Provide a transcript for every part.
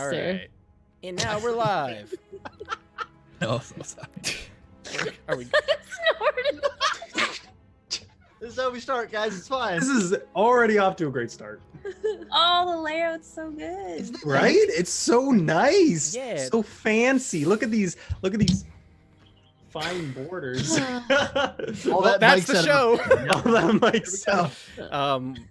All right. And now we're live. No, so sorry. Are we? This is how we start, guys. It's fine. This is already off to a great start. Oh, the layout's so good. Right? It's so nice. Yeah. So fancy. Look at these fine borders. All Well, that that's Mike the said show. All that Mike said.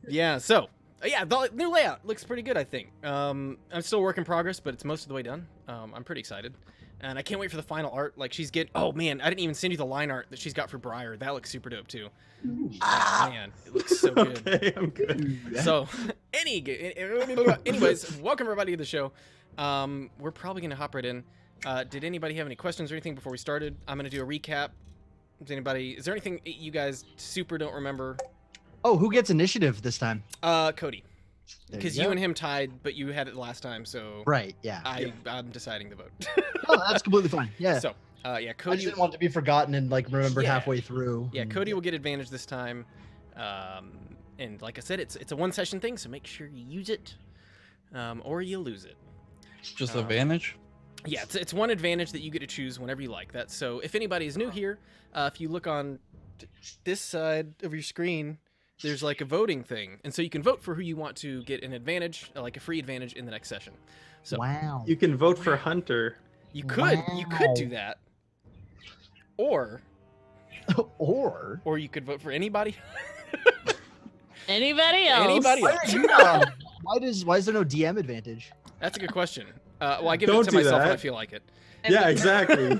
Yeah. So, yeah, the new layout looks pretty good, I think. I'm still a work in progress, but it's most of the way done. I'm pretty excited. And I can't wait for the final art. Like, she's getting... Oh, man, I didn't even send you the line art that she's got for Briar. That looks super dope, too. Oh, man, it looks so good. Okay, I'm good. So, anyways, welcome everybody to the show. We're probably going to hop right in. Did anybody have any questions or anything before we started? I'm going to do a recap. Is there anything you guys super don't remember? Oh, who gets initiative this time? Cody. There Because you you go. and him tied, but you had it the last time, so Right, yeah. I'm deciding the vote. Oh, that's completely fine. Yeah. So, yeah, I just Cody. didn't want it to be forgotten and like remembered Yeah. halfway through. Yeah, Cody will get advantage this time. And like I said, it's a one-session thing, so make sure you use it, or you lose it. Just advantage? Yeah, it's one advantage that you get to choose whenever you like. That so if anybody is new here, if you look on this side of your screen, there's like a voting thing, and so you can vote for who you want to get an advantage, like a free advantage in the next session. So Wow. You can vote for Hunter. you could do that, or Or you could vote for anybody. Anybody else? Anybody why, else? are you, why is there no DM advantage? That's a good question. Well, I give Don't it to do myself when I that. feel like it. Yeah, exactly.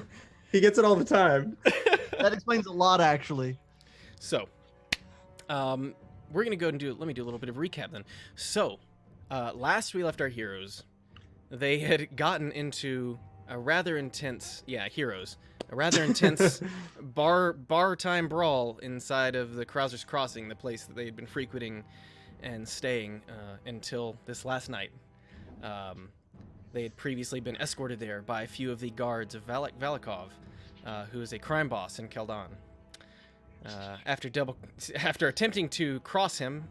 He gets it all the time. That explains a lot, actually. So, we're gonna go and let me do a little bit of recap then. So, last we left our heroes, they had gotten into a rather intense, bar time brawl inside of the Krauser's Crossing, the place that they had been frequenting and staying until this last night. They had previously been escorted there by a few of the guards of Valikov, who is a crime boss in Keldon. After attempting to cross him,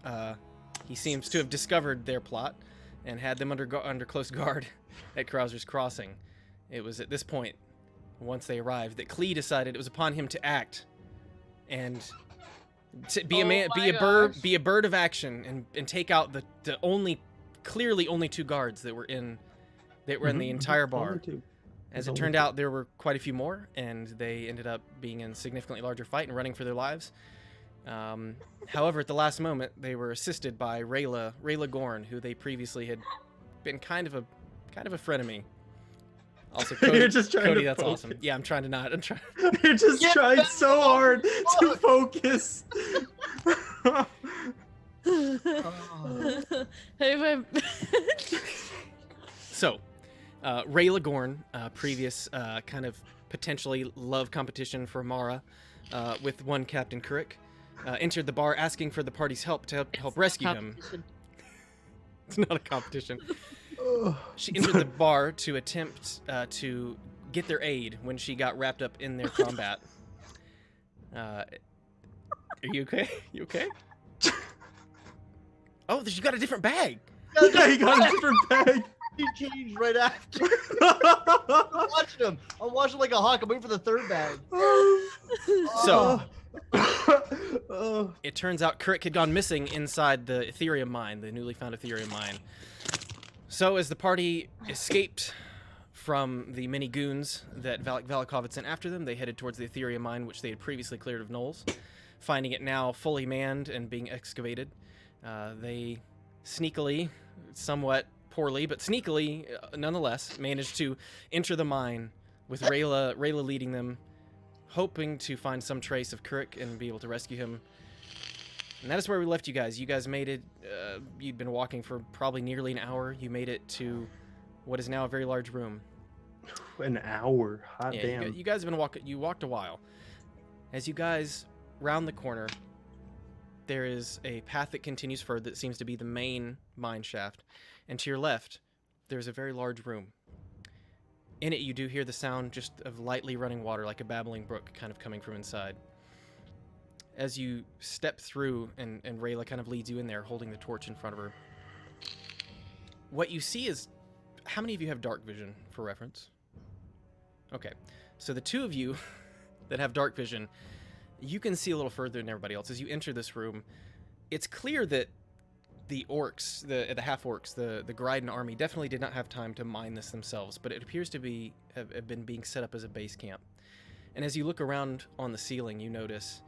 he seems to have discovered their plot and had them under close guard at Krauser's Crossing. It was at this point, once they arrived, that Klee decided it was upon him to act and to be a bird of action and take out the clearly only two guards that were in the entire bar. As it turned out, there were quite a few more, and they ended up being in a significantly larger fight and running for their lives. However, at the last moment, they were assisted by Rayla Gorn, who they previously had been kind of a frenemy. Also, Cody, You're just trying Cody, to that's focus. awesome. Yeah, I'm trying to not. You're just trying so hard to focus. So, Rayla Gorn, previous kind of potentially love competition for Mara, with one Captain Kurik, entered the bar asking for the party's help to help rescue him. It's not a competition. She entered the bar to attempt to get their aid when she got wrapped up in their combat. Are you okay? You okay? Oh, you got a different bag. Yeah, he got a different bag. He changed right after. I'm watching him. I'm watching like a hawk. I'm waiting for the third bag. So, Oh. it turns out Kurik had gone missing inside the Ethereum mine, the newly found Ethereum mine. So, as the party escaped from the many goons that Valikov had sent after them, they headed towards the Ethereum mine, which they had previously cleared of gnolls. Finding it now fully manned and being excavated, they sneakily, somewhat poorly, but sneakily, nonetheless, managed to enter the mine with Rayla leading them, hoping to find some trace of Kurik and be able to rescue him. And that is where we left you guys. You guys made it. You'd been walking for probably nearly an hour. You made it to what is now a very large room. An hour. Hot Yeah, damn. you guys have been walking. You walked a while. As you guys round the corner, there is a path that continues further that seems to be the main mine shaft. And to your left, there's a very large room. In it, you do hear the sound just of lightly running water, like a babbling brook kind of coming from inside. As you step through, and Rayla kind of leads you in there, holding the torch in front of her, what you see is how many of you have dark vision for reference? Okay, so the two of you that have dark vision, you can see a little further than everybody else. As you enter this room, it's clear that the orcs, the half-orcs, the Gryden army definitely did not have time to mine this themselves, but it appears to have been being set up as a base camp. And as you look around on the ceiling, you notice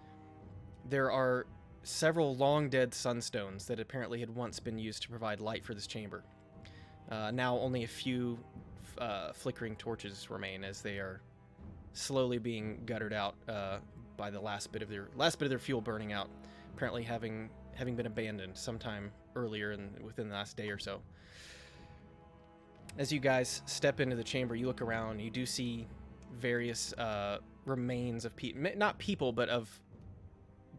there are several long-dead sunstones that apparently had once been used to provide light for this chamber. Now only a few flickering torches remain as they are slowly being guttered out by the last bit of their fuel burning out, apparently having been abandoned sometime earlier within the last day or so. As you guys step into the chamber, you look around. You do see various remains of people, not people, but of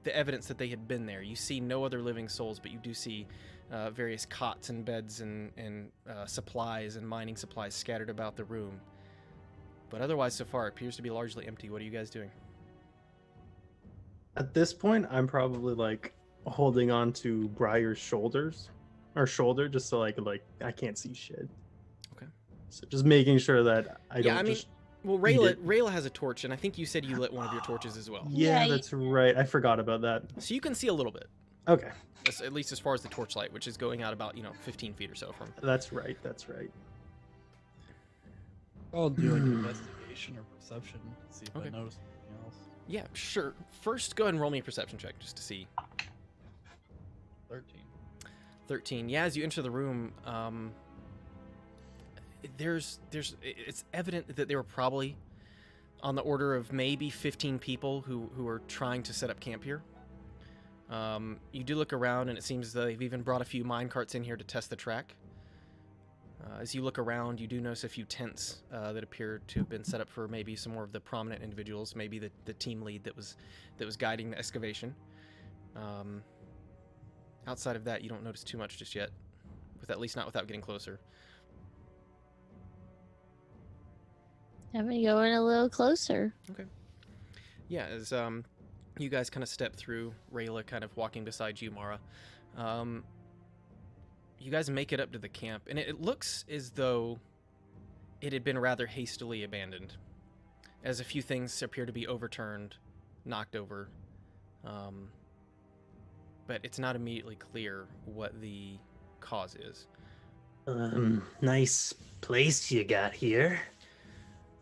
the evidence that they had been there. You see no other living souls, but you do see various cots and beds and supplies and mining supplies scattered about the room. But otherwise, so far, it appears to be largely empty. What are you guys doing? At this point, I'm probably like holding on to Briar's shoulder, just so I can't see shit. Okay. So just making sure that I don't. I mean, well, Rayla has a torch, and I think you said you lit one of your torches as well. Yeah, that's right. I forgot about that. So you can see a little bit. Okay. At least as far as the torchlight, which is going out about 15 feet or so from. That's right. That's right. I'll do like investigation or perception to see if I notice anything else. Yeah, sure. First, go ahead and roll me a perception check just to see. 13. Yeah, as you enter the room, it's evident that there were probably on the order of maybe 15 people who are trying to set up camp here. You do look around, and it seems they've even brought a few mine carts in here to test the track. As you look around, you do notice a few tents that appear to have been set up for maybe some more of the prominent individuals, maybe the team lead that was guiding the excavation. Outside of that, you don't notice too much just yet, at least not without getting closer. I'm gonna go in a little closer. Okay. Yeah, as you guys kind of step through, Rayla kind of walking beside you, Mara. You guys make it up to the camp, and it looks as though it had been rather hastily abandoned, as a few things appear to be overturned, knocked over, but it's not immediately clear what the cause is. Nice place you got here.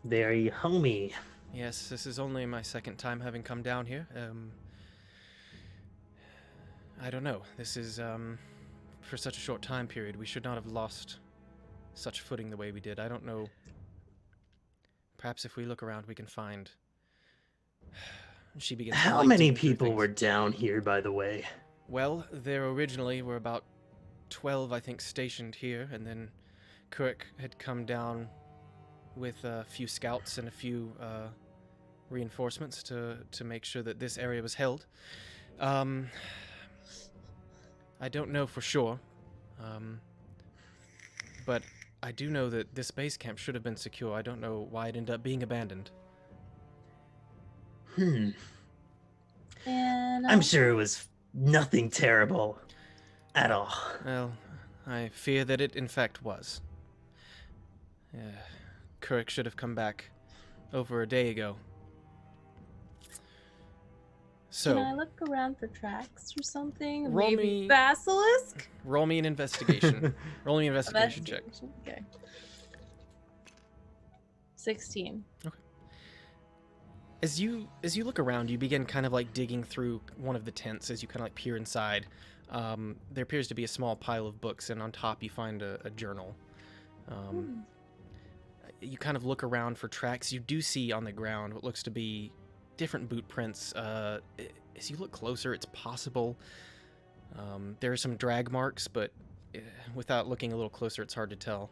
Very homey. Yes, this is only my second time having come down here. I don't know. This is, for such a short time period, we should not have lost such footing the way we did. I don't know. Perhaps if we look around, we can find. She begins. How many people were down here, by the way? Well, there originally were about 12, I think, stationed here, and then Kirk had come down with a few scouts and a few reinforcements to make sure that this area was held. I don't know for sure, but I do know that this base camp should have been secure. I don't know why it ended up being abandoned. And I'm sure it was nothing terrible at all. Well, I fear that it in fact was. Kirk should have come back over a day ago. So, can I look around for tracks or something? Roll Maybe me- basilisk? roll me an investigation. Roll me an investigation check. Okay. 16. As you look around, you begin kind of like digging through one of the tents as you kind of like peer inside. There appears to be a small pile of books, and on top you find a journal. You kind of look around for tracks. You do see on the ground what looks to be different boot prints. As you look closer, it's possible there are some drag marks, but without looking a little closer, it's hard to tell.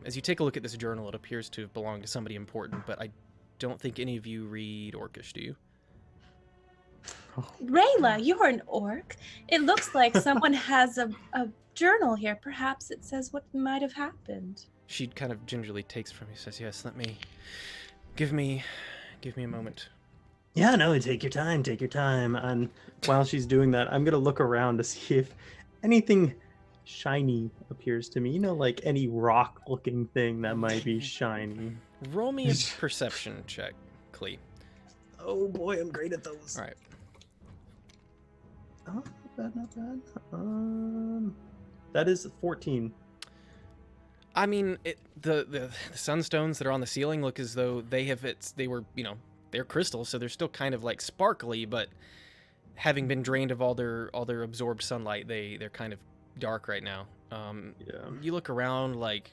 As you take a look at this journal, it appears to have belonged to somebody important, but I don't think any of you read Orcish, do you? Rayla, you're an orc. It looks like someone has a journal here. Perhaps it says what might have happened. She kind of gingerly takes it from you, says, "Yes, give me a moment." Yeah, no, take your time, take your time. And while she's doing that, I'm gonna look around to see if anything shiny appears to me. You know, like any rock-looking thing that might be shiny. Roll me a perception check, Clee. Oh boy, I'm great at those. All right. Oh, not bad. That is 14. I mean, the sunstones that are on the ceiling look as though they were, they're crystal, so they're still kind of like sparkly, but having been drained of all their absorbed sunlight, they're kind of dark right now. Yeah. You look around, like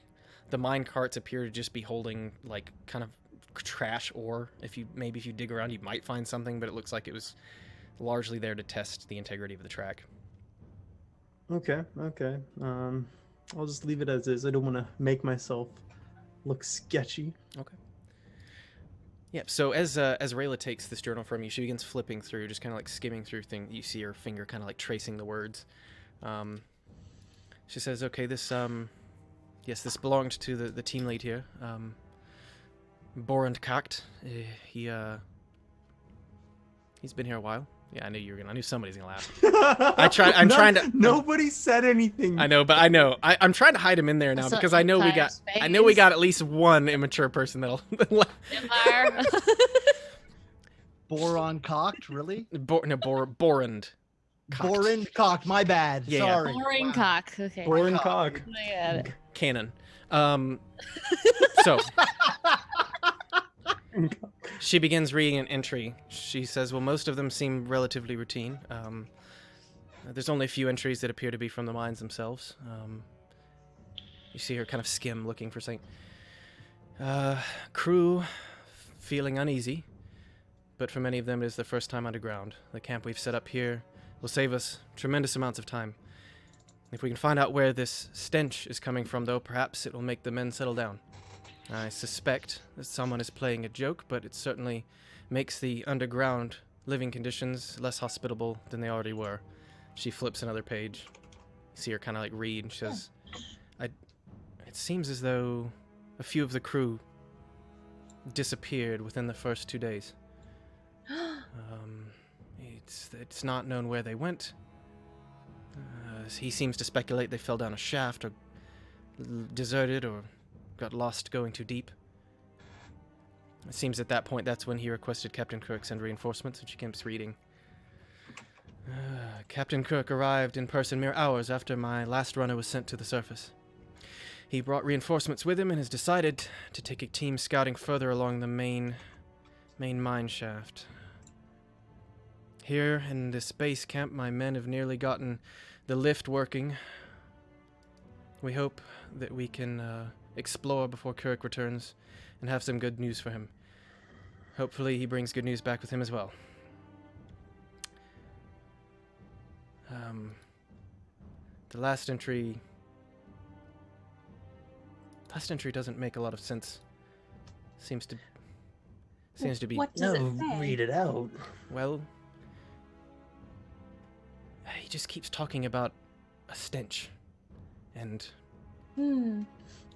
the mine carts appear to just be holding like kind of trash ore. If you dig around, you might find something, but it looks like it was largely there to test the integrity of the track. Okay. I'll just leave it as is. I don't want to make myself look sketchy. Okay. Yep. So as Rayla takes this journal from you, she begins flipping through, just kind of like skimming through things. You see her finger kind of like tracing the words. She says, "Okay, this this belonged to the team lead here, BardAndBarbarian. He's been here a while. Yeah, I knew somebody's gonna laugh. I'm trying to. Nobody said anything. I know, but I'm trying to hide him in there now because I know we got at least one immature person that'll. Empire. Boron cocked, really? BardAndBarbarian. Boron cocked. My bad. Yeah. Sorry. Boring cock. Okay. Boring cock. I got it. Canon. So she begins reading an entry. She says, well, most of them seem relatively routine. There's only a few entries that appear to be from the mines themselves. You see her kind of skim looking for something. Crew feeling uneasy, but for many of them it is their first time underground. The camp we've set up here will save us tremendous amounts of time. If we can find out where this stench is coming from, though, perhaps it will make the men settle down. I suspect that someone is playing a joke, but it certainly makes the underground living conditions less hospitable than they already were. She flips another page. You see her kind of like read, and she says, it seems as though a few of the crew disappeared within the first 2 days. It's not known where they went. He seems to speculate they fell down a shaft or deserted or got lost going too deep. It seems at that point that's when he requested Captain Kirk send reinforcements, and she keeps reading. Captain Kirk arrived in person mere hours after my last runner was sent to the surface. He brought reinforcements with him and has decided to take a team scouting further along the main mine shaft. Here in this base camp, my men have nearly gotten the lift working. We hope that we can explore before Kirk returns and have some good news for him. Hopefully he brings good news back with him as well. The last entry doesn't make a lot of sense. Seems to be. What does it No, say? read it out. Well, he just keeps talking about a stench, and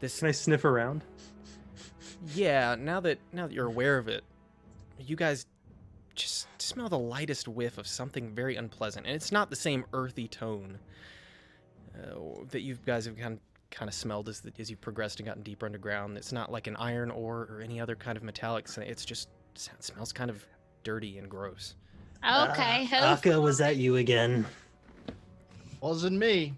this. Can I sniff around? Yeah, now that you're aware of it, you guys just smell the lightest whiff of something very unpleasant, and it's not the same earthy tone that you guys have kind of smelled as you've progressed and gotten deeper underground. It's not like an iron ore or any other kind of metallic. It smells kind of dirty and gross. Okay. Aka, was that you again? Wasn't me.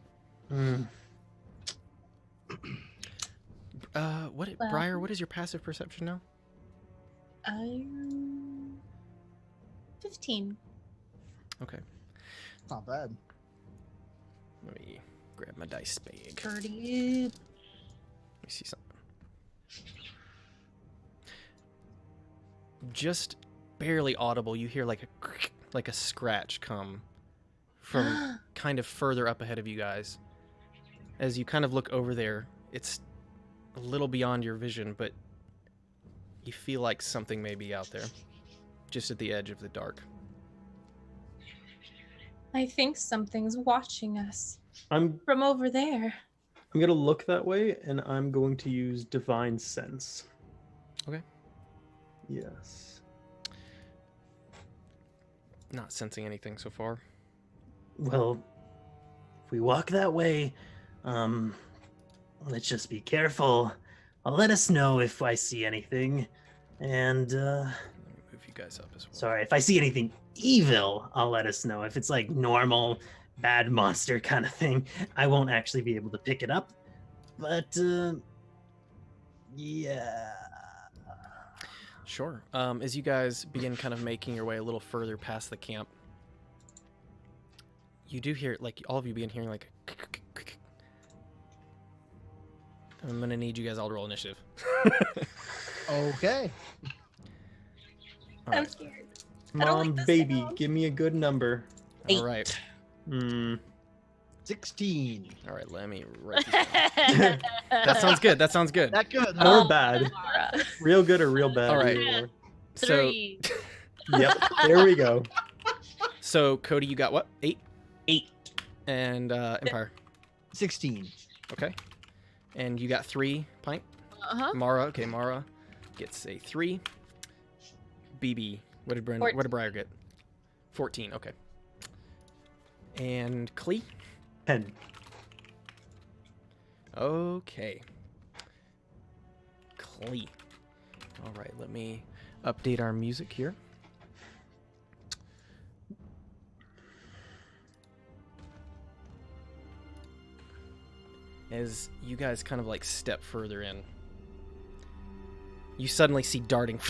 Briar, what is your passive perception now? 15. Okay. Not bad. Let me grab my dice bag. 30. Let me see something. Just barely audible, you hear like a scratch come from kind of further up ahead of you guys. As you kind of look over there, it's a little beyond your vision, but you feel like something may be out there, just at the edge of the dark. I think something's watching us I'm from over there. gonna look that way, and I'm going to use Divine Sense. Okay. Yes. Not sensing anything so far. Well, if we walk that way, Let's just be careful. I'll let us know if I see anything. And, Let me move you guys up as well. sorry, if I see anything evil, I'll let us know. If it's like normal, bad monster kind of thing, I won't actually be able to pick it up. But, yeah. Sure. As you guys begin kind of making your way a little further past the camp, you do hear, like, all of you begin hearing, like, I'm gonna need you guys all to roll initiative. Okay. All I'm right. scared. Come I don't on, like this baby, sound. give me a good number. All right. Hmm. 16. All right. Let me write these down. That sounds good. That sounds good. That good, Or huh? bad. Mara. Real good or real bad. All right. either So, 3. or. Yep. There we go. so Cody, you got what? 8? 8. And Empire. 16. Okay. And you got 3, Pint? Uh-huh. Mara. Okay, Mara gets a 3. BB. What did Briar get? 14. Okay. And Clee? 10. Okay. Clee. All right, let me update our music here. As you guys kind of like step further in, you suddenly see darting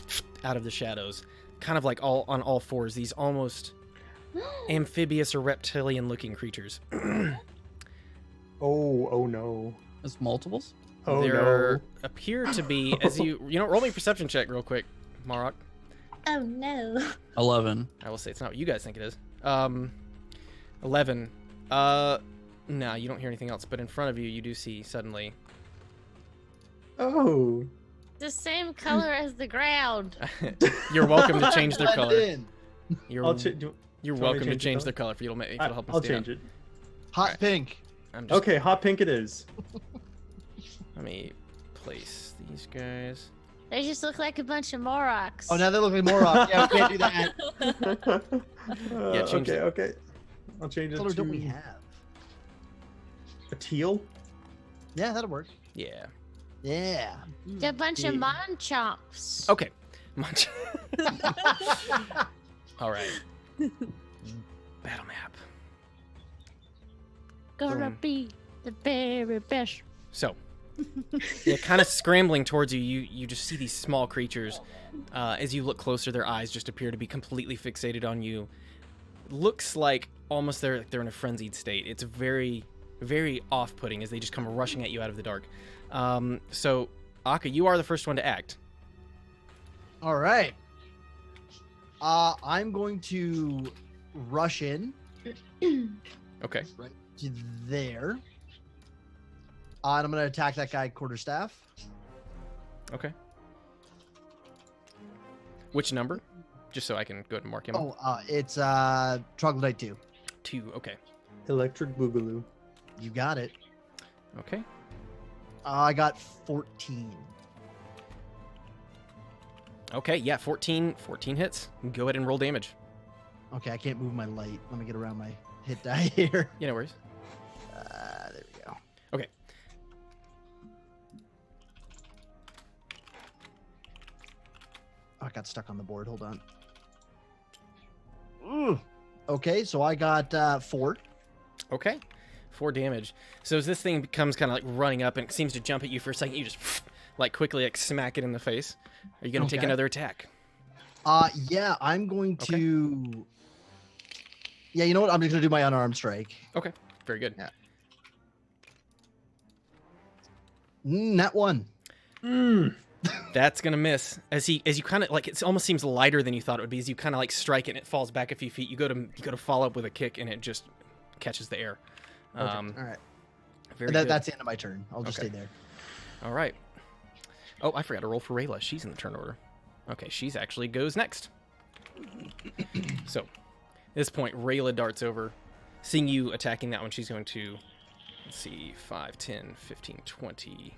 out of the shadows, kind of like on all fours, these almost amphibious or reptilian looking creatures. Oh no. There's multiples? Oh there no. appear to be, as you know, roll me a perception check real quick, Marok. Oh no. 11. I will say it's not what you guys think it is. 11. No, you don't hear anything else, but in front of you, you do see suddenly. Oh. The same color as the ground. You're welcome to change their Blend color. in. You're, You're you're you want me to welcome to change the change color? their color if you'll help us I'll stand change it. Hot Alright. pink. I'm just, Okay, hot pink it is. Let me place these guys. They just look like a bunch of Morocks. Oh, now they look like Morocco. Yeah, we can't do that. Yeah, change okay, it. okay. I'll change it What color to don't we have? a teal. Yeah, that'll work. Yeah. Yeah. They're a bunch of Yeah. mon chomps. Okay. Munch. All right. Battle map. Gonna Boom. be the very best. So, yeah, kind of scrambling towards you, you just see these small creatures. As you look closer, their eyes just appear to be completely fixated on you. Looks like almost they're in a frenzied state. It's very, very off-putting as they just come rushing at you out of the dark. So, Akka, you are the first one to act. All right. I'm going to rush in Okay. right to there. And I'm going to attack that guy quarterstaff. Okay. Which number? Just so I can go ahead and mark him. Oh, it's Troglodyte 2. 2. Okay. Electric Boogaloo. You got it. Okay. I got 14. Okay, yeah, 14 hits. Go ahead and roll damage. Okay, I can't move my light. Let me get around my hit die here. Yeah, no worries. There we go. Okay. Oh, I got stuck on the board. Hold on. Ooh. Okay, so I got 4. Okay. 4 damage. So as this thing becomes kind of like running up and it seems to jump at you for a second, you just like quickly like smack it in the face. Are you going to take Okay. another attack? Yeah, I'm going Okay. to. Yeah, you know what? I'm just gonna do my unarmed strike. Okay. Very good. Yeah. That one. That's going to miss. As you kind of like it almost seems lighter than you thought it would be as you kind of like strike it and it falls back a few feet. You go to follow up with a kick and it just catches the air. Okay. All right. Very good. That's the end of my turn. I'll just Okay. stay there. All right. Oh, I forgot to roll for Rayla. She's in the turn order. Okay, she's actually goes next. So, at this point, Rayla darts over. Seeing you attacking that one, she's going to, let's see, 5, 10, 15, 20,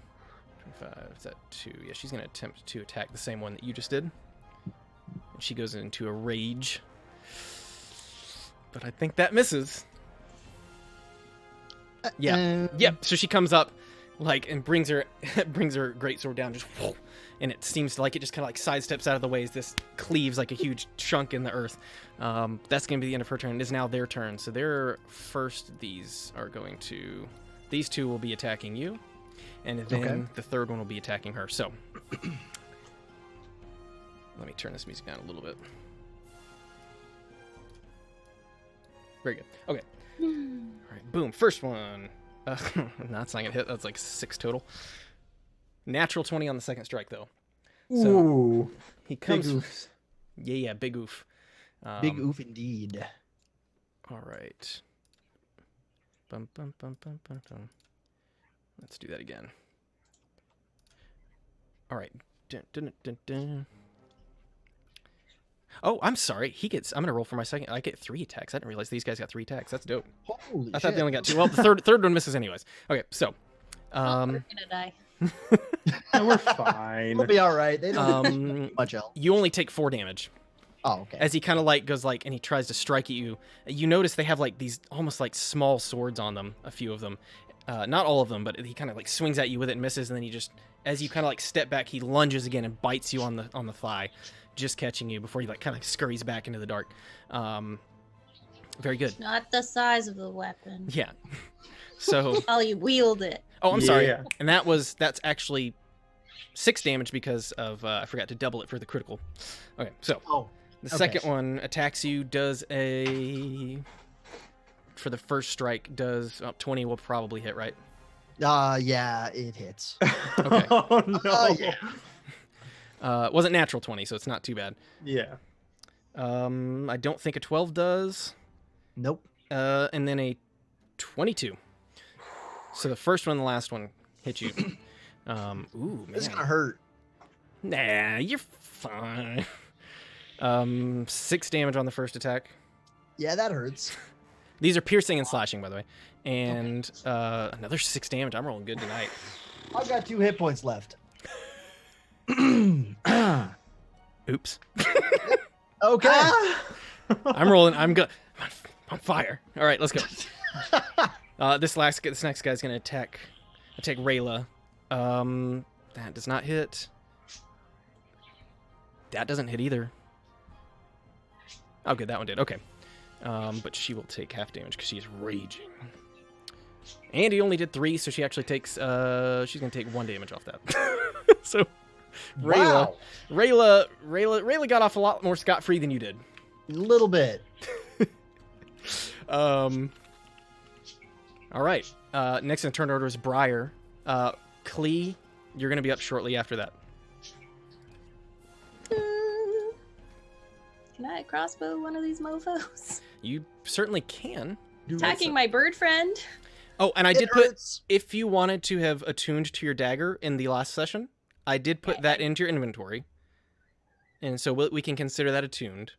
25, is that 2? Yeah, she's going to attempt to attack the same one that you just did. And she goes into a rage. But I think that misses. Yeah. Yep. So she comes up, like, and brings her greatsword down, just, and it seems like it just kind of like sidesteps out of the way as this cleaves like a huge chunk in the earth. That's gonna be the end of her turn. It is now their turn. So their first, these two will be attacking you, and then the third one will be attacking her. So let me turn this music down a little bit. Very good. Okay. All right. Boom. First one. No, that's not gonna hit. That's like 6 total. Natural 20 on the second strike, though. So Ooh, he comes. big oofs. Yeah, big oof. Big oof indeed. All right. Bum, bum, bum, bum, bum, bum. Let's do that again. All right. Dun, dun, dun, dun. Oh, I'm sorry. I'm gonna roll for my second. I get 3 attacks. I didn't realize these guys got 3 attacks. That's dope. Holy I thought shit. they only got 2. Well, the third one misses anyways. Okay, so. We're gonna die. No, we're fine. We'll be all right. They don't do much else. You only take 4 damage. Oh, okay. As he kind of like goes like, and he tries to strike at you. You notice they have like these almost like small swords on them, a few of them. Not all of them, but he kind of like swings at you with it and misses, and then he just, as you kind of like step back, he lunges again and bites you on the thigh, just catching you before he like kind of scurries back into the dark. Very good. Not the size of the weapon. Yeah. So. How you wield it. Oh, I'm sorry. Yeah. And that's actually 6 damage because of I forgot to double it for the critical. Okay, so the second one attacks you. For the first strike, 20 will probably hit, right? Yeah, it hits. Okay. Oh no. Yeah. Wasn't natural 20, so it's not too bad. Yeah. I don't think a 12 does. Nope. And then a 22. So the first one and the last one hit you. Ooh, man. This is gonna hurt. Nah, you're fine. 6 damage on the first attack. Yeah, that hurts. These are piercing and slashing, by the way. And another 6 damage. I'm rolling good tonight. I've got 2 hit points left. Oops. Okay. I'm rolling. I'm good. I'm on fire. All right, let's go. This next guy's gonna attack Rayla. That does not hit. That doesn't hit either. Oh, good, that one did. Okay. But she will take half damage because she's raging. And he only did 3, so she actually takes. She's gonna take 1 damage off that. So, Wow. Rayla got off a lot more scot-free than you did. A little bit. All right. Next in the turn order is Briar. Klee, you're gonna be up shortly after that. Can I crossbow one of these mofos? You certainly can. Attacking my bird friend. Oh, and I It did put, hurts. if you wanted to have attuned to your dagger in the last session, I did put that into your inventory. And so we can consider that attuned.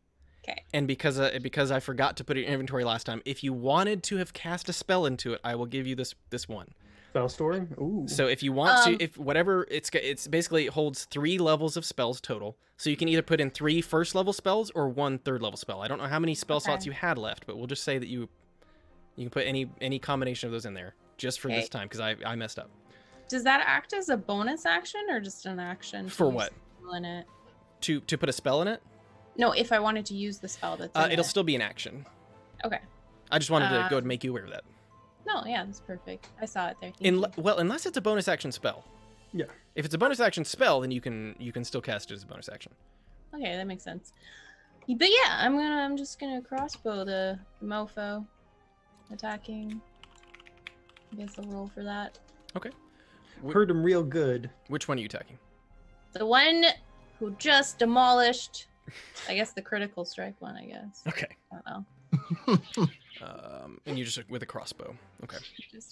Okay. And because I forgot to put it in inventory last time, if you wanted to have cast a spell into it, I will give you this one. Spell storing. Ooh. So if you want to, if whatever, it's basically, it holds 3 levels of spells total. So you can either put in 3 first level spells or 1 third level spell. I don't know how many spell slots you had left, but we'll just say that you can put any combination of those in there just for this time because I messed up. Does that act as a bonus action or just an action? For what? In it? To put a spell in it? No, if I wanted to use the spell that's in It'll it. still be an action. Okay. I just wanted to go ahead and make you aware of that. No, yeah, that's perfect. I saw it there. Thank you. Well, unless it's a bonus action spell. Yeah. If it's a bonus action spell, then you can still cast it as a bonus action. Okay, that makes sense. But yeah, I'm just gonna crossbow the mofo attacking. I guess I'll roll for that. Okay. Hurt him real good. Which one are you attacking? The one who just demolished, I guess the critical strike one, I guess. Okay. I don't know. And you just with a crossbow. Okay. Just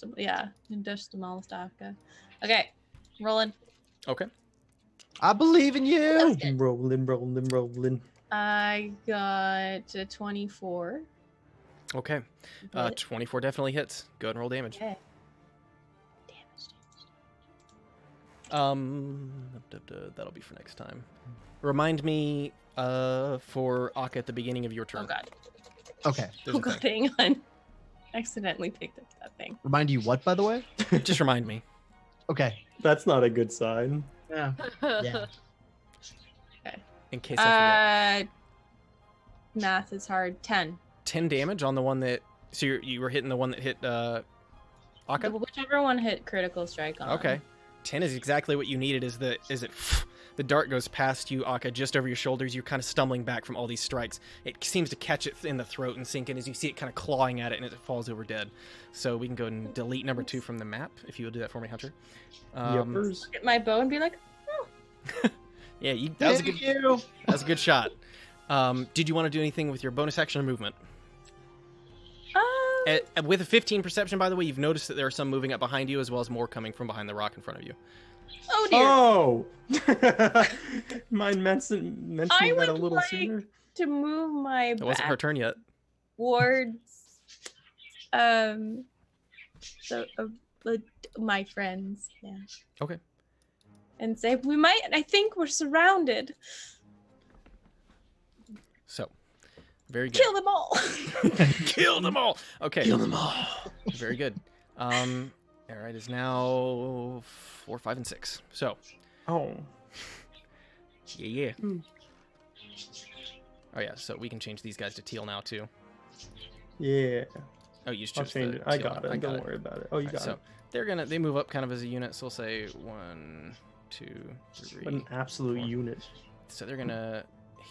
demolished Aka. Okay, rolling. Okay. I believe in you. Good. Rolling. I got a 24. Okay. 24 definitely hits. Go ahead and roll damage. Okay. That'll be for next time. Remind me for Akka at the beginning of your turn. Oh god. Okay. There's Oh a god, thing. hang on. accidentally picked up that thing. Remind you what, by the way? Just remind me. Okay. That's not a good sign. Yeah. Yeah. In case I forget. Math is hard. 10. 10 damage on the one that. So you were hitting the one that hit Akka? Whichever one hit critical strike on. Okay. 10 is exactly what you needed. Is it the dart goes past you, Akka, just over your shoulders. You're kind of stumbling back from all these strikes. It seems to catch it in the throat and sink in as you see it kind of clawing at it, and it falls over dead. So we can go and delete number 2 from the map, if you will do that for me, Hunter. Yuppers. Get my bow and be like, Yeah, that was a good shot. Did you want to do anything with your bonus action or movement? With a 15 perception, by the way, you've noticed that there are some moving up behind you, as well as more coming from behind the rock in front of you. oh dear. Oh! Mind mentioning that a little sooner? To move my It wasn't her turn yet. towards my friends. Yeah. Okay. And say I think we're surrounded. So, very good. Kill them all. Kill them all. Okay. Kill them all. Very good. All right, is now 4, 5, and 6. So, Oh. yeah. Oh yeah, so we can change these guys to teal now too. Yeah. Oh, you just I'll chose change the it. I teal got one. it. Don't worry about it. Oh, you got So it. they move up kind of as a unit. So we'll say 1, 2, 3. What an absolute 4. unit. So they're gonna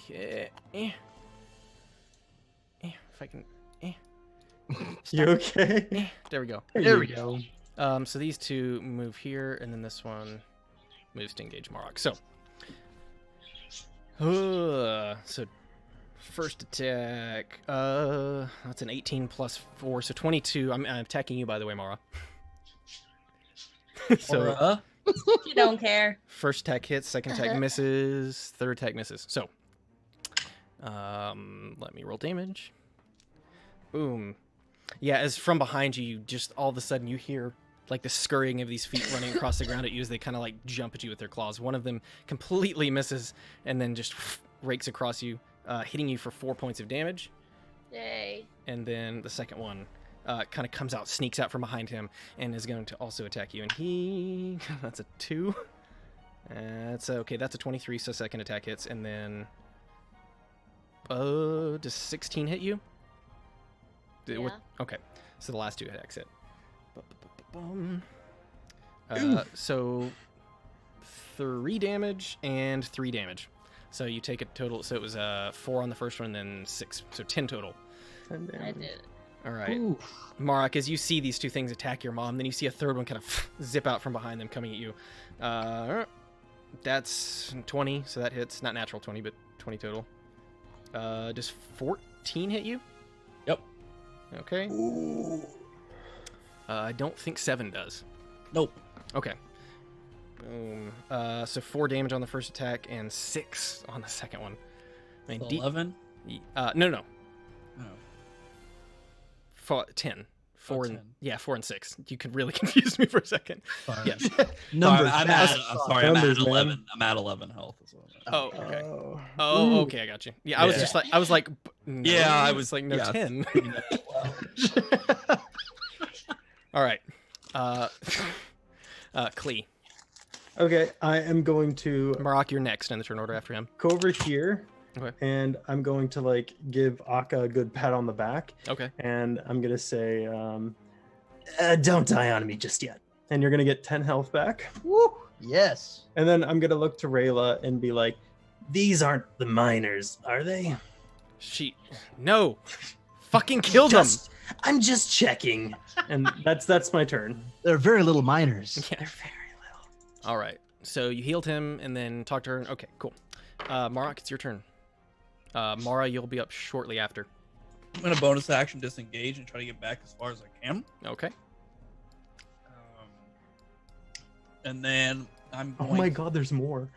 hit. If I can. You okay? There we go. There we go. So these two move here, and then this one moves to engage Marok. So, so first attack. That's an 18 plus 4, so 22. I'm attacking you, by the way, Mara. So You don't care. first attack hits, second attack misses, third attack misses. So, let me roll damage. Boom. Yeah, as from behind you, you just all of a sudden you hear like the scurrying of these feet running across the ground at you as they kind of like jump at you with their claws. One of them completely misses and then just rakes across you, hitting you for 4 points of damage. Yay. And then the second one kind of comes out, sneaks out from behind him, and is going to also attack you. And he... that's a 2. That's okay, that's a 23, so second attack hits. And then... does 16 hit you? Yeah. Okay, so the last 2 attacks hit. So 3 damage and 3 damage. So you take a total. So it was 4 on the first one, and then 6. So 10 total. I did it. All right, Ooh. Marok, as you see these 2 things attack your mom, then you see a third one kind of zip out from behind them, coming at you. That's 20, so that hits. Not natural 20, but 20 total. Does 14 hit you? Yep. Okay. I don't think 7 does. Nope. Okay. Boom. So 4 damage on the first attack and 6 on the second one. I mean, 11. no. Oh. 10. 4 Oh, and 10. yeah, 4 and 6. You could really confuse me for a second. Sorry. Yes. Numbers. I'm fast. sorry. I'm Numbers, at man. 11. I'm at 11 health as well. Oh, okay. Oh. Oh, Ooh. okay, I got you. Yeah, I was just like, no. Yeah, I I was- was like, no, yeah. 10. All right. Klee. Okay, I am going to Marok, you're next in the turn order after him. go over here, Okay. and I'm going to like give Akka a good pat on the back, Okay. and I'm gonna say, Don't die on me just yet. and you're gonna get 10 health back, Woo. Yes. and then I'm gonna look to Rayla and be like, These aren't the miners, are they? No. Fucking kill them. I'm just checking. and that's my turn. There are very little miners. Yeah. They're very little. All right. So you healed him and then talked to her. Okay, cool. Marok, it's your turn. Mara, you'll be up shortly after. I'm gonna bonus action disengage and try to get back as far as I can. Okay. And then I'm Oh going, my god, there's more.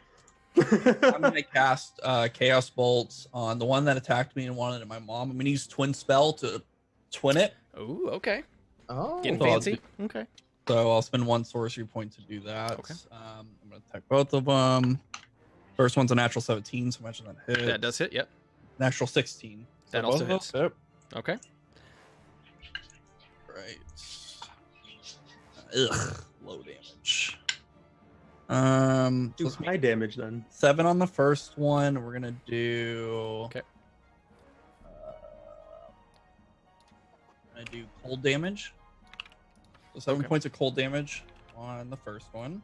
I'm gonna cast Chaos Bolts on the one that attacked me and wanted my mom. I'm gonna use Twin Spell to twin it. Ooh, okay. Oh. Getting So I'll fancy. Okay. So I'll spend 1 sorcery point to do that. Okay. I'm gonna attack both of them. First one's a natural 17, so imagine that hit. That does hit, yep. Natural 16. That So also both of hits. those hit. Okay. right. Ugh, low damage. Do Let's high damage then. 7 on the first one. We're gonna do. Okay. I'm gonna do cold damage. So 7 Okay. points of cold damage on the first one.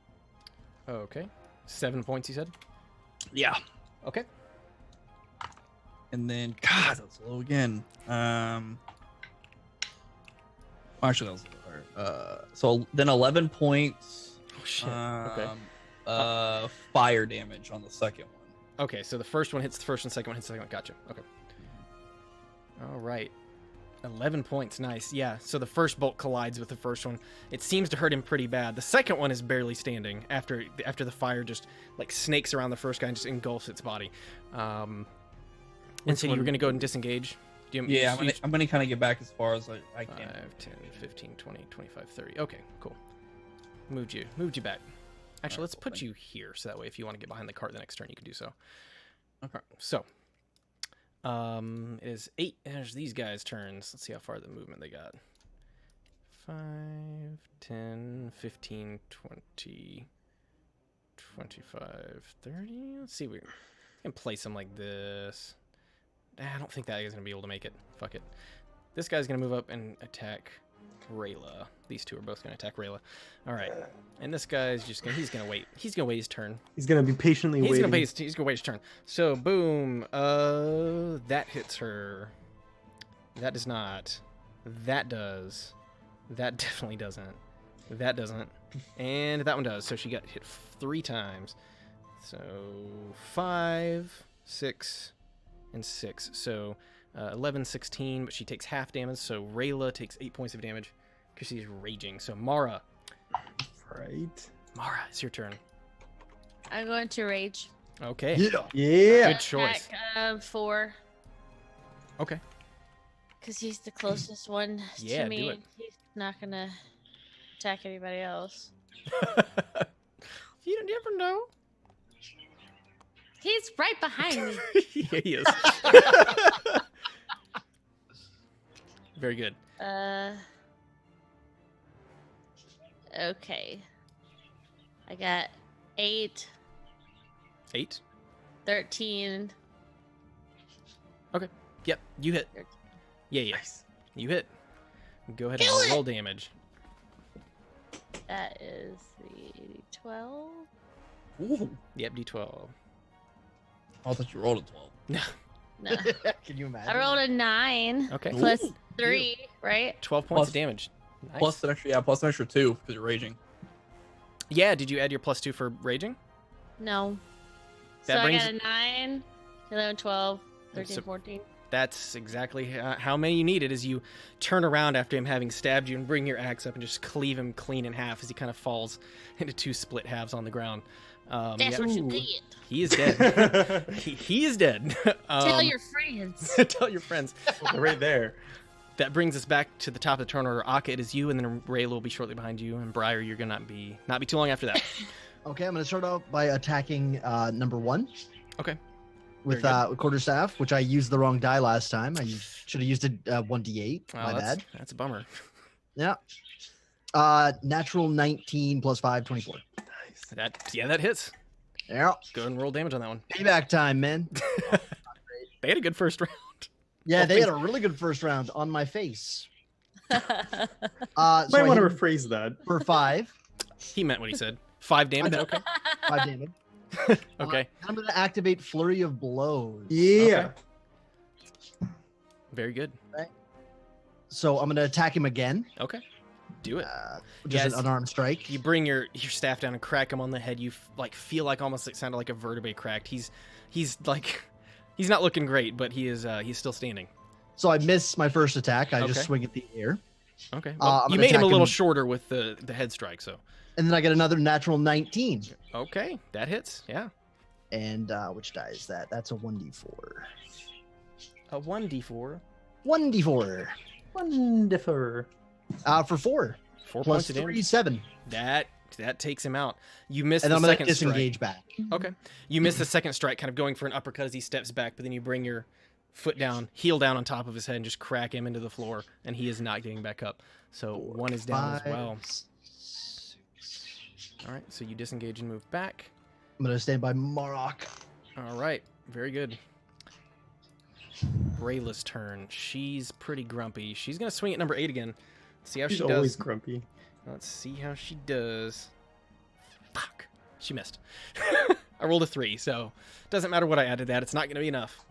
Okay. 7 points, you said? Yeah. Okay. And then, God, that's low again. Actually, that was lower. So then 11 points. Oh, shit. Okay. Fire damage on the second one. Okay, so the first one hits the first one, second one hits the second one. Gotcha. Okay. All right. 11 points. Nice. Yeah, so the first bolt collides with the first one. It seems to hurt him pretty bad. The second one is barely standing after the fire just like snakes around the first guy and just engulfs its body. And so you were going to go and disengage? Yeah, I'm gonna kind of get back as far as I can. 5, 10, 15, 20, 25, 30. Okay, cool. Moved you back. Actually, let's put you here, so that way if you want to get behind the cart the next turn, you can do so. Okay, so it is 8. There's these guys' turns. Let's see how far the movement they got. 5, 10, 15, 20, 25, 30. Let's see. We can place them like this. I don't think that guy's going to be able to make it. Fuck it. This guy's going to move up and attack Rayla. These two are both going to attack Rayla. All right. And this guy's just going to... He's going to wait. He's going to wait his turn. He's gonna be patiently He's waiting. going to wait his turn. So, boom. That hits her. That does not. That does. That definitely doesn't. That doesn't. And that one does. So she got hit 3 times. So 5, 6, and 6. So 11, 16, but she takes half damage. So Rayla takes 8 points of damage because she's raging. So Mara. Right. Mara, it's your turn. I'm going to rage. Okay. Yeah. Good choice. Attack, 4. Okay. Because he's the closest one Yeah, to me. do it. He's not going to attack anybody else. You never know. He's right behind me. Yeah, he is. Very good. Okay. I got 8, 8. 13. Yep, you hit. 13. Yeah. Nice. You hit. Go ahead Kill and it! roll damage. That is the 12. Ooh. Yep, D12. I thought you rolled a 12. No. Can you imagine? I rolled a 9 Okay. plus Ooh. 3, right? 12 points of Plus- damage. Nice. Plus an extra 2 because you're raging. Yeah, did you add your +2 for raging? No. That So brings- I got a 9, 11, 12, 13, So- 14. That's exactly how many you needed as you turn around after him having stabbed you and bring your axe up and just cleave him clean in half as he kind of falls into 2 split halves on the ground. That's Yep, what you Ooh. did. he is dead. he is dead. Tell your friends. Tell your friends. Right there. That brings us back to the top of the turn order. Akka, it is you, and then Rayla will be shortly behind you, and Briar, you're gonna not be too long after that. Okay, I'm gonna start out by attacking number 1. Okay. With Very quarterstaff, which I used the wrong die last time. I should have used a 1d8. Oh, My bad. That's a bummer. Yeah. Natural 19 plus 5, 24. Nice. That hits. Yeah. Go ahead and roll damage on that one. Payback time, man. They had a good first round. Yeah, Oh, they thanks. had a really good first round on my face. So Might I want to hit rephrase that. for 5. He meant what he said. 5 damage. know. Okay. 5 damage. Okay. I'm gonna activate Flurry of Blows. Yeah. Very good. So I'm gonna attack him again. Okay. Do it. Which is Yes. an unarmed strike. You bring your staff down and crack him on the head. You feel like almost it sounded like a vertebrae cracked. He's not looking great, but he's still standing. So I miss my first attack. I Okay. just swing at the air. Okay. I'm Well, you gonna made him a attack little him. shorter with the head strike, so And then I get another natural 19. okay, that hits. Yeah. And which die is that? That's a 1d4. A 1d4. 1d4. Wonderful. For 4. 4 Plus points of 3, damage. 7. That takes him out. You miss And the I'm gonna second disengage back. strike. Okay. You miss the second strike, kind of going for an uppercut as he steps back, but then you bring your foot down, heel down on top of his head, and just crack him into the floor, and he is not getting back up. So 1 is down as well. 6. All right, so you disengage and move back. I'm gonna stand by Marok. All right, very good. Rayla's turn. She's pretty grumpy. She's gonna swing at number 8 again. See how She's she always does. grumpy. Let's see how she does. Fuck, she missed. I rolled a 3, so doesn't matter what I added that. It's not gonna be enough.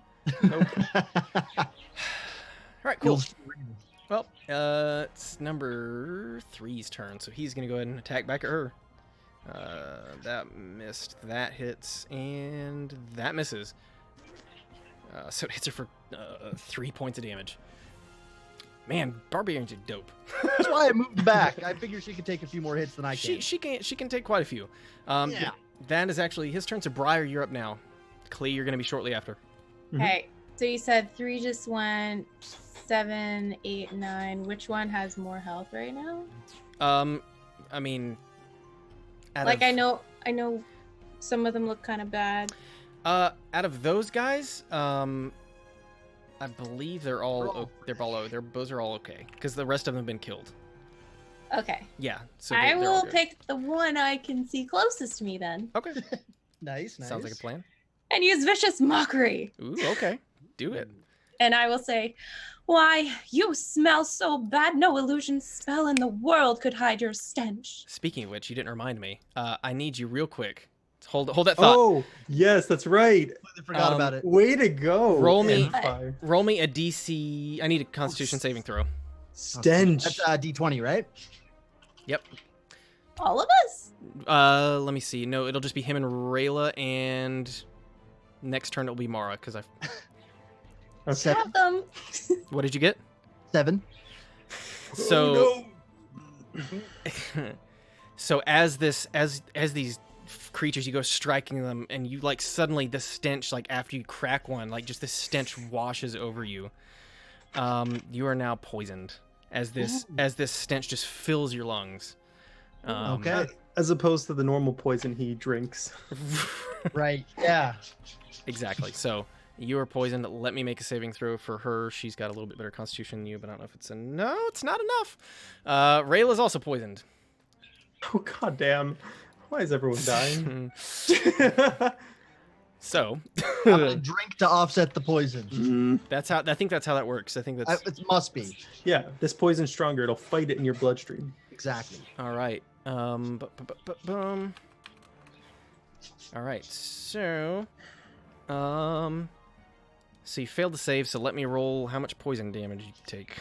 Nope. All right, cool. Well, it's number 3's turn, so he's gonna go ahead and attack back at her. That missed, that hits, and that misses. So it hits her for 3 points of damage. Man, barbarians are dope. That's why I moved back. I figured she could take a few more hits than I can. She can take quite a few. Yeah. That is actually his turn. So Briar, you're up now. Clee, you're gonna be shortly after. Okay, so you said 3 just went, 7, 8, 9. Which one has more health right now? I mean, Like I know some of them look kind of bad. out of those guys, I believe they're all those are all okay because the rest of them have been killed. Okay. Yeah. So I they're all will good. pick the one I can see closest to me then. Okay. Nice. Sounds like a plan. And use vicious mockery. Ooh, okay. Do it. And I will say, why, you smell so bad, no illusion spell in the world could hide your stench. Speaking of which, you didn't remind me. I need you real quick. Hold that thought. Oh, yes, that's right. Completely forgot about it. Way to go. Roll me- Fire. Roll me a DC. I need a Constitution saving throw. Stench. That's D20, right? Yep. All of us? Let me see. No, it'll just be him and Rayla, and next turn it'll be Mara because I. Okay. Have them. What did you get? 7. So. So as these creatures, you go striking them, and you like suddenly the stench, like after you crack one, like just the stench washes over you. You are now poisoned as this stench just fills your lungs. Okay. As opposed to the normal poison he drinks. Right. Yeah. Exactly. So you are poisoned. Let me make a saving throw for her. She's got a little bit better constitution than you, but I don't know if it's no, it's not enough. Rayla's also poisoned. Oh, goddamn. Why is everyone dying? So I'm gonna drink to offset the poison. I think that's how that works. I think that's It must be. Yeah, this poison's stronger. It'll fight it in your bloodstream. Exactly. all right. All right. So so you failed to save. So let me roll how much poison damage you take.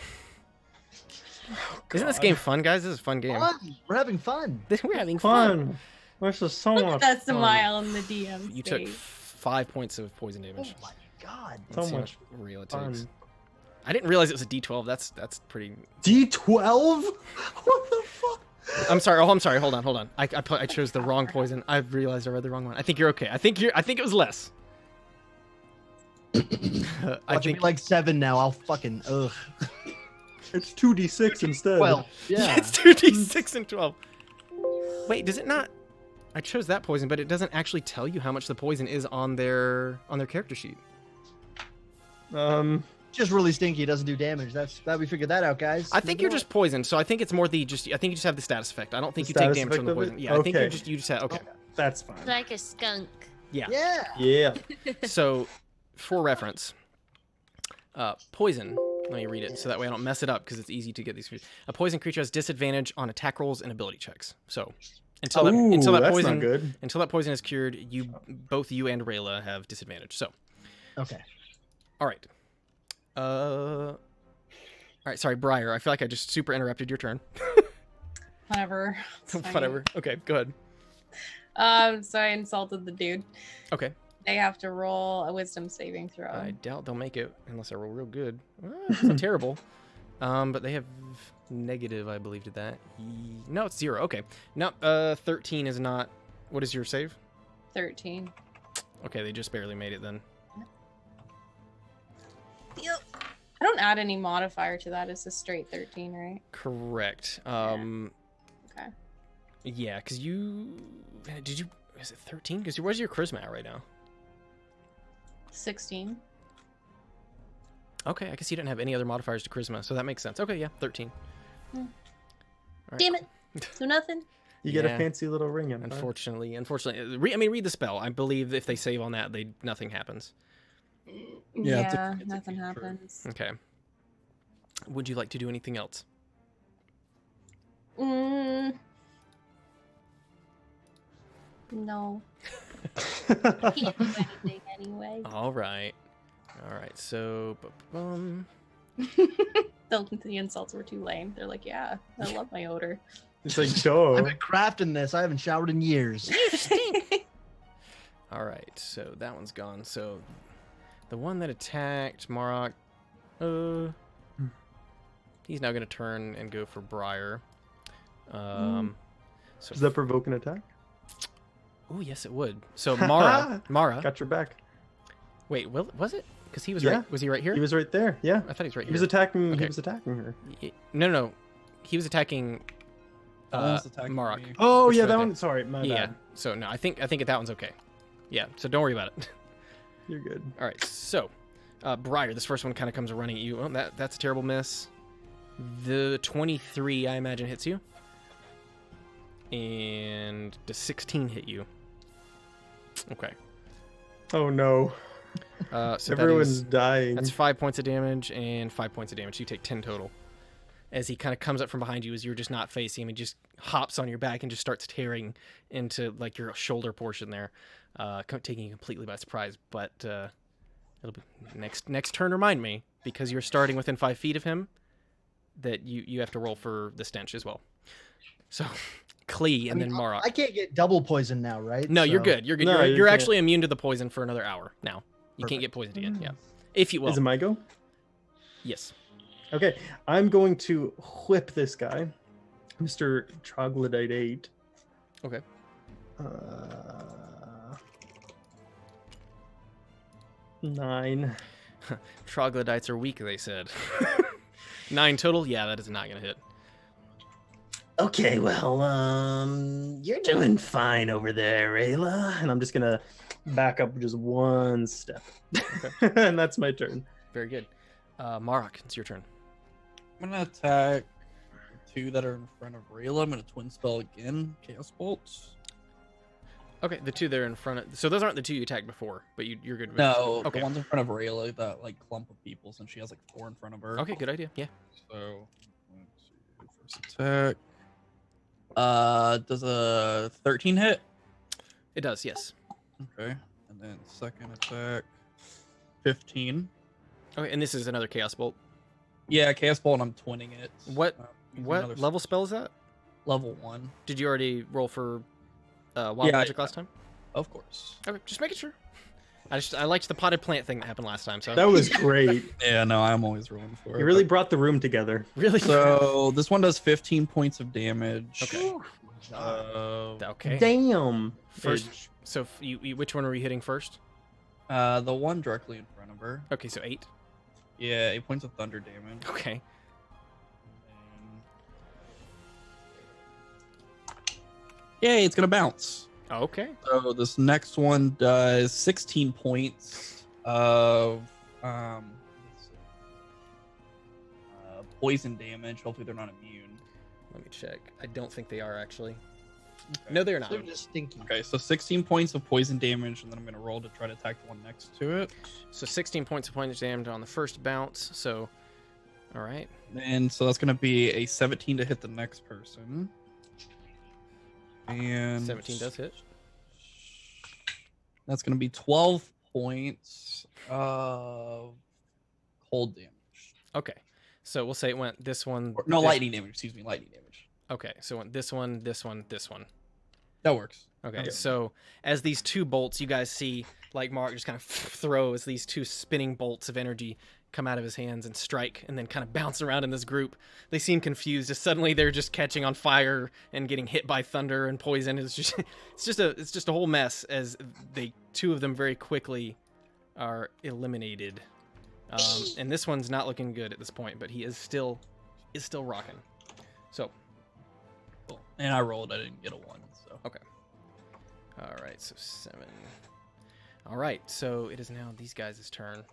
Isn't this game fun, guys? This is a fun game. Fun. We're having fun. We're having fun. Fun. This is so much That's a fun. smile in the DM. You took face. 5 points of poison damage. Oh my god. So Let's see how much real it fun. takes. I didn't realize it was a D12. That's pretty. D12? What the fuck? I'm sorry. Oh, I'm sorry. Hold on. I chose the wrong poison. I realized I read the wrong one. I think you're okay. I think it was less. I Watch it think be like 7 now. I'll fucking ugh. It's 2d6 instead. Well, yeah. it's 2d6 and 12. Wait, does it not? I chose that poison, but it doesn't actually tell you how much the poison is on their character sheet. Just really stinky. It doesn't do damage. That's glad we figured that out, guys. I think you're just poisoned, so I think it's more I think you just have the status effect. I don't think The you take status damage from the effect of poison. it? Yeah, I think Okay. you just have okay. That's fine. Like a skunk. Yeah. Yeah. Yeah. So, for reference, poison. Let me read it so that way I don't mess it up because it's easy to get these. A poison creature has disadvantage on attack rolls and ability checks. So, until that Ooh, that's poison not good. until that poison is cured, both you and Rayla have disadvantage. So, Okay. all right. All right. Sorry, Briar. I feel like I just super interrupted your turn. Whatever. It's fine. Whatever. Okay. Go ahead. So I insulted the dude. Okay. They have to roll a wisdom saving throw. I doubt they'll make it unless I roll real good. It's not terrible. But they have negative, I believe, to that. No, it's 0. Okay. No, 13 is not. What is your save? 13. Okay, they just barely made it then. I don't add any modifier to that. It's a straight 13, right? Correct. Okay. Yeah, because you is it 13? Because where's your charisma at right now? 16. Okay, I guess you didn't have any other modifiers to charisma, so that makes sense. Okay, yeah, 13. Hmm. All right. Damn it. So nothing. You get a Yeah. fancy little ring. Empire. Unfortunately, read the spell. I believe if they save on that, nothing happens. Yeah, it's a- Yeah, it's a nothing feature. happens. Okay. Would you like to do anything else? No. Can't do anything anyway. All right. All right. So, The insults were too lame. They're like, yeah, I love my odor. It's like, I've duh. been crafting this. I haven't showered in years. all right. So that one's gone. So the one that attacked Marok, he's now going to turn and go for Briar. So Does that provoke an attack? oh yes, it would. So Mara, Got your back. wait, was it? Because he was Yeah. right. Was he right here? He was right there. Yeah. I thought he was right He here. was attacking. Okay. He was attacking her. No. He was attacking That one's attacking Marok. me. Oh Which yeah, right that there. one. Sorry, my Yeah. bad. So no, I think that one's okay. Yeah. So don't worry about it. You're good. All right. So, Briar, this first one kind of comes running at you. Oh, that's a terrible miss. The 23, I imagine, hits you. And does 16 hit you? Okay. Oh no, So everyone's dying. that's 5 points of damage and 5 points of damage. You take 10 total. As he kind of comes up from behind you, as you're just not facing him, he just hops on your back and just starts tearing into like your shoulder portion there, taking you completely by surprise. But it'll be next turn. Remind me, because you're starting within 5 feet of him, that you have to roll for the stench as well. So, Klee and then Marok. I can't get double poison now, right? No, you're So- good. You're good. No, you you're can't. actually immune to the poison for another hour now. You can't get poisoned again. Yeah, if you will. Is it my go? Yes. Okay, I'm going to whip this guy, Mr. Troglodyte 8. Okay. 9. Troglodytes are weak, they said. 9 total. Yeah, that is not gonna hit. Okay, well, you're doing fine over there, Rayla. And I'm just gonna back up just one step, and that's my turn. Very good. Marok, it's your turn. I'm gonna attack the 2 that are in front of Rayla. I'm gonna twin spell again, Chaos Bolts. Okay, the 2 that are in front of. So those aren't the 2 you attacked before, but you're good with. No, Okay. the ones in front of Rayla, that like clump of people, since she has like 4 in front of her. Okay, good idea. Yeah. So let's see, first attack. Does a 13 hit? It does. Yes. Okay, and then second attack, 15. Okay, and this is another chaos bolt. Yeah, Chaos Bolt, and I'm twinning it. What Using what another level spell is that? Level 1, Did you already roll for wild Yeah, magic last time? of course. Okay, just making sure. I liked the potted plant thing that happened last time. So That was great. Yeah, no, I'm always rolling for it. You really brought the room together. really. So this one does 15 points of damage. Okay. Okay. Damn. First, Edge. so which one were you hitting first? The one directly in front of her. Okay, so 8. Yeah, 8 points of thunder damage. Okay. Yay, it's gonna bounce. Okay. So this next one does 16 points of poison damage. Hopefully they're not immune. Let me check. I don't think they are actually. Okay. No, they're not. They're just stinky. Okay, so 16 points of poison damage, and then I'm gonna roll to try to attack the one next to it. So 16 points of poison damage on the first bounce. So, all right. And so that's gonna be a 17 to hit the next person. And 17 does hit. That's gonna be 12 points of cold damage. Okay. So we'll say it went this one. No, this- lightning damage. Excuse me, lightning damage. Okay. So it went this one, this one, this one. That works. Okay. Okay. So as these 2 bolts, you guys see like Mark just kind of throws these 2 spinning bolts of energy come out of his hands and strike and then kind of bounce around in this group. They seem confused as suddenly they're just catching on fire and getting hit by thunder and poison. It's just a whole mess as 2 of them very quickly are eliminated. And this one's not looking good at this point, but he is still rocking. So, Cool. And I rolled. I didn't get a 1. So okay. All right, so 7. All right, so it is now these guys' turn.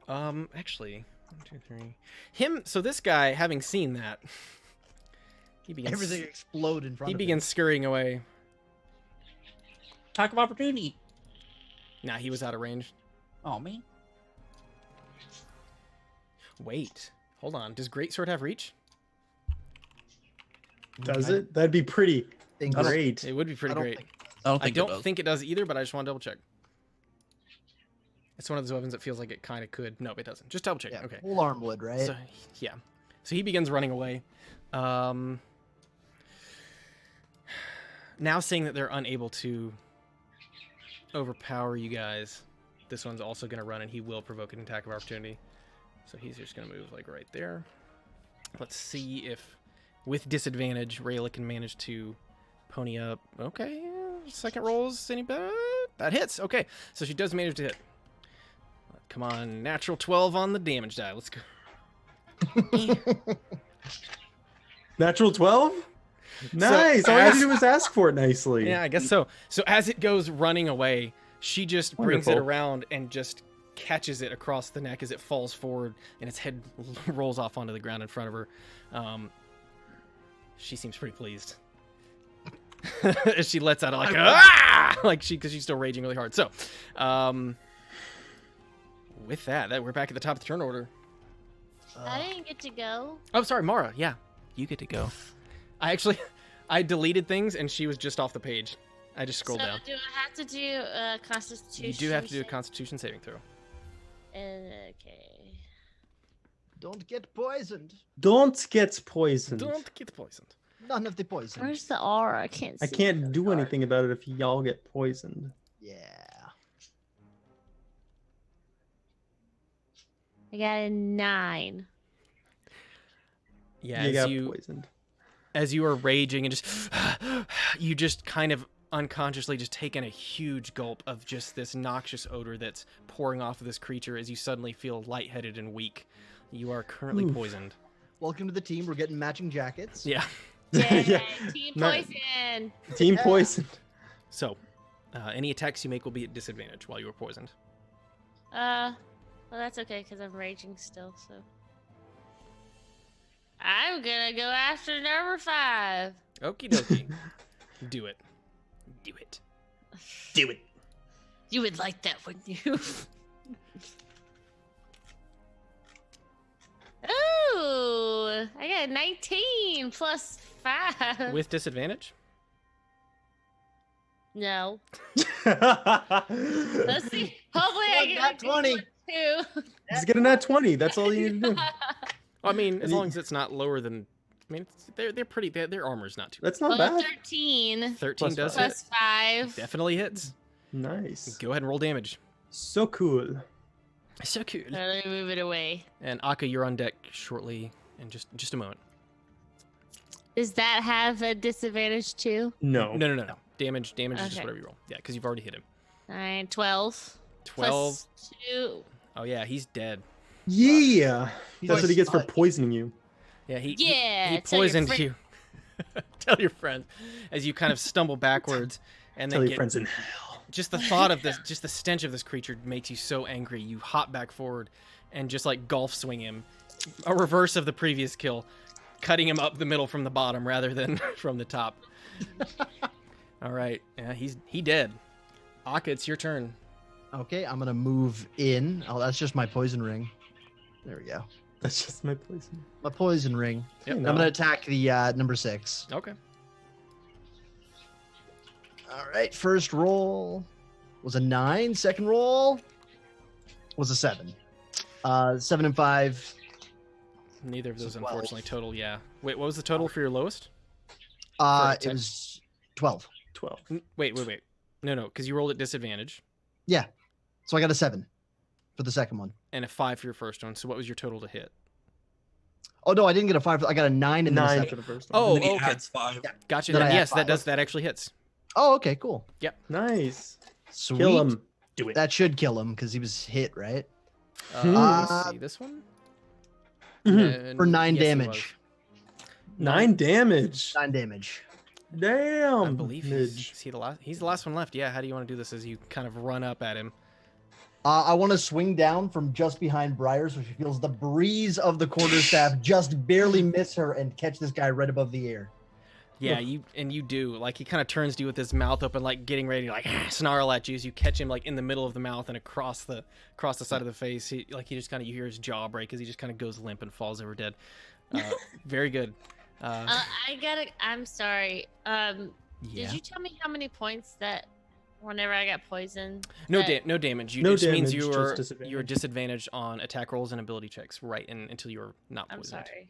Actually, 1, 2, 3. Him. So this guy, having seen that, he begins. Everything explode in front He of begins scurrying away. Attack of opportunity. Nah, he was out of range. Oh man. Wait, hold on. Does Greatsword have reach? Does it? That'd be pretty him. great. It would be pretty great. I don't I think don't it does. think it does either, but I just want to double check. It's one of those weapons that feels like it kind of could. No, it doesn't. Just double check. Yeah, Okay. full arm would, right? So yeah. So he begins running away. Now seeing that they're unable to overpower you guys, this one's also going to run, and he will provoke an attack of opportunity. So he's just going to move like right there. Let's see if, with disadvantage, Rayla can manage to pony up. Okay, second roll's any better? That hits. Okay, so she does manage to hit. Come on, natural 12 on the damage die. Let's go. Natural 12? Nice. All I had to do was ask for it nicely. Yeah, I guess so. So as it goes running away, she just brings it Wonderful. around and just catches it across the neck as it falls forward, and its head rolls off onto the ground in front of her. She seems pretty pleased. As she lets out like because she's still raging really hard. So, with that, we're back at the top of the turn order. I didn't get to go. Oh, sorry, Mara. Yeah, you get to go. I deleted things, and she was just off the page. I just scrolled down. Do I have to do a Constitution? You do have to do a save? Constitution saving throw. Okay. Don't get poisoned. Don't get poisoned. Don't get poisoned. None of the poison. Where's the R? I can't see. I can't do anything about it if y'all get poisoned. Yeah. I got a 9. Yeah, You as got you poisoned. as you are raging and just you just kind of unconsciously just taken a huge gulp of just this noxious odor that's pouring off of this creature as you suddenly feel lightheaded and weak. You are currently Oof. poisoned. Welcome to the team. We're getting matching jackets. Yeah. Yay, Yeah. Team Nice. Poison. Team Yeah. poisoned. So, any attacks you make will be at disadvantage while you are poisoned. Well, that's okay because I'm raging still. So I'm gonna go after number 5. Okie dokie. Do it. Do it. Do it. You would like that, wouldn't you? Ooh, I got a 19 plus 5. With disadvantage? No. Let's Let's see. Hopefully I get Nat 20. 2. Just get a nat 20. That's all you need to do. I mean, as And you- long as it's not lower than. I mean, they're pretty. Their armor's not too. That's not Well, bad. 13 13 Plus does five. hit. plus 5. Definitely hits. Nice. Go ahead and roll damage. So cool. So cool. Let me move it away. And Akka, you're on deck shortly in just a moment. Does that have a disadvantage too? No. No. Damage is just Okay. whatever you roll. Yeah, because you've already hit him. 9, 12. 12. Plus 2. Oh yeah, he's dead. Yeah. He's That's like what he gets for Spike. poisoning you. Yeah, he Yeah, tell your poisoned friend- you. Tell your friends as you kind of stumble backwards and Tell then your get friends in hell. just the thought of this, just the stench of this creature makes you so angry. You hop back forward and just like golf swing him, a reverse of the previous kill, cutting him up the middle from the bottom rather than from the top. All right, yeah, he dead. Akka, it's your turn. Okay, I'm gonna move in. Oh, that's just my poison ring. There we go. That's just my poison. My poison ring. Yep. You I'm know. gonna attack the number 6. Okay. All right, first roll was a 9. Second roll was a 7. 7 and 5. Neither of those, 12. unfortunately, total. Yeah. Wait, what was the total for your lowest? It attack. was 12. 12. Wait. No, because you rolled at disadvantage, Yeah. So I got a 7 for the second one. and a 5 for your first one. So what was your total to hit? Oh no, I didn't get a 5. I got a 9 and then a 9 7. for the first one. Oh, and then he okay. adds 5. Yeah. Gotcha. Then I Then, add yes, that 5. that actually hits. Oh, okay, cool. Nice. Sweet. Kill him. Do it. That should kill him because he was hit, right? Let's see this one. Mhm. For 9 yes, it damage. was. 9 damage. 9 damage. Damn. I believe Midge. he's the last one left. Yeah. How do you want to do this? As you kind of run up at him. I want to swing down from just behind Briar so she feels the breeze of the quarterstaff just barely miss her and catch this guy right above the ear. Yeah, you do. Like, he kind of turns to you with his mouth open, like getting ready to like snarl at you as you catch him like in the middle of the mouth and across the side of the face. He just kind of, you hear his jaw break as he just kind of goes limp and falls over dead. Very good. I'm sorry. Yeah. Did you tell me how many points that whenever I got poisoned? No that- no damage. No It just means damage, you're just disadvantage. disadvantaged on attack rolls and ability checks, right? Until you're not I'm poisoned. sorry.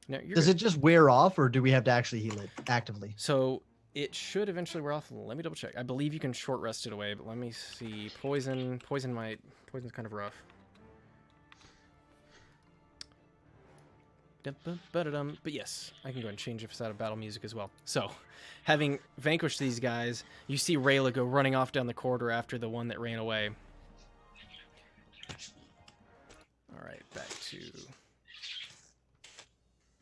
No, you're Does good. it just wear off, or do we have to actually heal it actively? So it should eventually wear off. Let me double check. I believe you can short rest it away, but let me see. Poison's kind of rough. But yes, I can go and change this out of battle music as well. So, having vanquished these guys, you see Rayla go running off down the corridor after the one that ran away. All right, back to.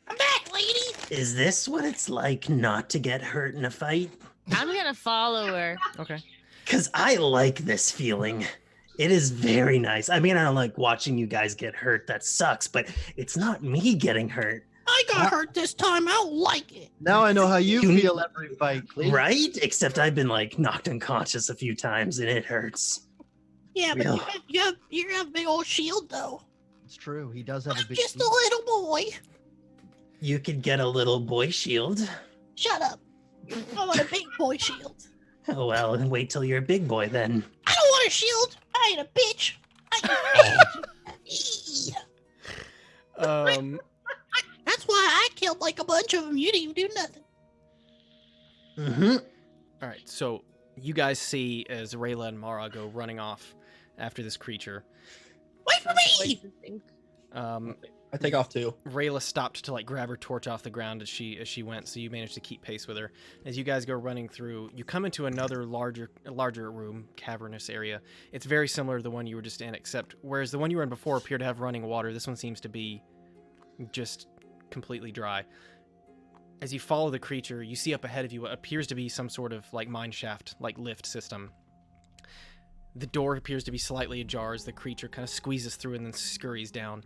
I'm back, lady. Is this what it's like not to get hurt in a fight? I'm gonna follow her. Okay. Because I like this feeling. It is very nice. I mean, I don't like watching you guys get hurt. That sucks, but it's not me getting hurt. I got hurt this time. I don't like it. Now I know how you You- feel every fight, Clee. Right? Except I've been like knocked unconscious a few times and it hurts. Yeah, but Real. you have a big old shield though. It's true. He does have a I'm big. just a little boy. You could get a little boy shield. Shut up. I want a big boy shield. Oh, well, wait till you're a big boy then. I don't want a shield. I ain't a bitch. I That's why I killed like a bunch of them. You didn't even do nothing. Mm-hmm. All right, so you guys see as Rayla and Mara go running off after this creature. Wait for me. I take off too. Rayla stopped to like grab her torch off the ground as she went, so you managed to keep pace with her. As you guys go running through, you come into another larger room, cavernous area. It's very similar to the one you were just in, except whereas the one you were in before appeared to have running water, this one seems to be just completely dry. As you follow the creature, you see up ahead of you what appears to be some sort of like mine shaft, like lift system. The door appears to be slightly ajar as the creature kind of squeezes through and then scurries down.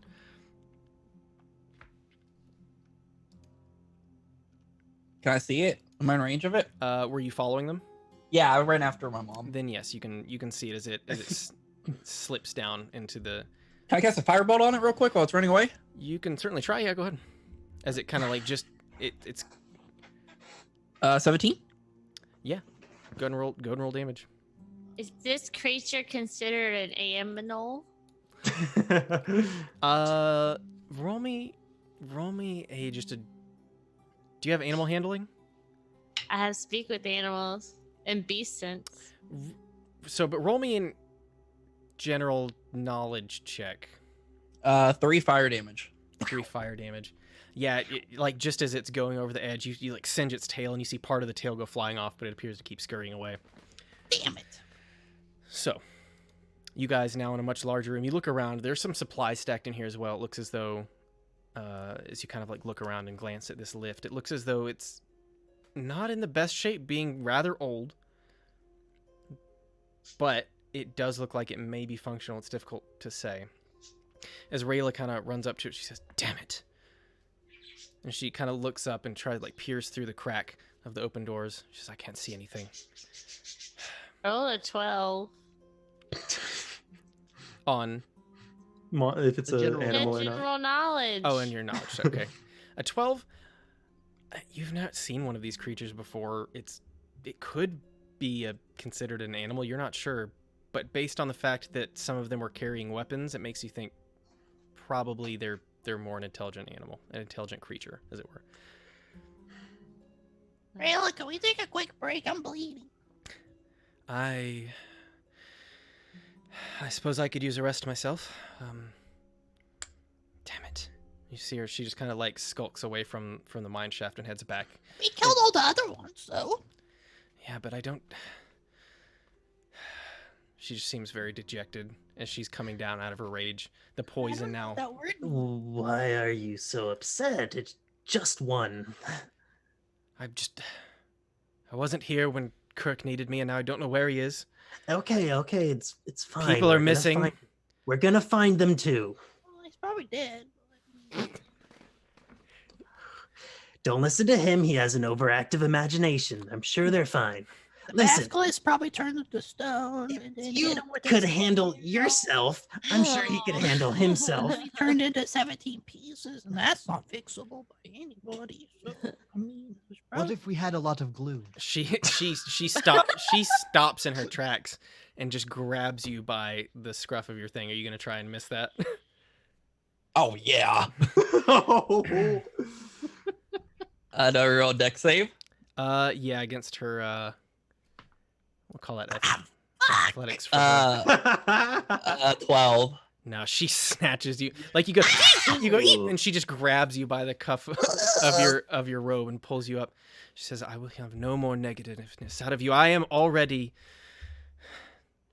Can I see it? Am I in range of it? Were you following them? Yeah, I ran after my mom. Then yes, you can see it as it slips down into the. Can I cast a firebolt on it real quick while it's running away? You can certainly try. Yeah, go ahead. As it kind of like just it's 17. go and roll damage. Is this creature considered an aminal? Roll me a just a. Do you have animal handling? I have speak with animals and beast sense. So, but roll me in general knowledge check. 3 fire damage. 3 fire damage. Yeah, like just as it's going over the edge, you like singe its tail and you see part of the tail go flying off, but it appears to keep scurrying away. Damn it. So, you guys now in a much larger room. You look around. There's some supplies stacked in here as well. It looks as though, as you kind of like look around and glance at this lift, it looks as though it's not in the best shape, being rather old. But it does look like it may be functional. It's difficult to say. As Rayla kind of runs up to it, she says, "Damn it!" And she kind of looks up and tries like pierce through the crack of the open doors. She says, "I can't see anything." Roll a 12. On If it's The an general- animal or not. General knowledge. oh, and your knowledge. Okay, a 12. You've not seen one of these creatures before. It could be considered an animal. You're not sure, but based on the fact that some of them were carrying weapons, it makes you think probably they're more an intelligent animal, an intelligent creature, as it were. Rayla, can we take a quick break? I'm bleeding. I suppose I could use a rest myself. Damn it. You see her, she just kind of like skulks away from the mine shaft and heads back. We killed all the other ones, though. Yeah, but I don't... She just seems very dejected as she's coming down out of her rage. The poison now... That word. Why are you so upset? It's just one. I wasn't here when Kirk needed me, and now I don't know where he is. Okay, it's fine. People are We're gonna missing. we're gonna find them too. Well, he's probably dead. Don't listen to him. He has an overactive imagination. I'm sure they're fine. The Listen, maskless probably turned into stone. if and then you hit him with could his- handle yourself, I'm sure he could handle himself. He turned into 17 pieces, and that's not fixable by anybody. So, I mean, there's What probably- if we had a lot of glue? She stops in her tracks and just grabs you by the scruff of your thing. Are you gonna try and miss that? Oh yeah. Oh. No real deck save. Yeah, against her. We'll call that athletics. For her. 12. No, she snatches you like you go, eat, and she just grabs you by the cuff of your robe and pulls you up. She says, "I will have no more negativeness out of you. I am already."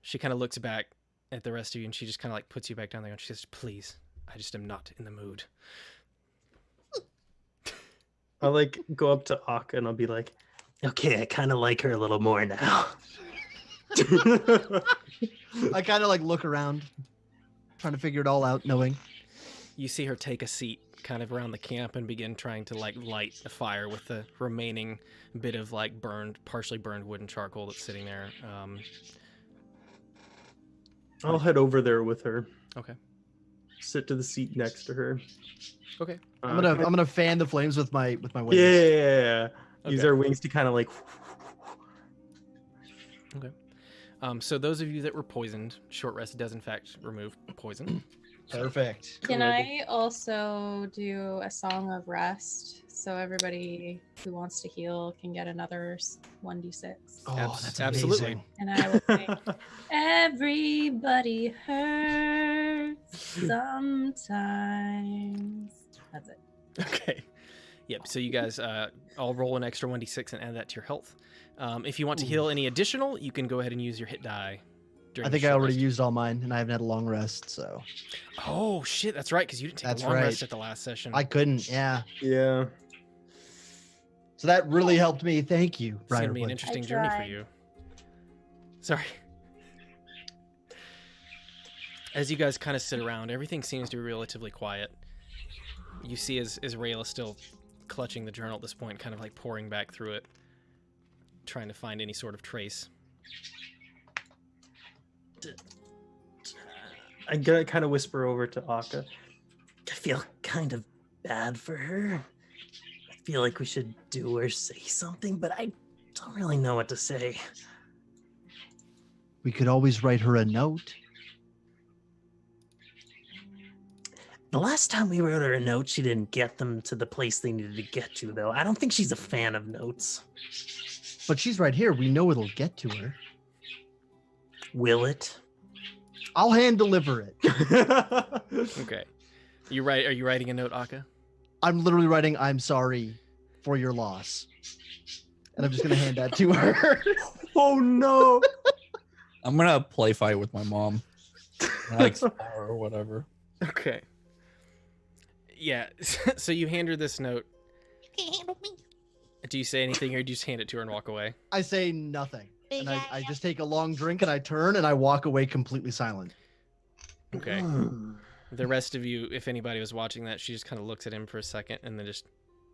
She kind of looks back at the rest of you, and she just kind of like puts you back down there, and she says, "Please, I just am not in the mood." I'll like go up to Akka and I'll be like, Okay, I kind of like her a little more now. I kind of like look around, trying to figure it all out, knowing. You see her take a seat kind of around the camp and begin trying to like light a fire with the remaining bit of like partially burned wood and charcoal that's sitting there. I'll head over there with her. Okay. Sit to the seat next to her. Okay. I'm gonna fan the flames with my wings. Yeah. Use Okay. our wings to kind of like. So those of you that were poisoned, short rest does in fact remove poison. Perfect. Can Good. I also do a song of rest so everybody who wants to heal can get another 1d6? Oh, Abs- that's absolutely. amazing. And I will sing, everybody hurts sometimes. That's it. Okay. Yep. So you guys all roll an extra 1d6 and add that to your health. If you want to heal any additional, you can go ahead and use your hit die. during I the think I short already rest. used all mine, and I haven't had a long rest, so Oh shit, that's right, because you didn't take That's a long right. rest at the last session. I couldn't. Yeah. Yeah. So that really helped me. Thank you, It's gonna be an Briarwood. interesting I journey for tried. you. Sorry. As you guys kind of sit around, everything seems to be relatively quiet. You see as Rayla still clutching the journal at this point, kind of like poring back through it, trying to find any sort of trace. I gotta kind of whisper over to Akka. I feel kind of bad for her. I feel like we should do or say something, but I don't really know what to say. We could always write her a note. The last time we wrote her a note, she didn't get them to the place they needed to get to, though. I don't think she's a fan of notes. But she's right here. We know it'll get to her. Will it? I'll hand deliver it. Okay. Are you writing a note, Akka? I'm literally writing, "I'm sorry for your loss," and I'm just gonna hand that to her. Oh no. I'm gonna play fight with my mom. Like spar or whatever. Okay. Yeah. So you hand her this note. You can't handle me. Do you say anything, or do you just hand it to her and walk away? I say nothing, Big and eye, I just take a long drink, and I turn, and I walk away completely silent. Okay. Hmm. The rest of you, if anybody was watching that, she just kind of looks at him for a second and then just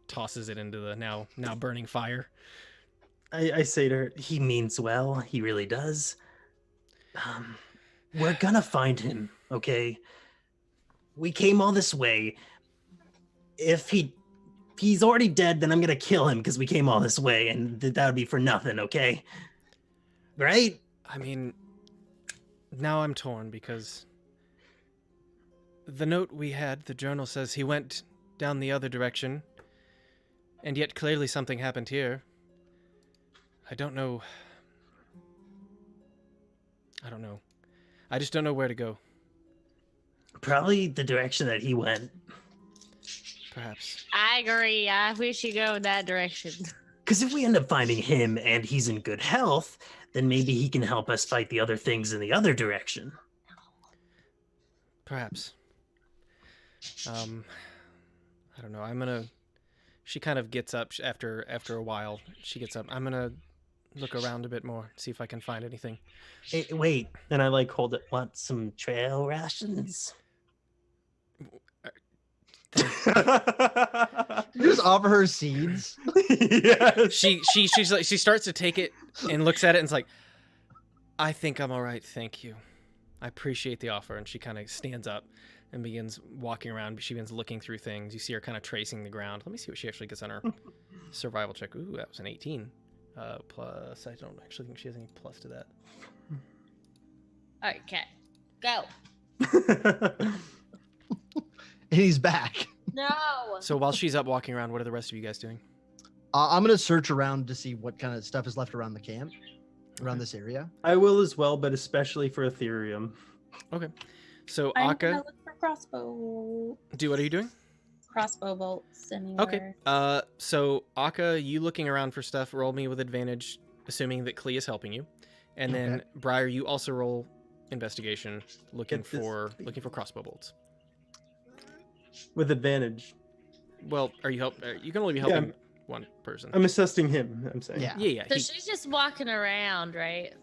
tosses it into the now burning fire. I say to her, He means well. He really does. We're gonna find him, okay? We came all this way. If he's already dead, then I'm gonna kill him because we came all this way, and that would be for nothing, okay? Right? I mean, now I'm torn because the note we had, the journal says he went down the other direction, and yet clearly something happened here. I don't know. I just don't know where to go. Probably the direction that he went. Perhaps. I agree. I wish you go in that direction. Because if we end up finding him and he's in good health, then maybe he can help us fight the other things in the other direction. Perhaps. I don't know. She kind of gets up after a while. She gets up. I'm gonna look around a bit more, see if I can find anything. Hey, wait, and I like hold it. Want some trail rations? You just offer her seeds. Yes. She starts to take it and looks at it and is like, I think I'm all right, thank you. I appreciate the offer. And she kind of stands up and begins walking around. She begins looking through things. You see her kind of tracing the ground. Let me see what she actually gets on her survival check. Ooh, that was an 18. Plus, I don't actually think she has any plus to that. All right, cat, go. And he's back. No. So while she's up walking around, what are the rest of you guys doing? I'm gonna search around to see what kind of stuff is left around the camp, around this area. I will as well, but especially for Ethereum. Okay. So I'm Akka, gonna look for crossbow. what are you doing? Crossbow bolts anywhere. Okay. So Akka, you looking around for stuff, roll me with advantage, assuming that Klee is helping you. And then Briar, you also roll investigation, looking Get this for thing. crossbow bolts. With advantage. Well, you can only be Yeah, helping one person. I'm assisting him, I'm saying. Yeah. Yeah. So she's just walking around, right?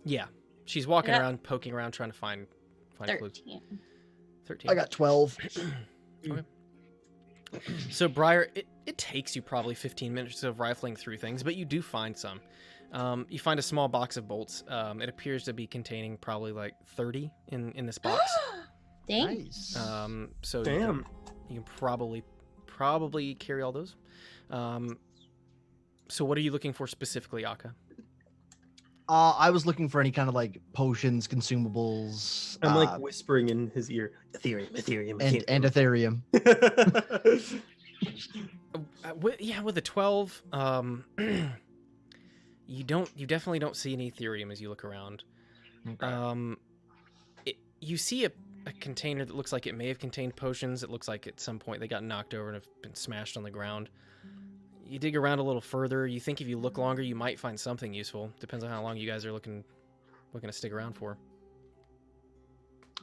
Yeah. She's walking Yeah. around, poking around, trying to find clues. 13. 13. I got 12. So Briar, it takes you probably 15 minutes of rifling through things, but you do find some. You find a small box of bolts. It appears to be containing probably like 30 in this box. Dang. Nice. So Damn. you can probably carry all those. So what are you looking for specifically, Akka? I was looking for any kind of like potions, consumables, I'm like whispering in his ear. Ethereum. and Ethereum. With a 12, you definitely don't see any Ethereum as you look around. Okay. You see a container that looks like it may have contained potions. It looks like at some point they got knocked over and have been smashed on the ground. You dig around a little further. You think if you look longer, you might find something useful. Depends on how long you guys are looking to stick around for.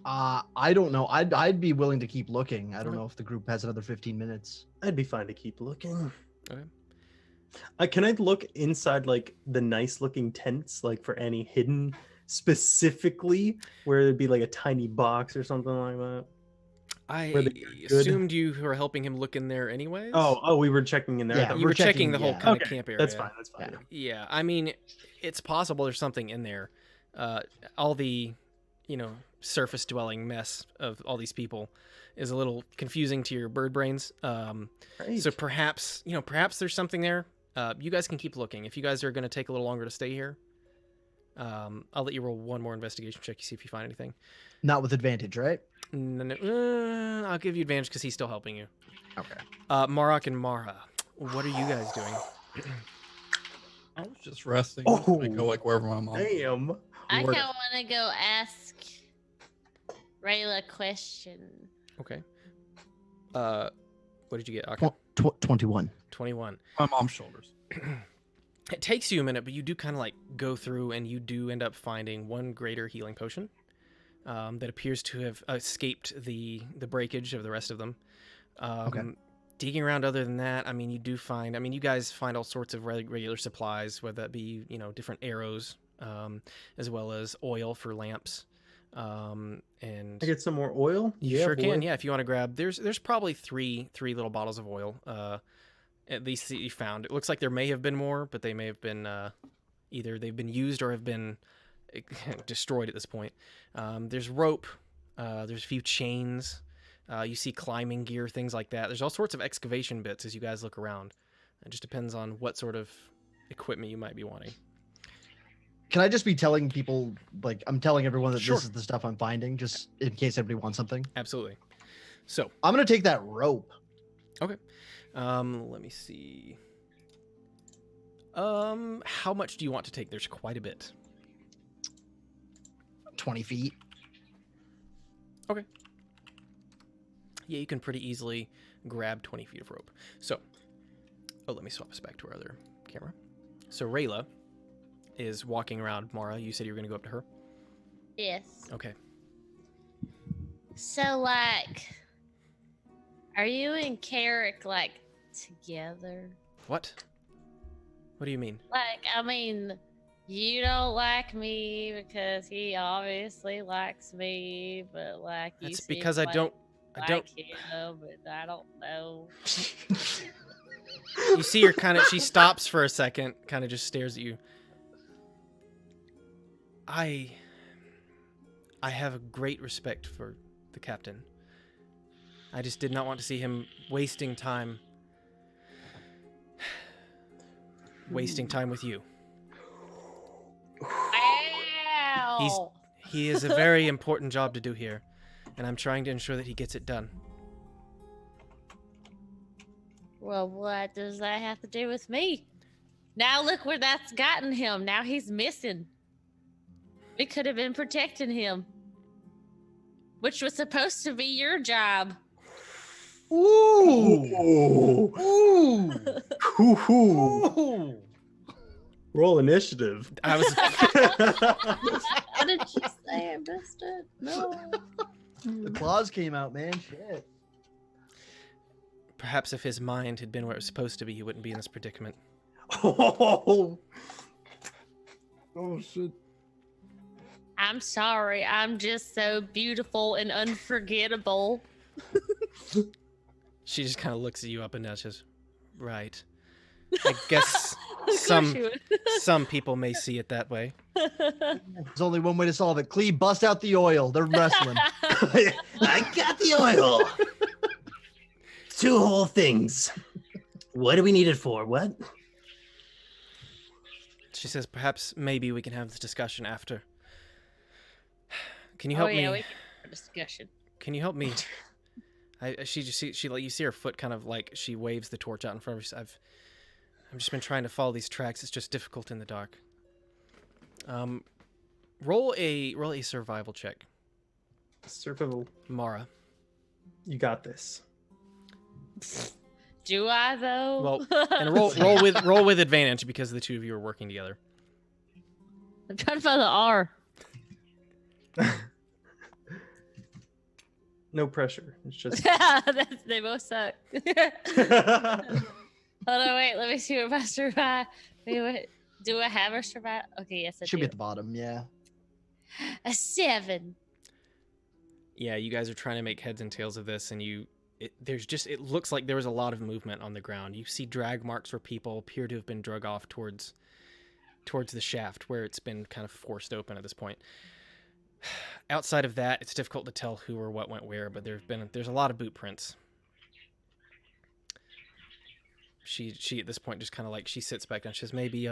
I don't know. I'd be willing to keep looking. I don't Okay. know if the group has another 15 minutes. I'd be fine to keep looking. Okay. Can I look inside like the nice looking tents, like for any hidden specifically where there'd be like a tiny box or something like that? I Were they good? assumed you were helping him look in there anyways. Oh, we were checking in there. Yeah, I thought You we're were checking the whole yeah. kind of Okay, camp area. That's fine. That's fine. Yeah, I mean, it's possible there's something in there. All the, surface dwelling mess of all these people is a little confusing to your bird brains. Right. So perhaps there's something there. You guys can keep looking. If you guys are going to take a little longer to stay here, I'll let you roll one more investigation check to see if you find anything. Not with advantage, right? No, I'll give you advantage because he's still helping you. Okay. Marok and Mara, what are you guys doing? I was just resting. Oh. I go like wherever my mom. Damn. I Word. kind of want to go ask Rayla a question. Okay. What did you get, Akka? 21. 21. My mom's shoulders. It takes you a minute, but you do kind of like go through and you do end up finding one greater healing potion that appears to have escaped the breakage of the rest of them. Okay. Digging around other than that, you guys find all sorts of regular supplies, whether that be, different arrows, as well as oil for lamps. And I get some more oil. you sure boy. can. Yeah, if you want to grab, there's probably three little bottles of oil. At least that you found. It looks like there may have been more, but they may have been either they've been used or have been destroyed at this point. There's rope. There's a few chains. You see climbing gear, things like that. There's all sorts of excavation bits as you guys look around. It just depends on what sort of equipment you might be wanting. Can I just be telling people, like, I'm telling everyone that Sure. this is the stuff I'm finding, just in case anybody wants something? Absolutely. So, I'm going to take that rope. let me see. How much do you want to take? There's quite a bit. 20 feet. Yeah, you can pretty easily grab 20 feet of rope. So, let me swap us back to our other camera. So Rayla is walking around Mara. You said you were going to go up to her? Yes. Okay. So, are you and Carrick, together? What What do you mean? Like, I mean, you don't like me because he obviously likes me, but like you That's seem because I like don't him, but I don't know. You see her kind of, she stops for a second, kind of just stares at you. I have a great respect for the captain. I just did not want to see him wasting time with you. Ow! He is a very important job to do here, and I'm trying to ensure that he gets it done. Well, what does that have to do with me? Now look where that's gotten him. Now he's missing. We could have been protecting him, which was supposed to be your job. Ooh. Ooh. Ooh. Roll initiative. I was What did you say? I missed it. No. The claws came out, man. Shit. perhaps if his mind had been where it was supposed to be, he wouldn't be in this predicament. Oh shit. I'm sorry. I'm just so beautiful and unforgettable. She just kind of looks at you up and down. She says, "Right. I guess Of course some you would. some people may see it that way." There's only one way to solve it. Cleve, bust out the oil. They're wrestling. I got the oil. 2 whole things. What do we need it for? What? She says, "Perhaps maybe we can have this discussion after. Can you Oh help yeah, me? we can have a discussion. Can you help me?" She like you see her foot kind of like she waves the torch out in front of her. I've just been trying to follow these tracks. It's just difficult in the dark. Roll a survival check, Survival. Mara. You got this. Do I though? Well, and roll with advantage because the two of you are working together. I'm trying to find the R. No pressure. It's just. They both suck. Hold on, wait. Let me see what my survive. Wait, what? Do I have a survive? Okay, yes, I Should do. be at the bottom, yeah. A 7. Yeah, you guys are trying to make heads and tails of this, and it looks like there was a lot of movement on the ground. You see drag marks where people appear to have been drug off towards the shaft, where it's been kind of forced open at this point. Outside of that, it's difficult to tell who or what went where, but there's a lot of boot prints. She at this point just kind of like she sits back down. She says, maybe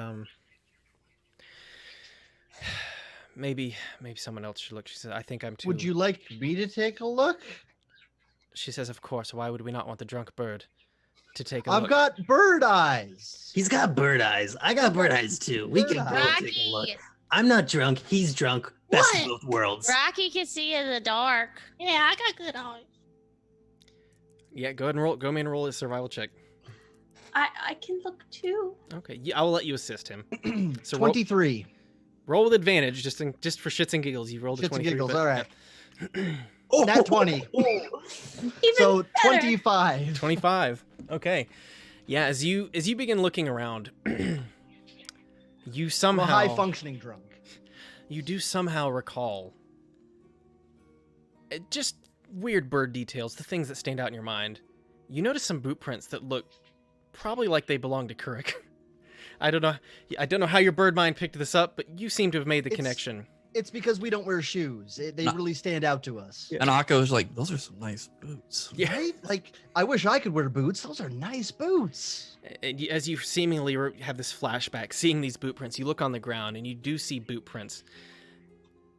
someone else should look. She says, I think I'm too. Would you like me to take a look? She says, of course. Why would we not want the drunk bird to take a I've look? got bird eyes. He's got bird eyes. I got bird eyes too. We can both take a look. Rocky! I'm not drunk. He's drunk. Best What? of both worlds. Rocky can see in the dark. Yeah, I got good eyes. Yeah, go ahead and roll. Go and roll a survival check. I can look too. Okay, yeah, I will let you assist him. So 23. roll with advantage, just for shits and giggles. You rolled a Shits and 23. giggles. but- All right. Oh, Nat 20. Even So better. 25. 25. Okay. Yeah, as you begin looking around, you I'm a somehow high functioning drunk. you do somehow recall just weird bird details, the things that stand out in your mind. You notice some boot prints that look probably like they belong to Kurik. I don't know how your bird mind picked this up, but you seem to have made the It's- connection. It's because we don't wear shoes. They No. really stand out to us. Yeah. And Akko's like, those are some nice boots. Yeah. Right? Like, I wish I could wear boots. Those are nice boots. As you seemingly have this flashback, seeing these boot prints, you look on the ground and you do see boot prints.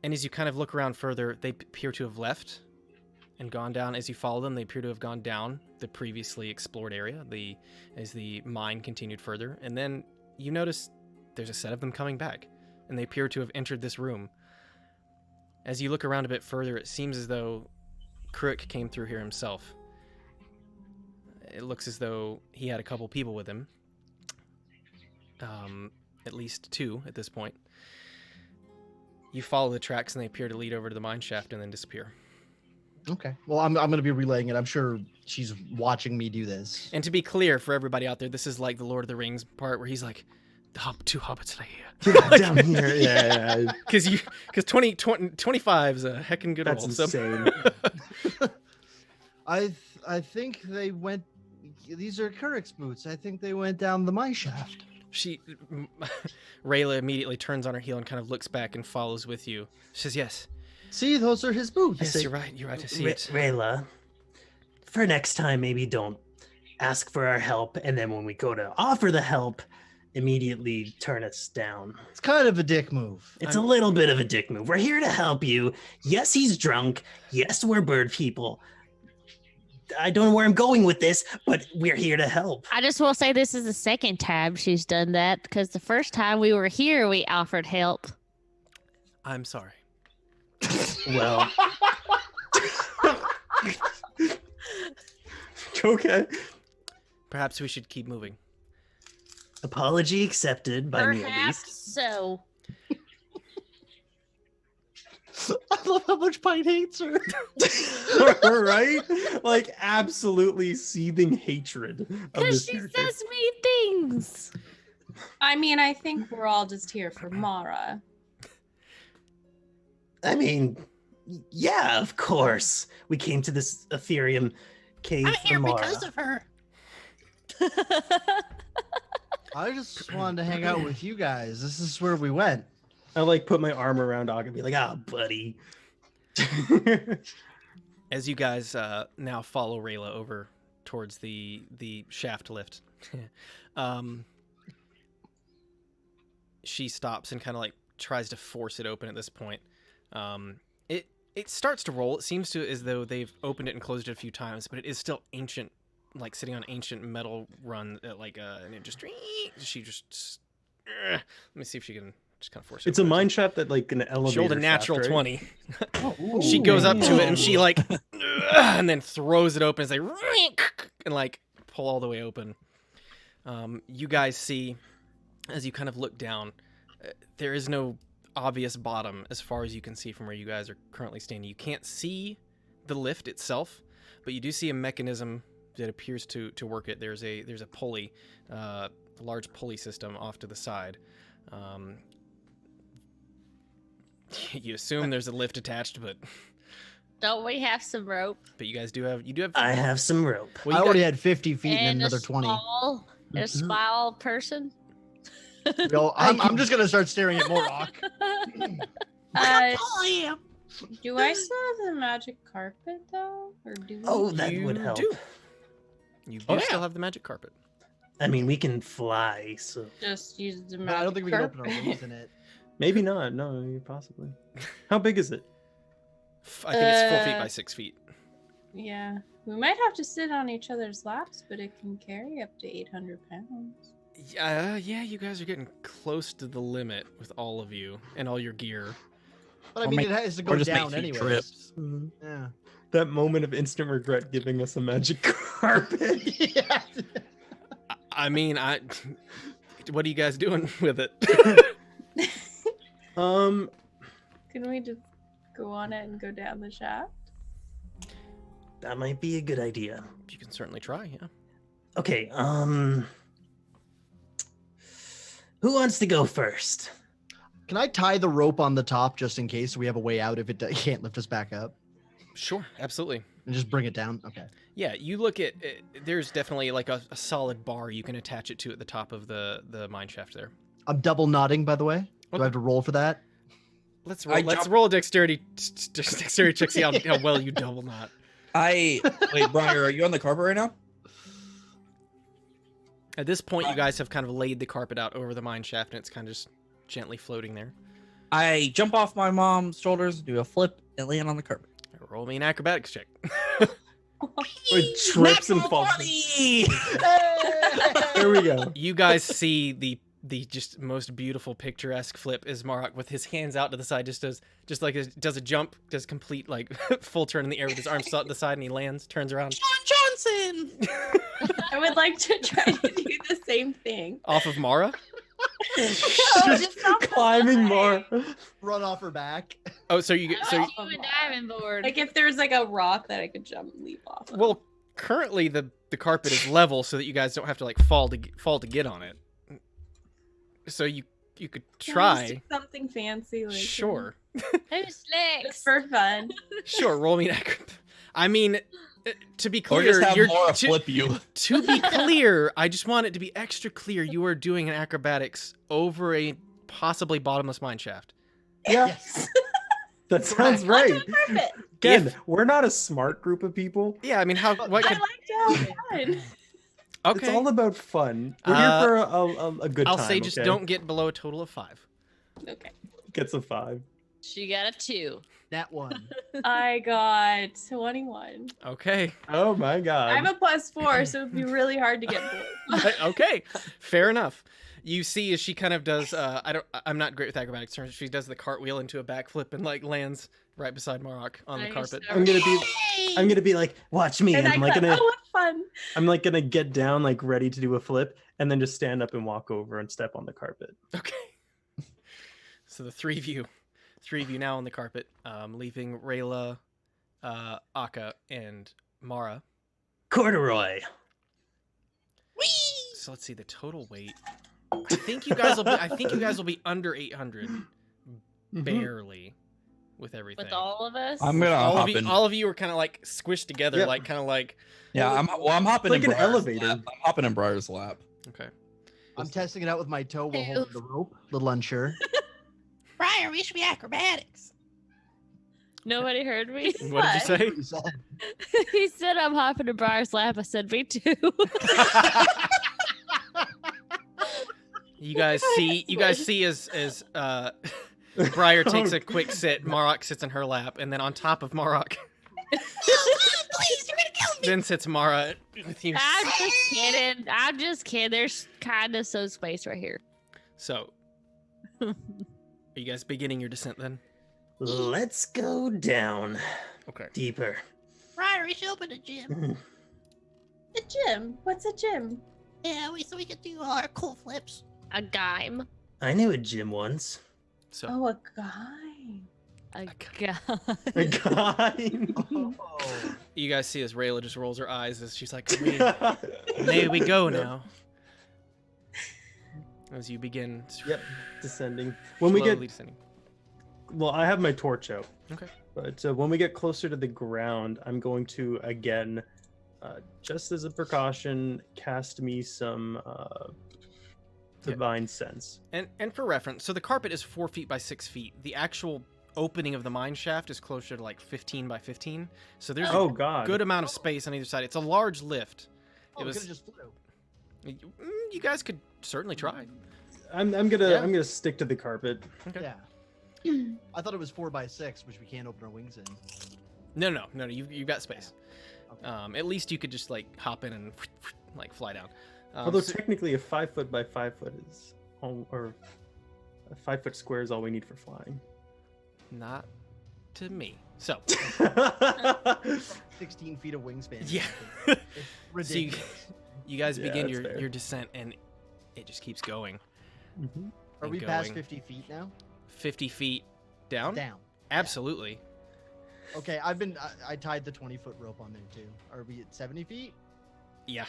And as you kind of look around further, they appear to have left and gone down. As you follow them, they appear to have gone down the previously explored area as the mine continued further. And then you notice there's a set of them coming back, and they appear to have entered this room. As you look around a bit further, it seems as though Kurik came through here himself. It looks as though he had a couple people with him. At least 2 at this point. You follow the tracks and they appear to lead over to the mine shaft and then disappear. Okay. Well, I'm going to be relaying it. I'm sure she's watching me do this. And to be clear for everybody out there, this is like the Lord of the Rings part where he's like, Two hobbits lay here. Down here. Yeah. Because 25 is a heckin' good That's roll. So- insane. I think they went. These are Kurik's boots. I think they went down the mine shaft. Rayla immediately turns on her heel and kind of looks back and follows with you. She says, yes. See, those are his boots. Yes, say, you're right. You're right to see it. Rayla, for next time, maybe don't ask for our help, and then when we go to offer the help, immediately turn us down. It's kind of a dick move. It's a little bit of a dick move. We're here to help you. Yes, he's drunk. Yes, we're bird people. I don't know where I'm going with this, but we're here to help. I just will say this is the second time she's done that because the first time we were here, we offered help. I'm sorry. Well, Okay. Perhaps we should keep moving. apology accepted by me at Perhaps least. so. I love how much Pine hates her. Right? Like absolutely seething hatred of Because this she character. says mean things. I mean, I think we're all just here for Mara. I mean, yeah, of course. We came to this Ethereum cave I'm for here Mara. because of her. I just wanted to hang out with you guys. This is where we went. I like put my arm around Og and be like, ah, buddy. As you guys now follow Rayla over towards the shaft lift, she stops and kind of like tries to force it open at this point. It starts to roll. It seems to as though they've opened it and closed it a few times, but it is still ancient, like sitting on ancient metal run, and it just let me see if she can just kind of force it. It's a open. mine shaft that like an elevator. She rolled a shaft, natural right? 20. Ooh. She goes up to it and she like and then throws it open. It's like and like pull all the way open. You guys see as you kind of look down, there is no obvious bottom as far as you can see from where you guys are currently standing. You can't see the lift itself, but you do see a mechanism that appears to work it. There's a pulley, a large pulley system off to the side. You assume there's a lift attached, but Don't we have some rope? you guys do have I have some rope. well, I you already got- had 50 feet and another 20. A small person. Yo, I'm just gonna start staring at Morok. I am. Do I still have the magic carpet though, or do we? Oh, that You would help. do. You do Oh, still yeah. have the magic carpet. I mean, we can fly, so Just use the magic But I don't think we can open our carpet. wings in it. Maybe not. No, possibly. How big is it? I think it's 4 feet by 6 feet. Yeah, we might have to sit on each other's laps, but it can carry up to 800 pounds. Yeah, you guys are getting close to the limit with all of you and all your gear. But I Or mean, make- it has to or go just make down feet anyways. trips. Yeah. That moment of instant regret giving us a magic carpet. Yeah. I mean, what are you guys doing with it? Can we just go on it and go down the shaft? that might be a good idea. You can certainly try, yeah. Okay, who wants to go first? Can I tie the rope on the top just in case so we have a way out if it can't lift us back up? Sure, absolutely. And just bring it down? Okay. Yeah, you look at there's definitely like a solid bar you can attach it to at the top of the mine shaft there. I'm double nodding, by the way. Do I have to roll for that? Let's I roll, jump- roll a dexterity check, see how well you double knot. Wait, Briar, are you on the carpet right now? At this point, you guys have kind of laid the carpet out over the mine shaft, and it's kind of just gently floating there. I jump off my mom's shoulders, do a flip, and land on the carpet. Roll me an acrobatics check. It trips and falls. 20! There we go. You guys see the just most beautiful picturesque flip as Marok with his hands out to the side does a jump, does complete like full turn in the air with his arms to the side, and he lands, turns around John Johnson. I would like to try to do the same thing. off of Mara. Just climbing more. Run off her back. Oh, so you I so like you a diving board. Like if there's like a rock that I could jump and leap off of. well, currently the carpet is level so that you guys don't have to like fall to get on it. So you could Can we just try. do something fancy, like Sure. Who's just next? for fun. Sure, roll me an acrobat. I mean, to be Or clear, just have you're Mora to, flip you. to be clear, I just want it to be extra clear. You are doing an acrobatics over a possibly bottomless mine shaft. Yeah, Yes. that sounds right. Perfect. Again, If- we're not a smart group of people. Yeah, I mean, how? What I could? like to have fun. Okay, It's all about fun. We're here for a good I'll time. say just okay? don't get below a total of 5. Okay. Gets a 5. She got a 2. That one. I got 21. Okay. Oh my god. I'm a +4, so it'd be really hard to get below. Okay, fair enough. You see, as she kind of does, I'm not great with acrobatics terms. She does the cartwheel into a backflip and like lands right beside Marok on the Nice. carpet. I'm gonna be like, watch me. And I I'm like got, gonna oh, what fun. I'm like gonna get down like ready to do a flip and then just stand up and walk over and step on the carpet. Okay. So the three of you now on the carpet, leaving Rayla, Akka, and Mara. Corduroy. So let's see the total weight. I think you guys will be under 800, barely, with everything. With all of us? I'm gonna all hop of you, in. all of you are kind of like squished together, Yep. like kind of like. Yeah, I'm hopping Like in an Briar's elevator. lap. I'm hopping in Briar's lap. Okay. I'm testing it out with my toe while holding the rope. Little unsure. Briar, we should be acrobatics. Nobody heard me. What did you say? He said. He said I'm hopping to Briar's lap. I said me too. You guys see as Briar takes a quick sit, Marok sits in her lap, and then on top of Marok, Please, you're gonna kill me. then sits Mara with you. I'm just kidding. I'm just kidding. There's kind of some space right here. So, are you guys beginning your descent then? Let's go down Okay. deeper. Briar, we should open a gym. A gym? What's a gym? Yeah, so we could do our cool flips. A gime. I knew a gym once. So, Oh, a guy. A guy. A guy. Oh. you guys see as Rayla just rolls her eyes as she's like, "May we go now?" As you begin Yep, descending. When we slowly get descending. well, I have my torch out. Okay. But when we get closer to the ground, I'm going to again, just as a precaution, cast me some divine sense. And for reference, so the carpet is 4 feet by 6 feet. The actual opening of the mine shaft is closer to like 15 by 15. So there's Oh a god. good amount of space on either side. It's a large lift. Oh, It was- could have just flew. You guys could certainly try. I'm Yeah. gonna stick to the carpet. Okay. Yeah. I thought it was 4 by 6, which we can't open our wings in. No. You've got space. Okay. At least you could just like hop in and like fly down. Although So- technically, a 5 foot by 5 foot is all, or a 5 foot square is all we need for flying. not to me. So 16 feet of wingspan. yeah. It's So you, ridiculous. you guys Yeah, begin that's your, fair. your descent and it just keeps going. Mhm. Are and we past going. 50 feet now? 50 feet down? Down. Absolutely. Okay, I tied the 20-foot rope on there too. Are we at 70 feet? Yeah.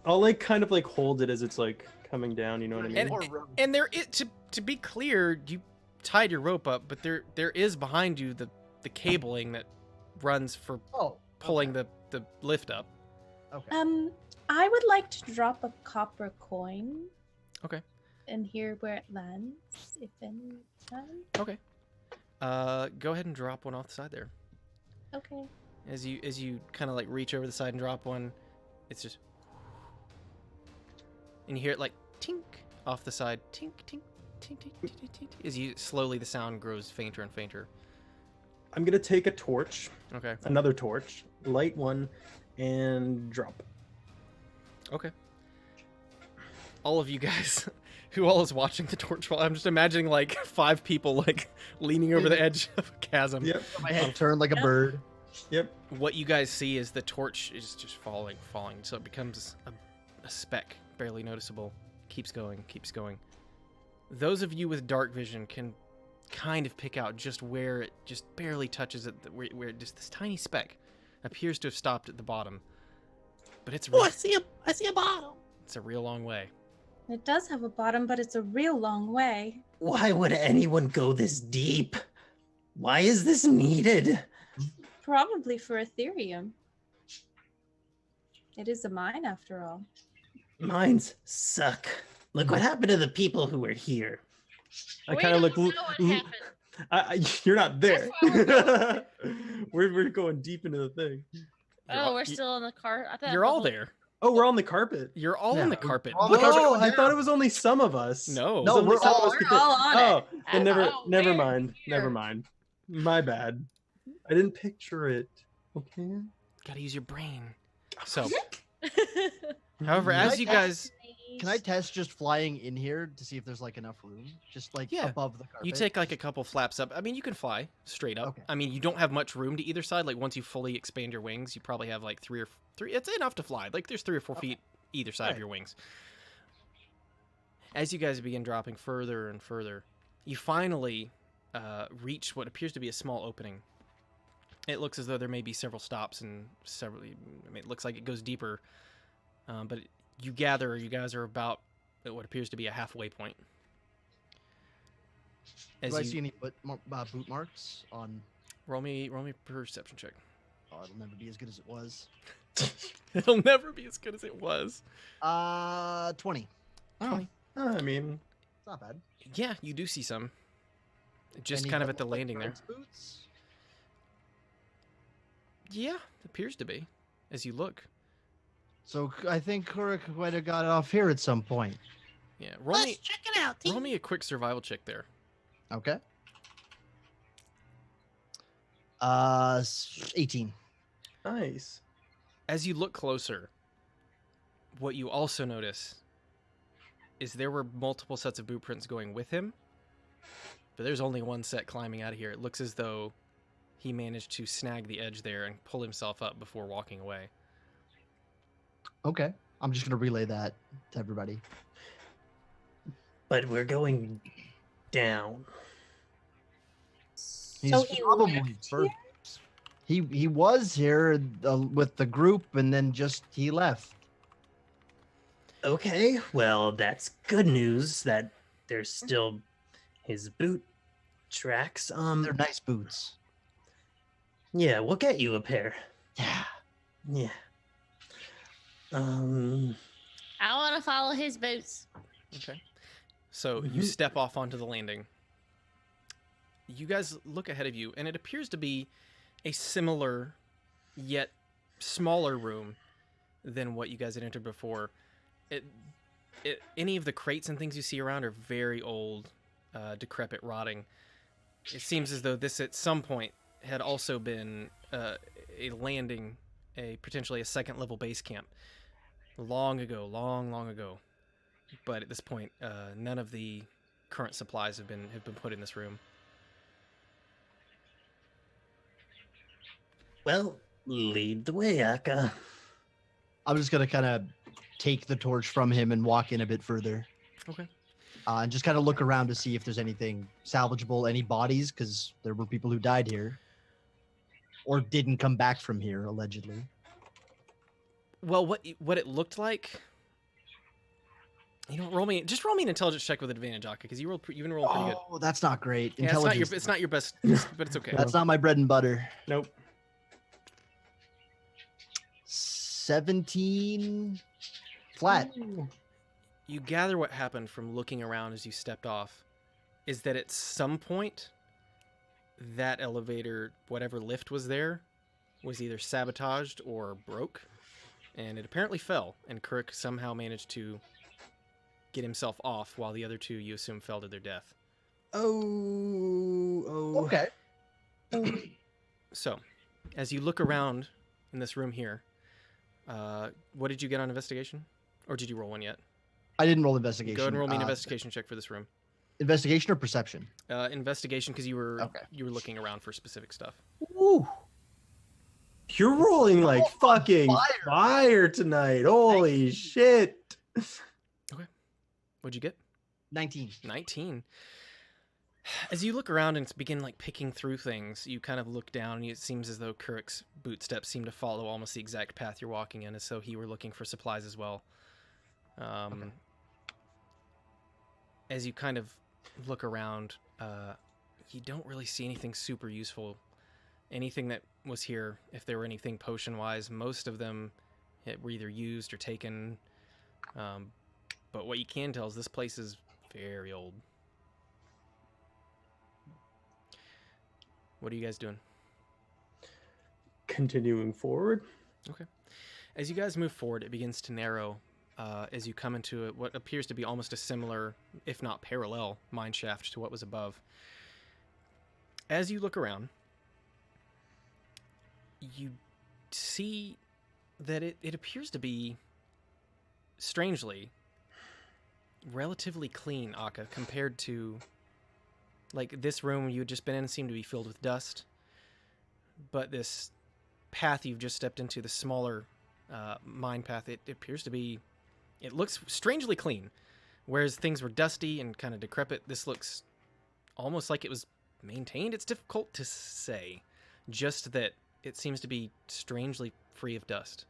I'll like kind of like hold it as it's like coming down. You know what I mean? And- More rope. And there is to be clear, you tied your rope up, but there is behind you the cabling that runs for Oh, pulling the lift up. okay. I would like to drop a copper coin. Okay. And hear where it lands, if any time. Okay. Go ahead and drop one off the side there. Okay. As you kind of like reach over the side and drop one, it's just, and you hear it like tink off the side, tink tink tink tink tink tink, tink. As you slowly the sound grows fainter and fainter. I'm gonna take a torch, Okay. another torch, light one, and drop. Okay. All of you guys, who all is watching the torch fall, I'm just imagining like 5 people like leaning over the edge of a chasm. Yep. My head turned like a bird. Yep. What you guys see is the torch is just falling, so it becomes a speck, barely noticeable. Keeps going, keeps going. Those of you with dark vision can kind of pick out just where it just barely touches it, where just this tiny speck appears to have stopped at the bottom. But it's Oh, I see a bottle. it's a real long way. It does have a bottom, but it's a real long way. Why would anyone go this deep? Why is this needed? Probably for Ethereum. It is a mine after all. Mines suck. Look what happened to the people who were here. I We kind of don't look. know what happened. You're not there. That's we're going deep into the thing. Oh, we're still on the car. I thought You're the all whole- there. Oh, we're on the carpet. You're all Yeah, on the we're carpet. all on the What- carpet. Oh, I down. thought it was only some of us. No. It was No, only we're some of all- us we're could fit- all on Oh, it. then never Oh, never weird, mind. Never weird. mind. My bad. I didn't picture it. Okay. Gotta use your brain. So, however, Can as I you test- guys, Can I test just flying in here to see if there's like enough room? Just like Yeah. above the carpet. you take like a couple flaps up. I mean, you can fly straight up. Okay. I mean, you don't have much room to either side. Like once you fully expand your wings, you probably have like three. It's enough to fly. Like there's 3 or 4 feet either side of Right. your wings. As you guys begin dropping further and further, you finally reach what appears to be a small opening. It looks as though there may be several stops and several. I mean, it looks like it goes deeper, but you gather you guys are about at what appears to be a halfway point. As Do I you see any boot marks on? roll me a perception check. Oh, it'll never be as good as it was. It'll never be as good as it was. 20. Oh, I mean, It's not bad. Yeah, you do see some. Just Any kind of at that the look like landing there. guards' Boots? Yeah, appears to be. As you look. So I think Kurik might have got off here at some point. Yeah, Let's check it out, team. roll me a quick survival check there. Okay. 18. nice. As you look closer, what you also notice is there were multiple sets of boot prints going with him, but there's only one set climbing out of here. It looks as though he managed to snag the edge there and pull himself up before walking away. Okay. I'm just going to relay that to everybody. But we're going down. He's So he probably left fur- He was here with the group and then just he left. Okay, well, that's good news that there's still his boot tracks. They're nice boots. Yeah, we'll get you a pair. Yeah. Yeah. I want to follow his boots. Okay. So you step off onto the landing. You guys look ahead of you, and it appears to be a similar, yet smaller room than what you guys had entered before. Any of the crates and things you see around are very old, decrepit, rotting. It seems as though this at some point had also been a landing, potentially a second level base camp. Long ago, long ago. But at this point, none of the current supplies have been put in this room. Well, lead the way, Aka. I'm just going to kind of take the torch from him and walk in a bit further. Okay. And just kind of look around to see if there's anything salvageable, any bodies, because there were people who died here. Or didn't come back from here, allegedly. Well, what it looked like. You know, roll me an intelligence check with advantage, Aka, because you've been rolling pretty good. Oh, that's not great. Yeah, Intelligence. it's not your best, but it's okay. That's not my bread and butter. Nope. 17 flat. You gather what happened from looking around as you stepped off is that at some point that elevator, whatever lift was there, was either sabotaged or broke, and it apparently fell, and Kirk somehow managed to get himself off while the other two, you assume, fell to their death. Oh. Okay. So, as you look around in this room here, what did you get on investigation? Or did you roll one yet? I didn't roll investigation. Go ahead and roll me an investigation check for this room. Investigation or perception? Investigation, because you were Okay. looking around for specific stuff. Woo. You're rolling like fucking fire tonight. Holy shit. What'd you get? 19. 19. As you look around and begin like picking through things, you kind of look down and it seems as though Kurik's boot steps seem to follow almost the exact path you're walking in, as though he were looking for supplies as well. as you kind of look around, you don't really see anything super useful. Anything that was here, if there were anything potion-wise, most of them were either used or taken. But what you can tell is this place is very old. What are you guys doing? Continuing forward. Okay. As you guys move forward, it begins to narrow as you come into what appears to be almost a similar, if not parallel, mine shaft to what was above. As you look around, you see that it appears to be, strangely, relatively clean, Akka, compared to, like, this room you had just been in seemed to be filled with dust. But this path you've just stepped into, the smaller mine path, it appears to be, it looks strangely clean. Whereas things were dusty and kind of decrepit, this looks almost like it was maintained. It's difficult to say, just that it seems to be strangely free of dust.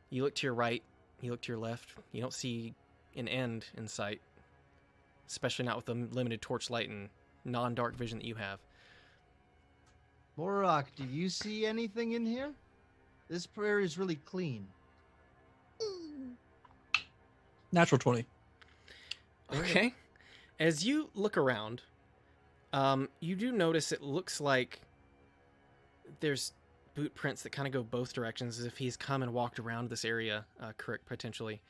You look to your right, you look to your left, you don't see an end in sight, especially not with the limited torchlight and non-dark vision that you have. Morok, do you see anything in here? This prairie is really clean. Natural 20. Okay. As you look around, you do notice it looks like there's boot prints that kind of go both directions, as if he's come and walked around this area, correct, potentially.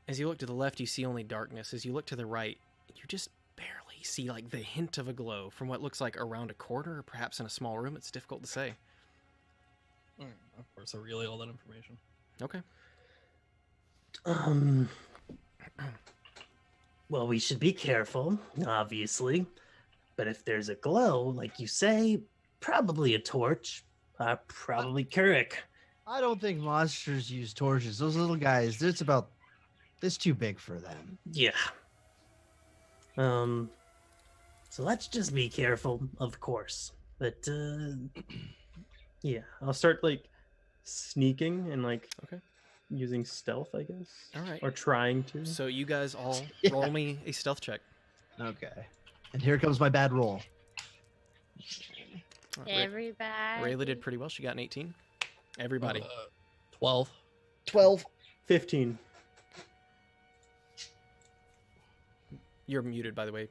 As you look to the left, you see only darkness. As you look to the right, you just barely see like the hint of a glow from what looks like around a corner, or perhaps in a small room. It's difficult to say. Of course, I relay all that information. Okay. Well, we should be careful, obviously. But if there's a glow, like you say, probably a torch. Probably Kurik. I don't think monsters use torches. Those little guys, it's too big for them. Yeah. So let's just be careful, of course. But Yeah, I'll start like sneaking and like Okay. using stealth, I guess. All right. Or trying to. So you guys all Yeah. roll me a stealth check. Okay. And here comes my bad roll. Everybody. Rayla did pretty well. She got an 18. Everybody. 12. 12. 15. You're muted, by the way,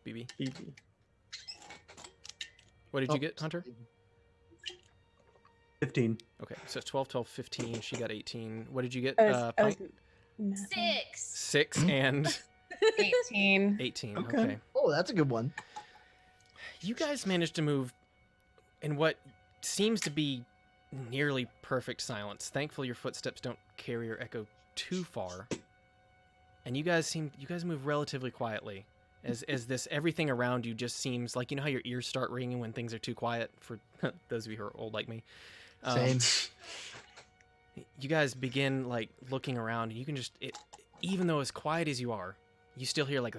BB. BB. What did Oh, you get, Hunter? 15. Okay, so it's 12, 12, 15. She got 18. What did you get, I was Pint? nothing. 6. 6 and 18. 18. Okay. Okay. Oh, that's a good one. You guys managed to move in what seems to be nearly perfect silence. Thankfully, your footsteps don't carry or echo too far. And you guys move relatively quietly. As this everything around you just seems like, you know how your ears start ringing when things are too quiet, for those of you who are old like me. Same. You guys begin like looking around, and you can just even though as quiet as you are, you still hear like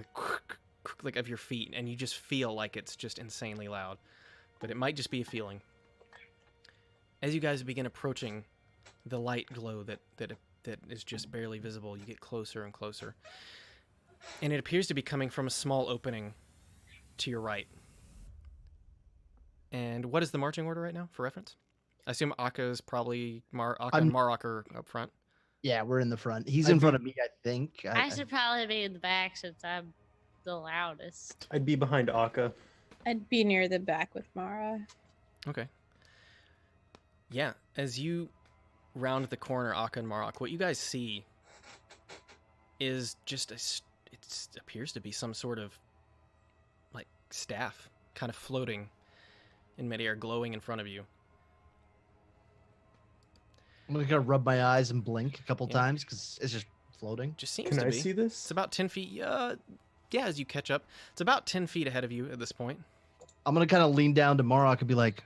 like of your feet, and you just feel like it's just insanely loud. But it might just be a feeling. As you guys begin approaching the light glow that is just barely visible, you get closer and closer. And it appears to be coming from a small opening to your right. And what is the marching order right now, for reference? I assume Akka's probably Akka and Marok are up front. Yeah, we're in the front. He's in front of me, I think. I should probably be in the back since I'm the loudest. I'd be behind Akka. I'd be near the back with Mara. Okay. Yeah, as you round the corner, Akka and Marok, what you guys see is just it appears to be some sort of like staff kind of floating in midair, glowing in front of you. I'm going to rub my eyes and blink a couple Yeah. times because it's just floating. Just seems Can to I be. see It's this? about 10 feet. Yeah, as you catch up. It's about 10 feet ahead of you at this point. I'm going to kind of lean down to Marok and be like,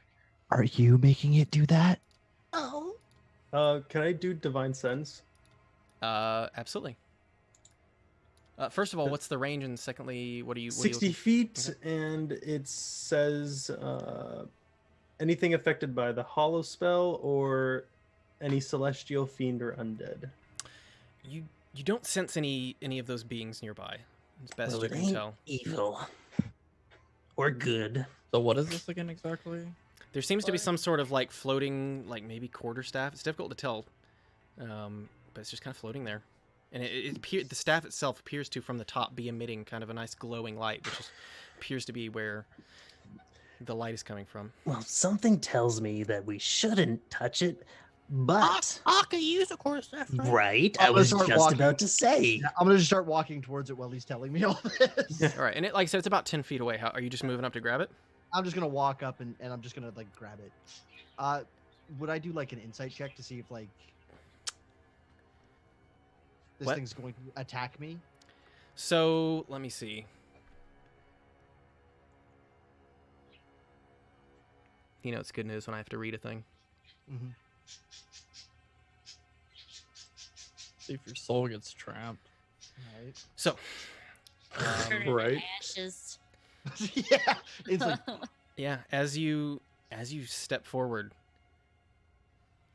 are you making it do that? Oh. Can I do divine sense? Absolutely. First of all, what's the range, and secondly, what do you? 60 feet, and it says anything affected by the hollow spell or any celestial, fiend, or undead. You don't sense any of those beings nearby. It's best Well, you it can ain't tell. evil or good. So what is this again exactly? There seems to be some sort of like floating, like maybe quarterstaff. It's difficult to tell, but it's just kind of floating there. And the staff itself appears to, from the top, be emitting kind of a nice glowing light, which appears to be where the light is coming from. Well, something tells me that we shouldn't touch it, but Aka, you use a quarterstaff, right? right, I'm I gonna was start just walking. about to say. Yeah, I'm gonna just start walking towards it while he's telling me all this. All right, and like I said, it's about 10 feet away. Are you just moving up to grab it? I'm just gonna walk up and I'm just gonna like grab it. Would I do like an insight check to see if like this What? thing's going to attack me? So let me see. You know, it's good news when I have to read a thing. Mm-hmm. See if your soul gets trapped. Right. So, Turn into right. ashes. Yeah. It's like yeah, as you step forward,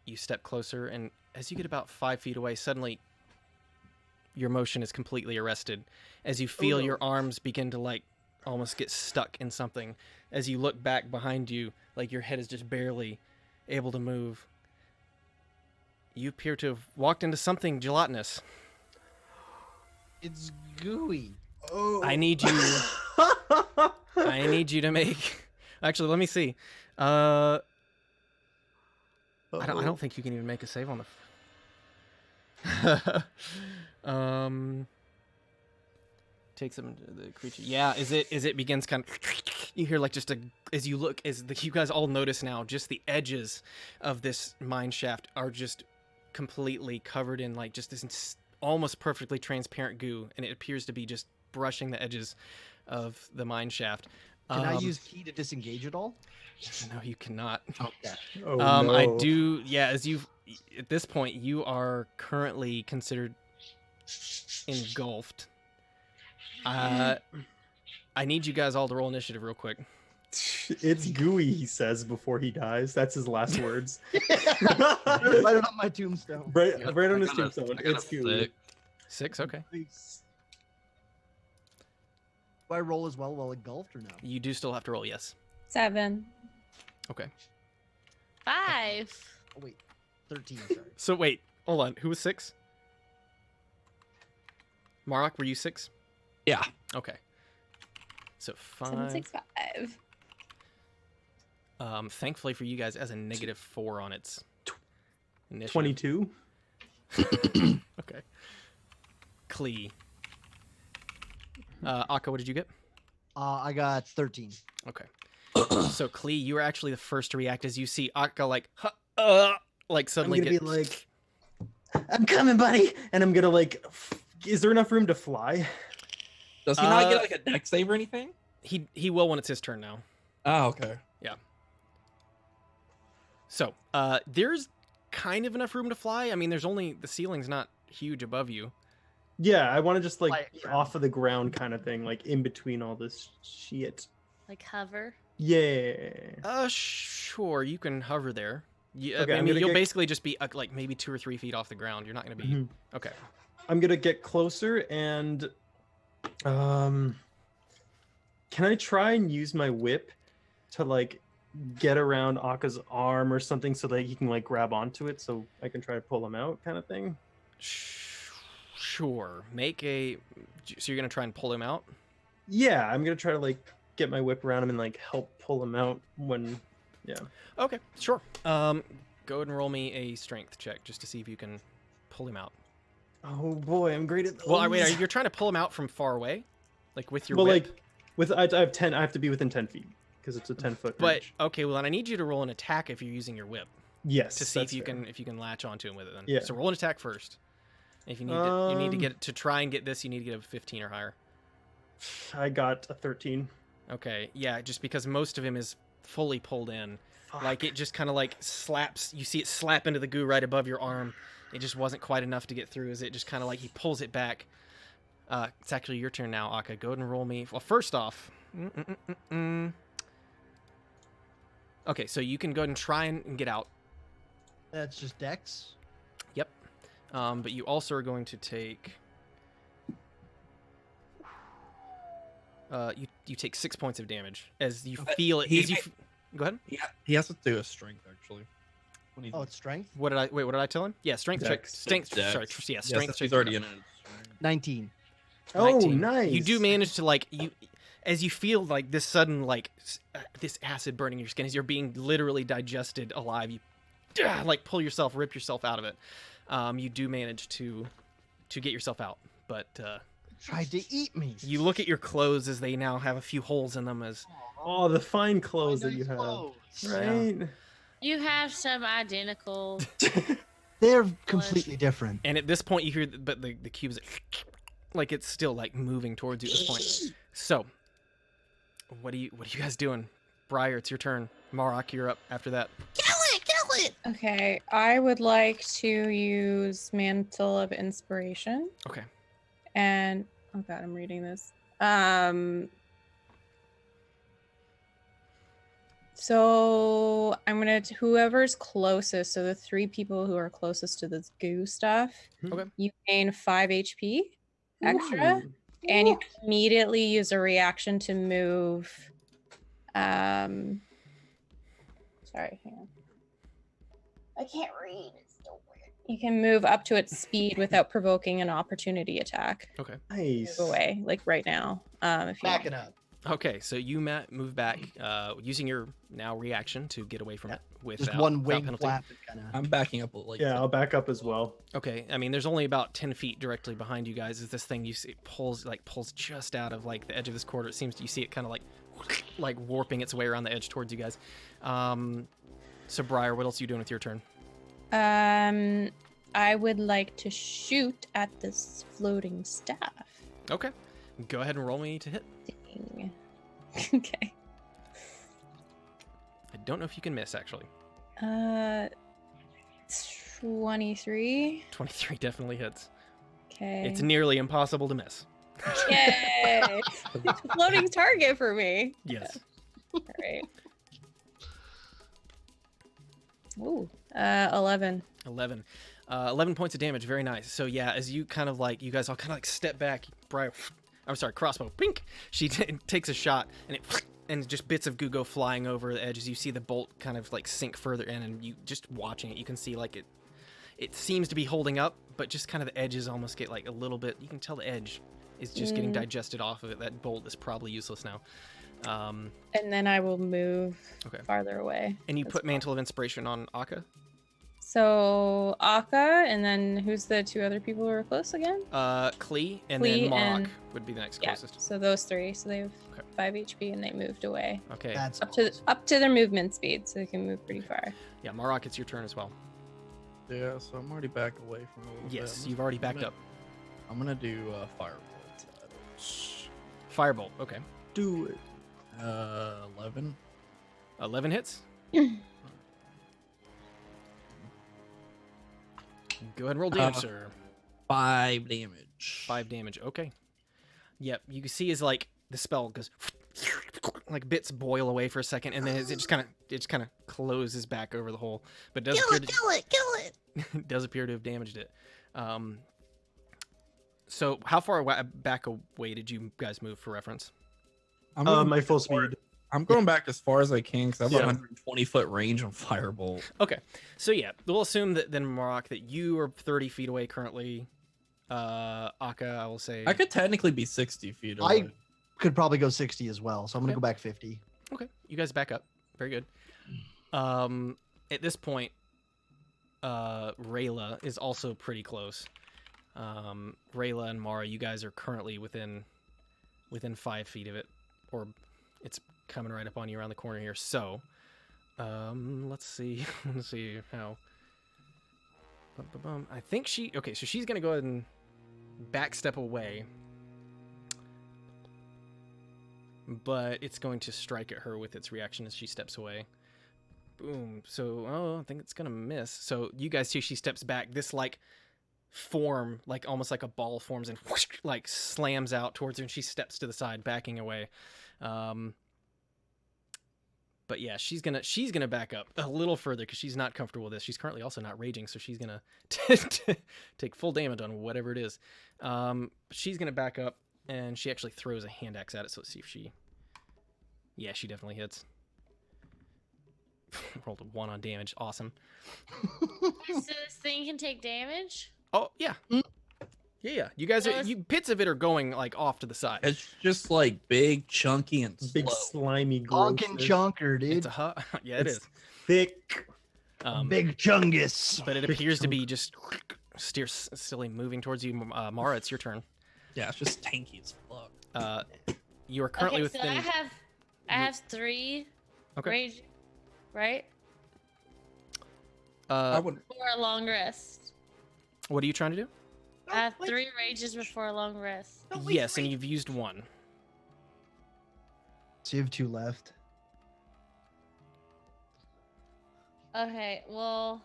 you step closer, and as you get about 5 feet away, suddenly your motion is completely arrested. As you feel no. your arms begin to like almost get stuck in something. As you look back behind you, like your head is just barely able to move. You appear to have walked into something gelatinous. it's gooey. Oh. I need you. I need you to make. Actually, let me see. I don't think you can even make a save on the. Take some the creature. Yeah, as it begins kind of. You hear like just as you look you guys all notice now, just the edges of this mine shaft are just completely covered in like just this almost perfectly transparent goo, and it appears to be just brushing the edges of the mine shaft. Can I use key to disengage it all? No, you cannot. Okay. Oh, no. I do. Yeah, as you at this point, you are currently considered engulfed. I need you guys all to roll initiative real quick. It's gooey, he says before he dies. That's his last words. Write it on my tombstone. right, I got- right on I his got a- tombstone. I got a It's gooey. 6. 6, okay. Do I roll as well while engulfed or no? You do still have to roll, yes. 7. Okay. 5. Oh wait, 13. Sorry. So wait, hold on. Who was 6? Marok, were you 6? Yeah. Okay. So 7, 5. 6, 5. Thankfully for you guys, it has a -4 on its initiative. 22. Okay. Klee. Akka, what did you get? I got 13. Okay. So Klee, you were actually the first to react as you see Akka like I'm suddenly gonna get be like, I'm coming, buddy. And I'm gonna like, Is there enough room to fly? Does he not get like a deck save or anything? he will when it's his turn now. Oh, okay. So, there's kind of enough room to fly. I mean, there's only the ceiling's not huge above you. Yeah, I want to just like Fly it off of the ground kind of thing, like in between all this shit. Like hover. Yeah. Sure, you can hover there. Okay, I I'm mean, gonna you'll get- basically just be like maybe 2 or 3 feet off the ground. You're not going to be Mhm. okay. I'm gonna get closer and can I try and use my whip to like get around Akka's arm or something so that he can like grab onto it so I can try to pull him out kind of thing? Sure. Make a. So you're going to try and pull him out? Yeah, I'm gonna try to like get my whip around him and like help pull him out when Okay, sure. Go ahead and roll me a strength check just to see if you can pull him out. Oh boy, I'm great at those. Well, wait, you're trying to pull him out from far away, like with your well, whip. like with I have 10. I have to be within 10 feet because it's a 10-foot But range. okay, well then I need you to roll an attack if you're using your whip Yes, to see if that's you fair. can latch onto him with it. Then Yeah. So roll an attack first. If you need to get to try and get this, you need to get a 15 or higher. I got a 13. Okay, yeah, just because most of him is fully pulled in, like it just kind of like slaps. You see it slap into the goo right above your arm. It just wasn't quite enough to get through. As it just kind of like he pulls it back. It's actually your turn now, Akka. Go ahead and roll me. Well, first off. Okay, so you can go ahead and try and get out. That's just Dex. Yep. But you also are going to take You take 6 points of damage as you feel it. Go ahead. Yeah, he has to do a strength actually. When he- Oh, it's strength. What did I tell him? Yeah, strength check. Dex. Strength. Dex. Sorry, yeah, Yes, strength check. he's already in it. 19. Oh, 19. nice. You do manage to as you feel like this sudden this acid burning your skin as you're being literally digested alive. You pull yourself, rip yourself out of it. You do manage to get yourself out, but Tried to eat me. you look at your clothes as they now have a few holes in them. As Oh, the fine clothes that you Nice have. clothes. Right? You have some identical. They're completely different. and at this point you hear but the cube's like it's still like moving towards you at this point. So what are you guys doing? Briar, it's your turn. Marok, you're up after that. Kill it! Okay, I would like to use Mantle of Inspiration. Okay. And oh god, I'm reading this. So I'm gonna whoever's closest. So the 3 people who are closest to this goo stuff. Okay. You gain 5 HP extra, Ooh. and you immediately use a reaction to move. Sorry, hang on. I can't read. It's so weird. You can move up to its speed without provoking an opportunity attack. Nice. Move away, like right now. If you Backing up. Okay, so you move back using your now reaction to get away from it Just without one without wing penalty. flap. Kind of. I'm backing up like Yeah, I'll back up as well. Okay, I mean there's only about 10 feet directly behind you guys. Is this thing you see pulls just out of like the edge of this corridor? It seems you see it kind of like warping its way around the edge towards you guys. So Briar, what else are you doing with your turn? I would like to shoot at this floating staff. Okay, go ahead and roll me to hit. Dang. Okay. I don't know if you can miss actually. 23. 23 definitely hits. Okay. It's nearly impossible to miss. Yay! Floating target for me. Yes. All right. Ooh. 11. 11. 11 points of damage. Very nice. So yeah, as you kind of you guys all kind of step back. Briar, I'm sorry, crossbow. Pink. She takes a shot, and just bits of goo go flying over the edge as you see the bolt kind of sink further in, and you just watching it, you can see it seems to be holding up, but just kind of the edges almost get a little bit. You can tell the edge is just getting digested off of it. That bolt is probably useless now. And then I will move Okay. farther away. And you as put well. Mantle of Inspiration on Akka. So Akka, and then who's the 2 other people who are close again? Klee, and Klee then Marok and- would be the next Yeah. closest. So those 3. So they have Okay. 5 HP, and they moved away Okay. That's up to their movement speed, so they can move pretty far. Yeah, Marok, it's your turn as well. Yeah, so I'm already back away from a little bit. Yes, you've already backed up. I'm gonna do Firebolt. Firebolt. Okay. Do it. 11. 11 hits. Go ahead and roll damage, sir. 5 damage. 5 damage. Okay. Yep. You can see as the spell goes bits boil away for a second, and then it just kind of closes back over the hole, but it does Kill appear it! Kill it! it does appear to have damaged it. So how far back away did you guys move for reference? I'm going My full speed. I'm going back as far as I can because I have Yeah. 120-foot range on Firebolt. Okay. So yeah, we'll assume that then Marok that you are 30 feet away currently. Akka, I will say. I could technically be 60 feet away. I could probably go 60 as well, so I'm gonna Okay. go back 50. Okay, you guys back up. Very good. At this point, Rayla is also pretty close. Rayla and Mara, you guys are currently within 5 feet of it, or it's coming right up on you around the corner here. So, let's see. Let's see how. I think okay, so she's gonna go ahead and backstep away. But it's going to strike at her with its reaction as she steps away. Boom. So, I think it's going to miss. So you guys see she steps back. This form, almost like a ball forms and whoosh, slams out towards her, and she steps to the side, backing away. But yeah, she's gonna back up a little further because she's not comfortable with this. She's currently also not raging, so she's gonna take full damage on whatever it is. She's gonna back up and she actually throws a hand axe at it. So let's see if she. Yeah, she definitely hits. Rolled a 1 on damage. Awesome. So this thing can take damage? Oh yeah. Yeah. You guys are bits of it are going like off to the side. It's just like big, chunky, and slow. Big slimy gross. Honkin' chunker, dude. It's a yeah, it It's is. thick. Big chungus. But it appears to be just still moving towards you. Mara, it's your turn. Yeah, it's just tanky as fuck. You are currently Okay, so within. I have 3 Okay. rage, right? I would. Before a long rest. What are you trying to do? I have 3 rages before a long rest. Yes, and you've used 1. So you have 2 left. Okay, well,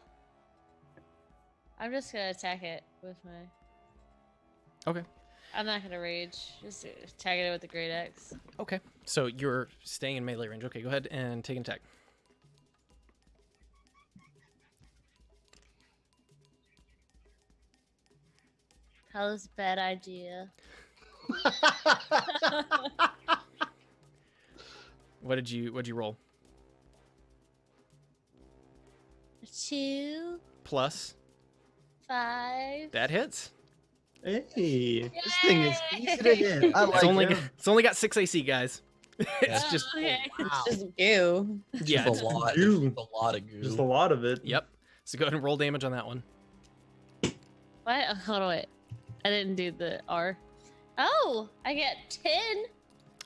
I'm just gonna attack it with my. Okay. I'm not gonna rage. Just attack it with the great axe. Okay. So you're staying in melee range. Okay, go ahead and take an attack. That was a bad idea. What'd you roll? 2, Plus. 5. That hits. Hey. This thing is easy to hit. I like it. It's only got 6 AC, guys. It's just okay. It's just goo. yeah. Just a lot. goo. Just a lot of goo. Just a lot of it. Yep. So go ahead and roll damage on that one. What? Oh, hold on, wait. I didn't do the R. Oh, I get 10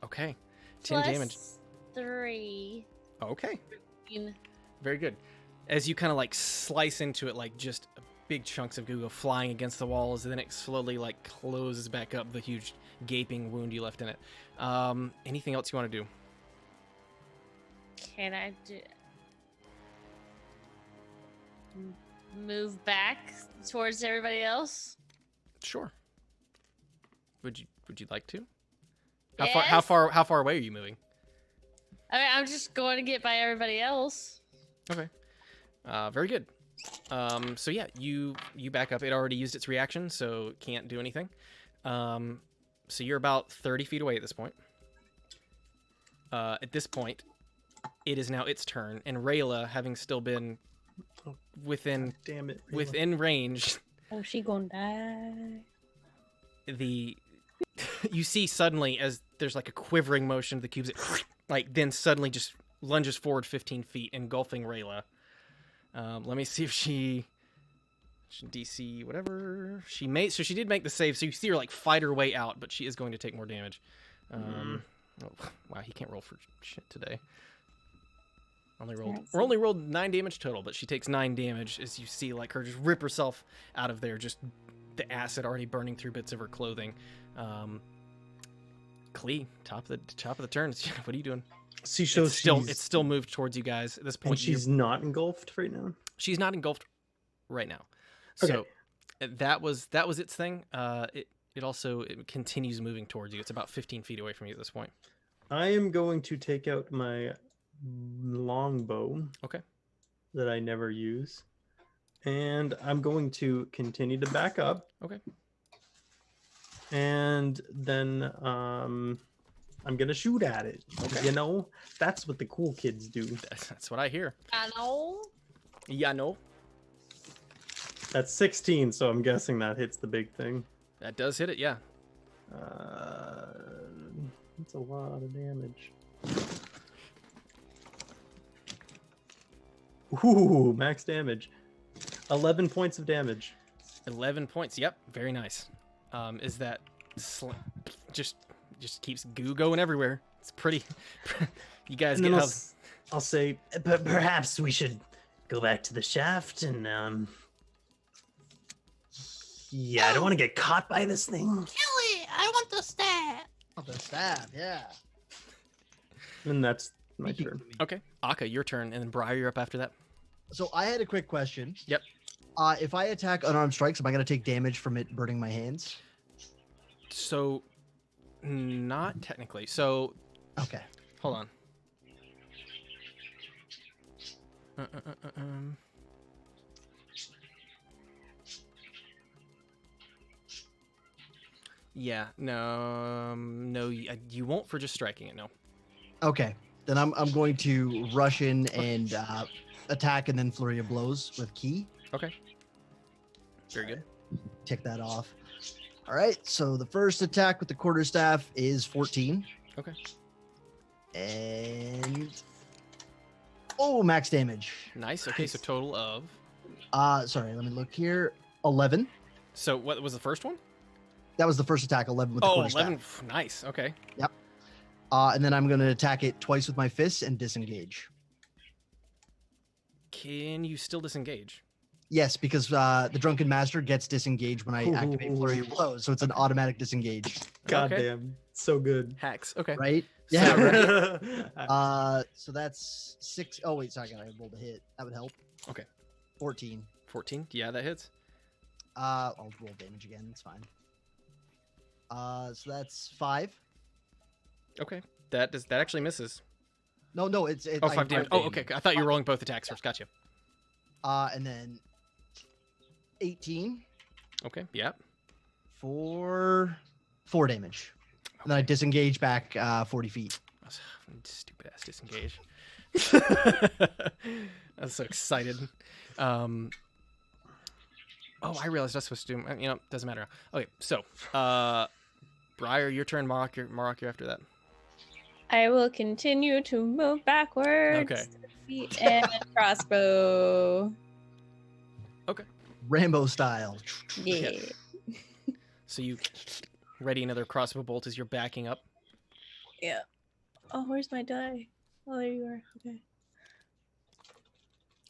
Okay. 10 plus damage. 3. Okay. Very good. As you kind of like slice into it, like just big chunks of goo go flying against the walls, and then it slowly like closes back up the huge gaping wound you left in it. Anything else you want to do? Can I do move back towards everybody else? Sure. Would you like to? Yes. How far away are you moving? I mean, I'm just going to get by everybody else. Okay. Very good. So yeah, you back up. It already used its reaction, so can't do anything. So you're about 30 feet away at this point. At this point, it is now its turn, and Rayla, having still been within Damn it. Rayla. within range, Oh, she gonna die. you see suddenly as there's like a quivering motion of the cubes, it like then suddenly just lunges forward 15 feet, engulfing Rayla. Let me see if she DC whatever she made. So she did make the save. So you see her like fight her way out, but she is going to take more damage. Oh, wow, he can't roll for shit today. Only rolled 9 damage total, but she takes 9 damage as you see like her just rip herself out of there, just the acid already burning through bits of her clothing. Klee, top of the turn. What are you doing? She shows It's still moved towards you guys at this point. And she's not engulfed right now. She's not engulfed right now. Okay. So that was its thing. It also continues moving towards you. It's about 15 feet away from you at this point. I am going to take out my longbow. Okay. That I never use. And I'm going to continue to back up. Okay. And then I'm gonna shoot at it. Okay. You know, that's what the cool kids do. That's what I hear. I know. Yeah, no. That's 16, so I'm guessing that hits the big thing. That does hit it, yeah. That's a lot of damage. Ooh, max damage. 11 points of damage. 11 points. Yep, very nice. Is that just keeps goo going everywhere. It's pretty. You guys And get then I'll say, but perhaps we should go back to the shaft and yeah, I don't want to get caught by this thing. Kill it! I want the stab. Oh, the stab, yeah. And that's my turn. Okay, Akka, your turn, and then Briar, you're up after that. So I had a quick question. Yep. If I attack unarmed strikes, am I going to take damage from it burning my hands? So, not technically. So, Okay. hold on. Yeah, no, you won't for just striking it. No. Okay, then I'm going to rush in and attack and then flurry of blows with key. Okay. Very good. Tick that off. All right, so the first attack with the quarterstaff is 14. Okay. And max damage. Nice. Okay, so total of. Sorry, let me look here. 11. So what was the first one? That was the first attack. 11 with the quarterstaff. 11. Nice. Okay. Yep. And then I'm going to attack it twice with my fists and disengage. Can you still disengage? Yes, because the Drunken Master gets disengaged when I activate Flurry of Blows, so it's an automatic disengage. God Okay. damn, so good. Hacks. Okay. Right? Yeah, right. So that's 6. Oh, wait, sorry, I gotta roll the hit. That would help. Okay. 14. 14. Yeah, that hits. I'll roll damage again. It's fine. So that's 5. Okay. That actually misses. No, it's 5 damage. Oh, okay. I thought you were rolling both attacks first. Gotcha. And then 18 Okay. Yeah. for 4 damage. And then I disengage back 40 feet. Stupid ass disengage. I was so excited. Oh, I realized I was supposed to do. Doesn't matter. Okay, so Briar, your turn. Marok, you're after that. I will continue to move backwards. Okay. Feet and crossbow. Rambo style. Yeah. So you ready another crossbow bolt as you're backing up. Yeah. Oh, where's my die? Oh, there you are. Okay.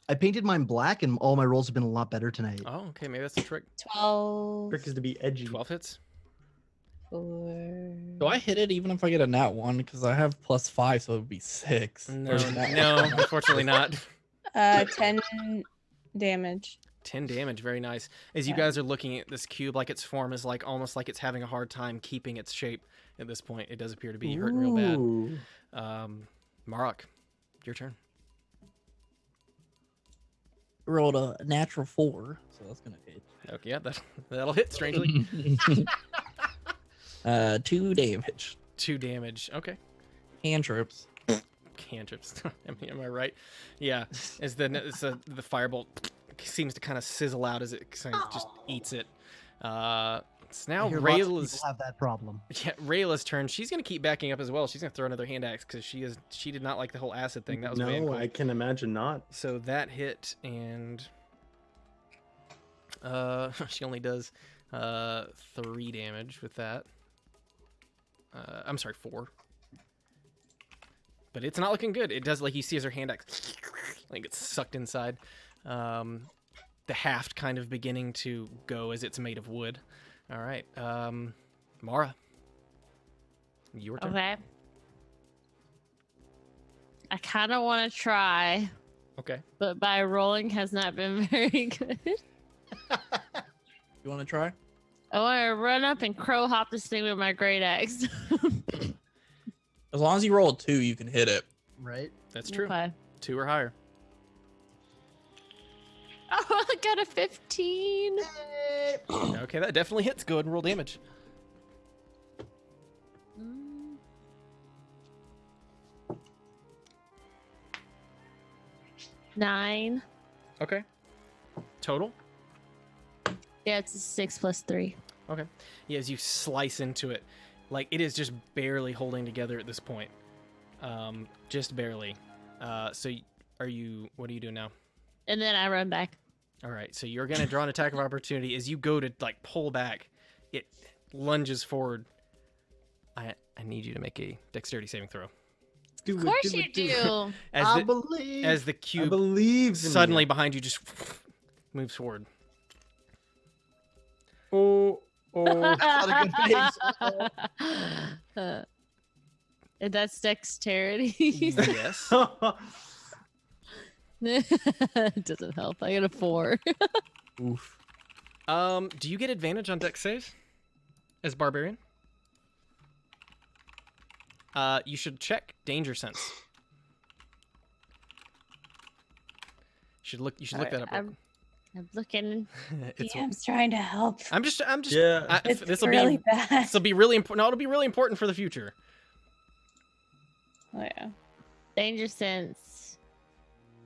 I painted mine black, and all my rolls have been a lot better tonight. Oh, okay. Maybe that's the trick. 12. Trick is to be edgy. 12 hits. 4. Do I hit it even if I get a nat 1? Because I have +5, so it would be 6. No, Or is that- no, unfortunately not. 10 damage. 10 damage. Very nice. As you Yeah. guys are looking at this cube, like its form is like almost like it's having a hard time keeping its shape at this point. It does appear to be hurting real bad. Ooh. Marok, your turn. Rolled a natural 4, so that's gonna hit. Okay, yeah, that'll hit, strangely. 2 damage. 2 damage. Okay. Cantrips. Cantrips. Am I right? Yeah. As the firebolt seems to kind of sizzle out as it kind of just eats it. It's now I hear lots of Rayla's. people have that problem. Yeah, Rayla's turn. She's gonna keep backing up as well. She's gonna throw another hand axe because she did not like the whole acid thing. That was way No, cool. I can imagine not. So that hit, and she only does 3 damage with that. I'm sorry, 4. But it's not looking good. It does, like, you see as her hand axe like gets sucked inside. The haft kind of beginning to go as it's made of wood. All right, Mara, your turn. Okay. I kind of want to try, Okay. but my rolling has not been very good. You want to try? I want to run up and crow hop this thing with my great axe. As long as you roll a 2, you can hit it. Right? That's true. Okay. 2 or higher. Oh, I got a 15. Okay, that definitely hits. Go ahead and roll damage. Mm. Nine. Okay. Total? Yeah, it's a 6 plus 3. Okay. Yeah, as you slice into it, like it is just barely holding together at this point. Just barely. So what are you doing now? And then I run back. All right, so you're going to draw an attack of opportunity. As you go to like pull back, it lunges forward. I need you to make a dexterity saving throw. Of course you do. As I the, believe. as the I cube believe in suddenly you. behind you just moves forward. Oh, Not a good face. And that's dexterity. Yes. It doesn't help. I got a 4. Oof. Do you get advantage on dex saves as barbarian? You should check danger sense. You should look that up. I'm I'm looking. It's, DM's trying to help. I'm just. Yeah. It's This will really be. bad. This will be really important. No, it'll be really important for the future. Oh, yeah. Danger sense.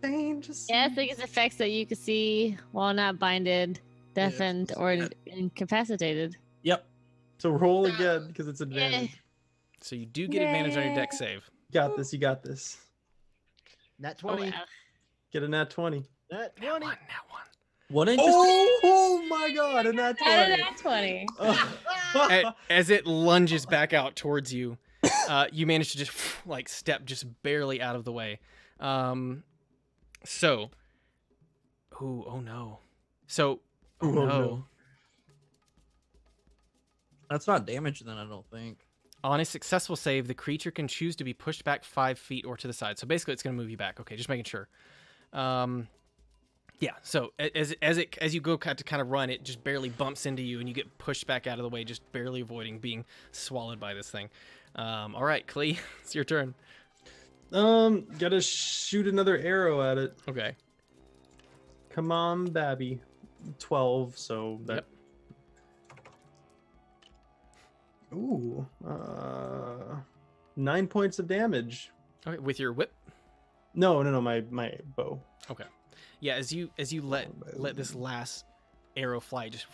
Danger Yes, it gets effects that you can see while not binded, deafened, or incapacitated. Yep. So roll again because it's advantage. So you do get advantage on your deck save. Got this. You got this. Nat Oh, 20. wow. Get a nat 20. Nat Now 20. one. What did Oh my god, a nat 20. Out of that 20. As it lunges back out towards you, you manage to just like step just barely out of the way. So, oh no. So, Oh, no. That's not damage then, I don't think. On a successful save, the creature can choose to be pushed back 5 feet or to the side. So basically, it's going to move you back. Okay, just making sure. Yeah. So as you go to kind of run, it just barely bumps into you, and you get pushed back out of the way, just barely avoiding being swallowed by this thing. All right, Klee, it's your turn. Gotta shoot another arrow at it. Okay. Come on, Babby. 12, so that. Yep. Ooh. 9 points of damage. Okay, with your whip. No, my bow. Okay. Yeah, as you let this last arrow fly, it just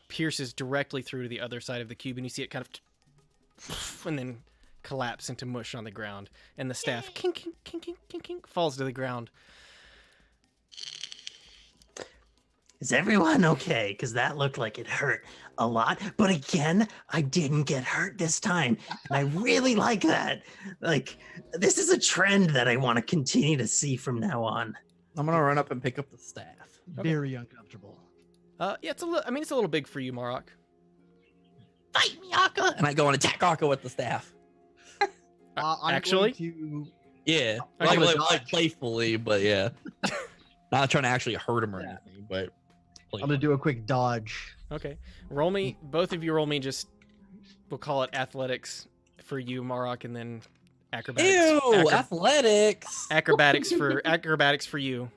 pierces directly through to the other side of the cube, and you see it kind of and then collapse into mush on the ground, and the staff kink kink kink kink kink kink falls to the ground. Is everyone okay? Because that looked like it hurt a lot. But again, I didn't get hurt this time. And I really like that. Like, this is a trend that I want to continue to see from now on. I'm gonna run up and pick up the staff. Very uncomfortable. Yeah, it's a little. I mean, it's a little big for you, Marok. Fight me, Akka! And I go and attack Akka with the staff. I'm Actually? going to... Yeah, Okay. like playfully, but yeah. Not trying to actually hurt him or anything, but I'm going to do a quick dodge. Okay. Roll me. Both of you roll me. Just we'll call it athletics for you, Marok, and then acrobatics. Ew, athletics. Acrobatics for you,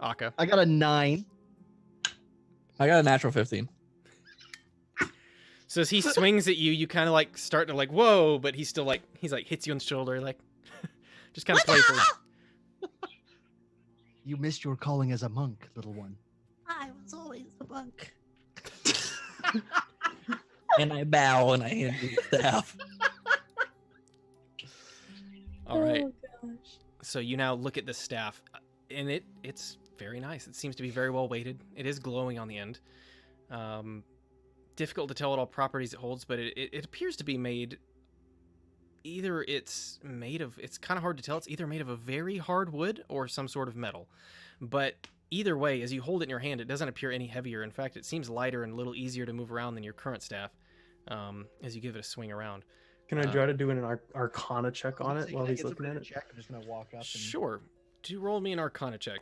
Akka. I got a 9. I got a natural 15. So as he swings at you, you kind of like start to like whoa, but he's still like hits you on the shoulder, like just kind of playful. You missed your calling as a monk, little one. I was always a monk. And I bow and I hand you the staff. All right. Oh, gosh. So you now look at the staff, and it's very nice. It seems to be very well weighted. It is glowing on the end. Difficult to tell what all properties it holds, but it appears to be made. Either it's kind of hard to tell. It's either made of a very hard wood or some sort of metal. But either way, as you hold it in your hand, it doesn't appear any heavier. In fact, it seems lighter and a little easier to move around than your current staff as you give it a swing around. Can I try to do an Arcana check on it while he's looking at it? Check. I'm just going to walk up. And... Sure. Do roll me an Arcana check.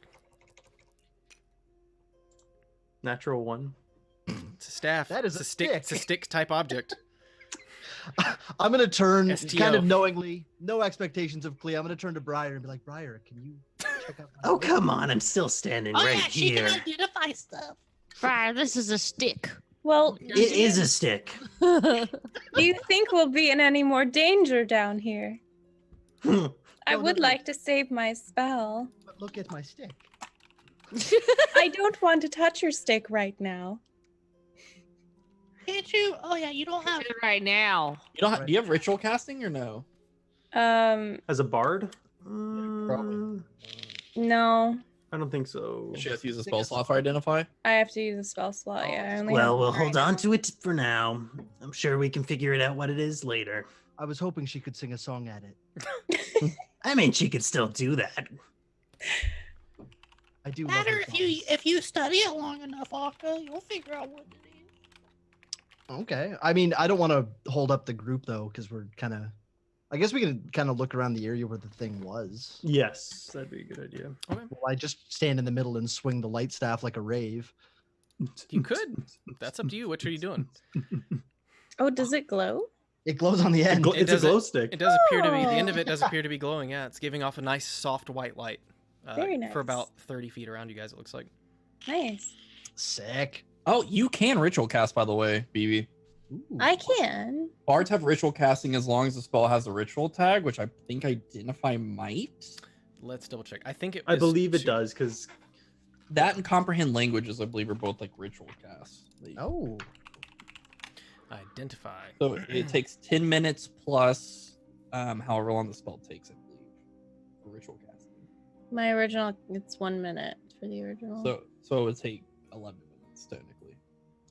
Natural 1. It's a staff. That is it's a stick. It's a stick type object. I'm going to turn STO. kind of knowingly, no expectations of Clea. I'm going to turn to Briar and be like, Briar, can you check out my Oh, come on. I'm still standing Oh right yeah, she here. can identify stuff. Briar, this is a stick. Well, It is a stick. do you think we'll be in any more danger down here? I No, would no. like to save my spell. But look at my stick. I don't want to touch your stick right now. Can't you? Oh yeah, you don't have. Right now. You don't do you have ritual casting or no? As a bard? probably. No. I don't think so. She has to use a spell slot for identify. I have to use a spell slot. Yeah. I only Well, have we'll one hold right on now. to it for now. I'm sure we can figure it out what it is later. I was hoping she could sing a song at it. I mean, she could still do that. I do love Matter her if you study it long enough, Akka, you'll figure out what it is. songs. Okay. I mean, I don't want to hold up the group, though, because we're kind of... I guess we can kind of look around the area where the thing was. Yes, that'd be a good idea. Well, I just stand in the middle and swing the light staff like a rave. You could. That's up to you. What are you doing? Oh, does it glow? It glows on the end. It's a doesn't- glow stick. It does appear to be. The end of Oh. it does appear to be glowing. Yeah, it's giving off a nice soft white light. Very For nice. about 30 feet around you guys, it looks like. Nice. Sick. Oh, you can ritual cast, by the way, BB. Ooh. I can. Bards have ritual casting as long as the spell has a ritual tag, which I think Identify might. Let's double check. I think it. I is believe it two- does because That and comprehend languages, I believe, are both like ritual casts. Oh. Identify. So it takes 10 minutes plus however long the spell takes, I believe, for ritual casting. My original, it's 1 minute for the original. So it would take 11 minutes technically.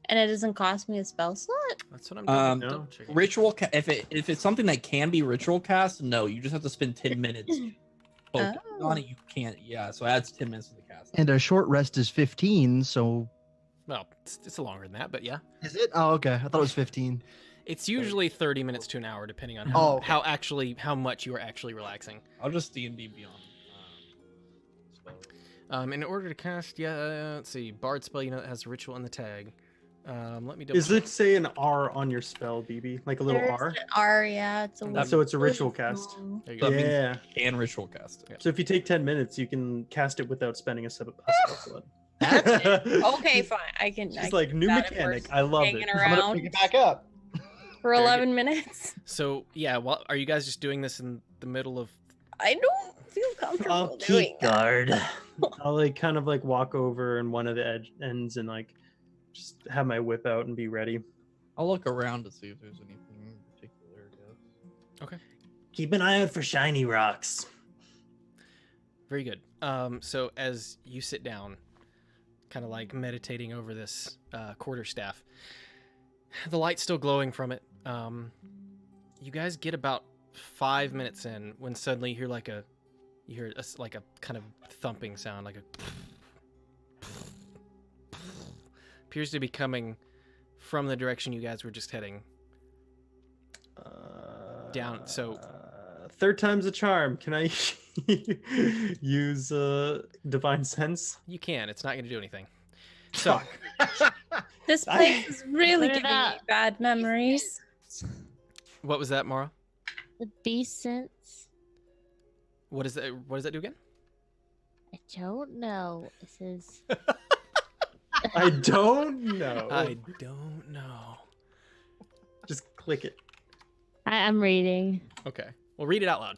And it doesn't cost me a spell slot? That's what I'm doing. No. Ritual if it's something that can be ritual cast, no, you just have to spend 10 minutes focusing on it. You can't. Yeah, so it adds 10 minutes to the cast. And a short rest is 15, so Well, it's longer than that, but yeah. is it? Oh, okay. I thought it was 15. It's usually 30 minutes to an hour, depending on Oh, how, okay. how much you are actually relaxing. I'll just D&D Beyond. In order to cast, let's see, Bard spell, that has a ritual in the tag. Let me double Is it say an R on your spell, BB? Like a little There's R? an R, yeah. It's a So it's a ritual cast. There you So go. that means Yeah. you can ritual cast it. So if you take 10 minutes, you can cast it without spending a spell slot. Okay, fine. I can. I She's can like, new that if mechanic. we're I love hanging it. I'm gonna around pick it back up. for Very 11 minutes. So, yeah, well, are you guys just doing this in the middle of... I don't feel comfortable I'll doing keep that. guard. I'll like kind of like walk over in one of the ends and like just have my whip out and be ready. I'll look around to see if there's anything in particular, I guess. Keep an eye out for shiny rocks. Very good. So as you sit down, kind of like meditating over this quarterstaff, the light's still glowing from it. You guys get about 5 minutes in when suddenly you hear like a kind of thumping sound, like a appears to be coming from the direction you guys were just heading. Down, so- Third time's a charm. Can I use divine sense? You can. It's not going to do anything. So, This place is really Put it giving me up. bad memories. what was that, Mara? The beast sense. What is that? What does that do again? I don't know. It says I don't know. I don't know. Just click it. I'm reading. Okay. Well, read it out loud,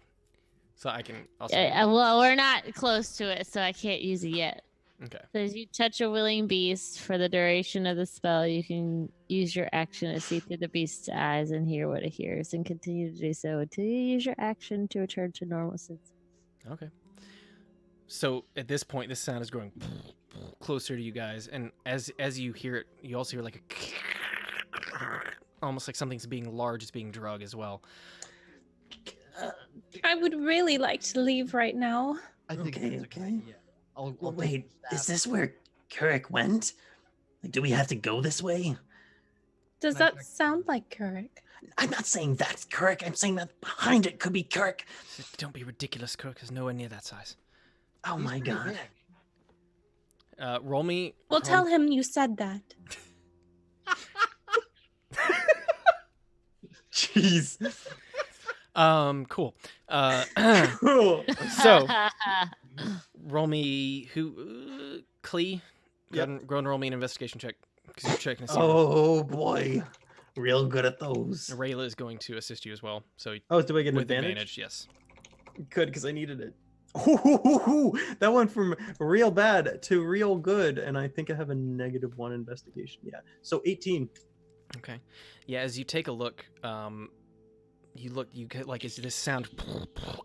so I can also. Well, we're not close to it, so I can't use it yet. Okay. It says you touch a willing beast for the duration of the spell. You can use your action to see through the beast's eyes and hear what it hears, and continue to do so until you use your action to return to normal sense. Okay. So at this point, this sound is growing closer to you guys, and as you hear it, you also hear like a almost like something's being large is being drug as well. I would really like to leave right now. I think Okay, that's a good okay. idea. I'll Well, take wait, the is staff. this where Kurek went? Like, do we have to go this way? Does Can I that check- sound like Kurek? I'm not saying that's Kurek. I'm saying that behind it could be Kurek. Don't be ridiculous, Kirk. Is nowhere near that size. Oh He's my pretty god. big. Roll me. Well, tell him you said that. Jeez. Cool. Cool. So roll me Clee. Go Yep. ahead and roll me an investigation check because you're checking to see. Oh boy. Real good at those. Rayla is going to assist you as well. So Oh, do I get an with advantage? yes. Good, because I needed it. Ooh, that went from real bad to real good, and I think I have a -1 investigation. Yeah, so 18. Okay. Yeah, as you take a look, you get like as this sound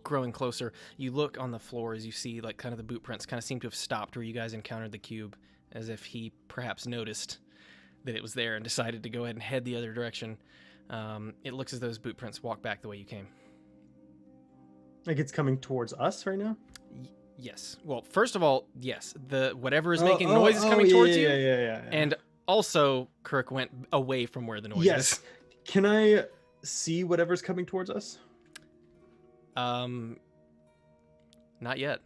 growing closer, you look on the floor as you see like kind of the boot prints kind of seem to have stopped where you guys encountered the cube, as if he perhaps noticed that it was there and decided to go ahead and head the other direction. It looks as though those boot prints walk back the way you came. Like it's coming towards us right now. Yes. Well, first of all, yes. The whatever is making noise is coming towards you, Yeah. and also Kirk went away from where the noise yes. is. Can I see whatever's coming towards us? Not yet.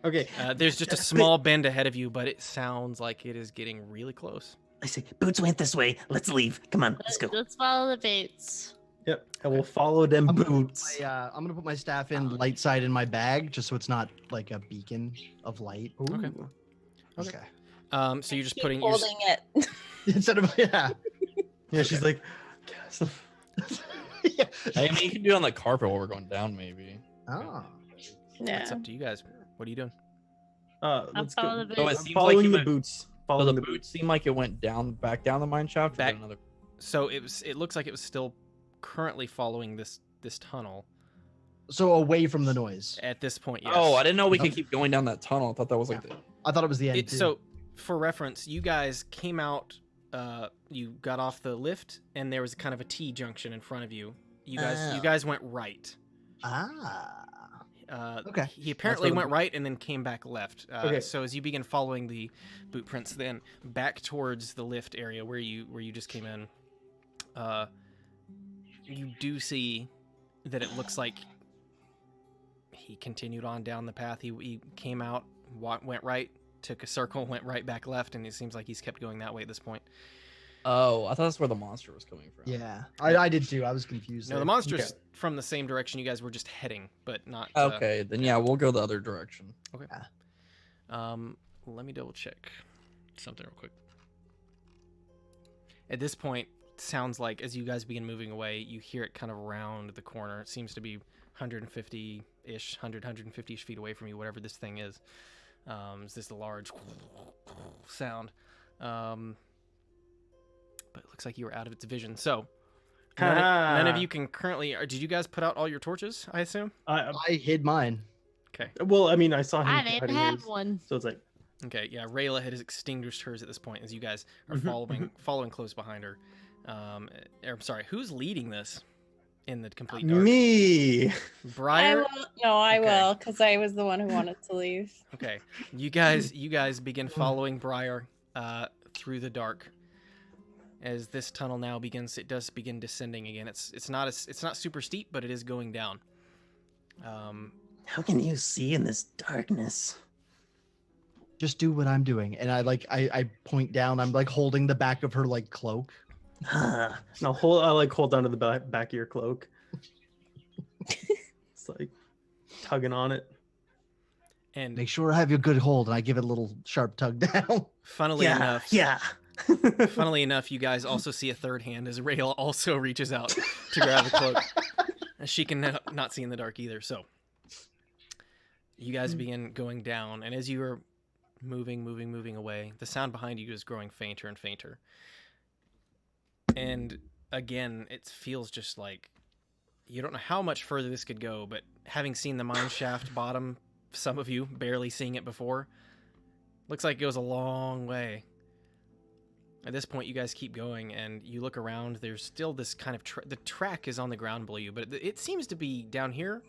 Okay. There's just a small bend ahead of you, but it sounds like it is getting really close. I say, Boots went this way. Let's leave. Come on, let's go. Let's follow the boots. Yep. I will follow them I'm gonna put boots. I'm gonna put my staff in light side in my bag, just so it's not like a beacon of light. Ooh. Okay. Okay. So you're just Keep putting your holding it. Instead of yeah. Yeah, she's like, "Yes." Yeah. I mean, you can do it on the carpet while we're going down, maybe. Oh. It's Yeah. up to you guys. What are you doing? Let's follow go. the So it boots. I'm seems following like you the went- boots. So Following the boots seemed like it went back down the mine shaft. Or Back- another. So it looks like it was still currently following this tunnel So away from the noise. at this point. Yes. Oh, I didn't know we could Yep. keep going down that tunnel. I thought that was like the. I thought it was the end. It, too. so for reference, you guys came out. You got off the lift, and there was kind of a T junction in front of you. You Oh. guys went right. Okay. He apparently where the went right and then came back left. Okay. So as you begin following the boot prints, then back towards the lift area where you just came in, you do see that it looks like he continued on down the path. He came out, went right, took a circle, went right back left, and it seems like he's kept going that way at this point. Oh, I thought that's where the monster was coming from. Yeah, I did too. I was confused. No, there. the monster's Okay. from the same direction you guys were just heading, but not. Okay, then yeah, we'll go the other direction. Let me double check something real quick. At this point, sounds like as you guys begin moving away, you hear it kind of round the corner. It seems to be 150-ish, 150-ish feet away from you, whatever this thing is. It's this large sound. But it looks like you were out of its vision. So, none of you can currently... Did you guys put out all your torches, I assume? I hid mine. Okay. Well, I mean, I saw him. I didn't hiding have his, one. So it's like, Okay, yeah, Rayla had extinguished hers at this point as you guys are Mhm, following close behind her. I'm sorry, who's leading this in the complete dark? me. I Briar? will. No, I Okay. will, because I was the one who wanted to leave. Okay. You guys begin following Briar through the dark. As this tunnel now does begin descending again. It's not super steep, but it is going down. How can you see in this darkness? Just do what I'm doing, and I point down. I'm like holding the back of her like cloak. Huh. No, hold down to the back of your cloak. It's like tugging on it. And Make sure I have your good hold, and I give it a little sharp tug down. funnily enough, Yeah. you guys also see a third hand as Rayla also reaches out to grab the cloak. And she can not see in the dark either. So you guys begin going down, and as you are moving away, the sound behind you is growing fainter and fainter. And again, it feels just like you don't know how much further this could go, but having seen the mine shaft bottom, some of you barely seeing it before, looks like it goes a long way. At this point, you guys keep going, and you look around. There's still this kind of the track is on the ground below you, but it seems to be down here.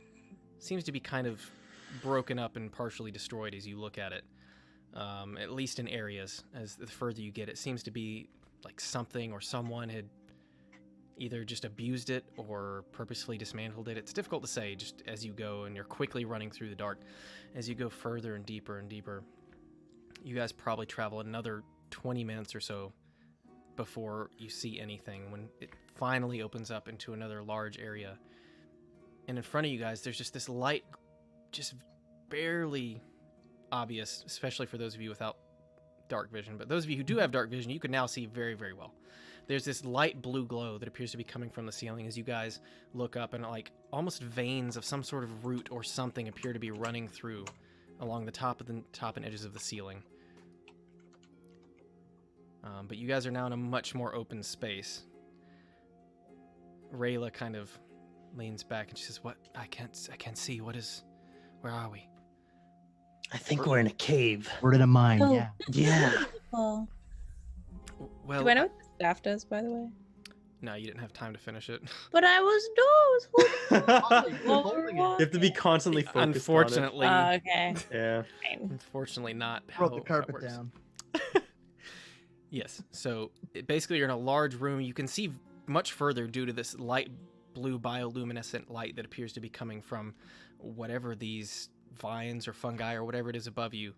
Seems to be kind of broken up and partially destroyed as you look at it. At least in areas. As the further you get, it seems to be like something or someone had either just abused it or purposefully dismantled it. It's difficult to say just as you go, and you're quickly running through the dark. As you go further and deeper, you guys probably travel another 20 minutes or so before you see anything, when it finally opens up into another large area. And in front of you guys, there's just this light, just barely obvious, especially for those of you without dark vision. But those of you who do have dark vision, you can now see very, very well. There's this light blue glow that appears to be coming from the ceiling as you guys look up, and like almost veins of some sort of root or something appear to be running through along the top and edges of the ceiling. But you guys are now in a much more open space. Rayla kind of leans back and she says, "What? I can't see. Where are we?" I think we're in a cave. We're in a mine. Oh. Yeah. Yeah. Well, Well, do I know what the staff does, by the way? no, you didn't have time to finish it. But I was holding You have to be constantly focused Unfortunately, okay. on it. Yeah. Fine. unfortunately not how Brought the that carpet works. down. Yes. So basically, you're in a large room. You can see much further due to this light blue bioluminescent light that appears to be coming from whatever these vines or fungi or whatever it is above you.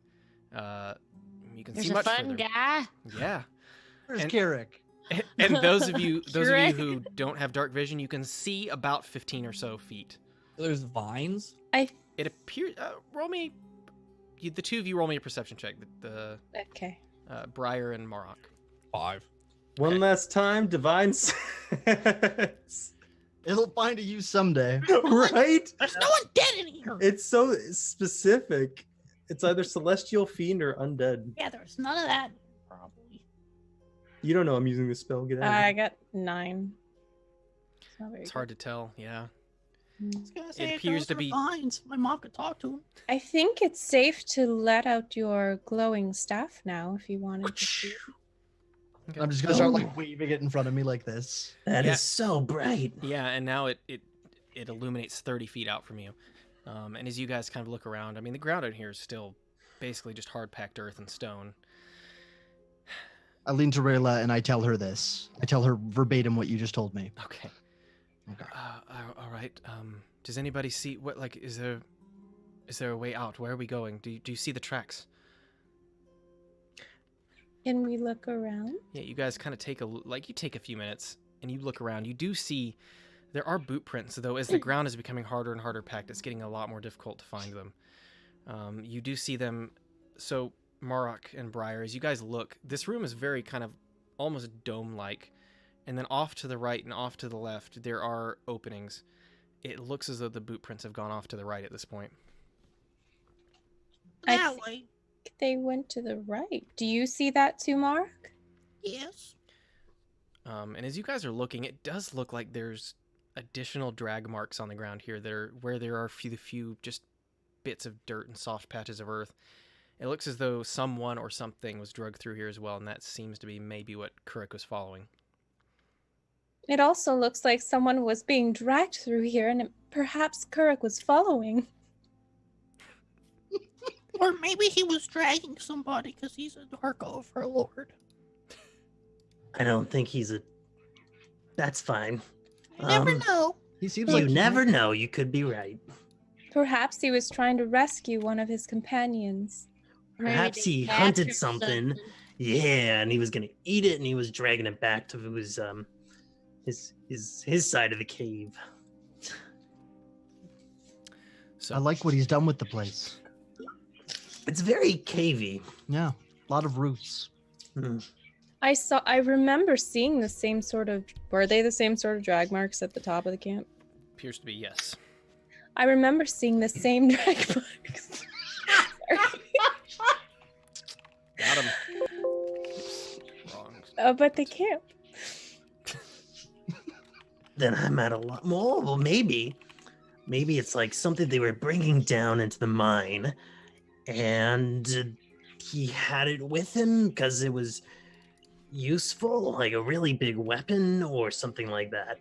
You can There's see a much fun further. guy. Yeah. Where's And- Carrick? And those of you Correct. who don't have dark vision, you can see about 15 or so feet. There's vines. It appears. Roll me. The two of you roll me a perception check. Okay. Briar and Marok. 5. One Okay. last time, divine sense. It'll find a use someday. Right? There's no one dead in here. It's so specific. It's either celestial, fiend, or undead. Yeah, there's none of that. Probably. You don't know I'm using this spell. Get out. of I here. got 9. It's not very It's good. hard to tell. Yeah. I was gonna say, It if appears those to are be- fine, so my mom could talk to him. I think it's safe to let out your glowing staff now if you wanted to. See. I'm just gonna start like waving it in front of me like this. That is Yeah. so bright. Yeah, and now it illuminates 30 feet out from you. And as you guys kind of look around, I mean, the ground out here is still basically just hard-packed earth and stone. I lean to Rayla and I tell her this. I tell her verbatim what you just told me. Okay. Okay. All right. Does anybody see what? Like, is there a way out? Where are we going? Do you see the tracks? Can we look around? Yeah, you guys kind of take you take a few minutes and you look around. You do see there are boot prints, though as the ground is becoming harder and harder packed, it's getting a lot more difficult to find them. You do see them. So Marok and Briar, as you guys look, this room is very kind of almost dome-like. And then off to the right and off to the left, there are openings. It looks as though the boot prints have gone off to the right at this point. I That think- way. They went to the right. Do you see that too, Mark? Yes. And as you guys are looking, it does look like there's additional drag marks on the ground here where there are few just bits of dirt and soft patches of earth. It looks as though someone or something was dragged through here as well, and that seems to be maybe what Kuruk was following. It also looks like someone was being dragged through here, and perhaps Kuruk was following. Or maybe he was dragging somebody because he's a dark overlord. I don't think he's a. That's fine. You never know. He seems You like he never might- know. You could be right. Perhaps he was trying to rescue one of his companions. Maybe Perhaps they he captured hunted something. Yeah, and he was gonna eat it, and he was dragging it back to his side of the cave. So I like what he's done with the place. It's very cavey. Yeah, a lot of roots. Hmm. I remember seeing the same sort of. Were they the same sort of drag marks at the top of the camp? appears to be yes. I remember seeing the same drag marks. Sorry. Got him. Oops, wrong. But the camp. Then I'm at a lot more. Well, maybe it's like something they were bringing down into the mine, and he had it with him because it was useful, like a really big weapon or something like that.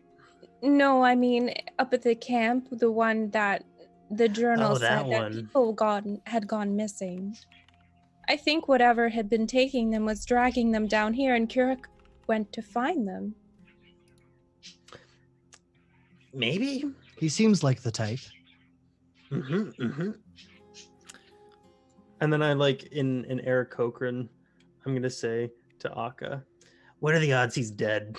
No, I mean up at the camp, the one that the journal Oh, that said that one. people had gone missing. I think whatever had been taking them was dragging them down here, and Kuruk went to find them. Maybe. He seems like the type. And then I like in Eric Cochran, I'm gonna say to Akka. What are the odds he's dead?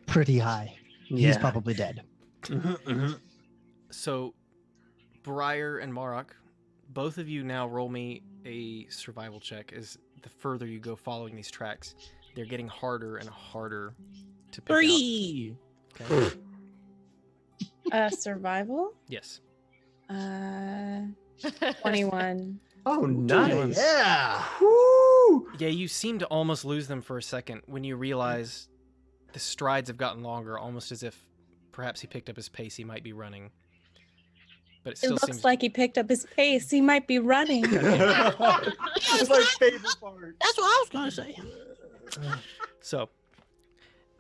Pretty high. He's probably dead. So, Briar and Marok, both of you now roll me a survival check. As the further you go following these tracks, they're getting harder and harder to pick out. 3. Okay. Survival? Yes. 21. Oh, nice. Yeah. Woo! Yeah, you seem to almost lose them for a second when you realize the strides have gotten longer, almost as if perhaps he picked up his pace. He might be running, but it It still looks seems like he picked up his pace. He might be running. That's my favorite part. That's what I was gonna say. so.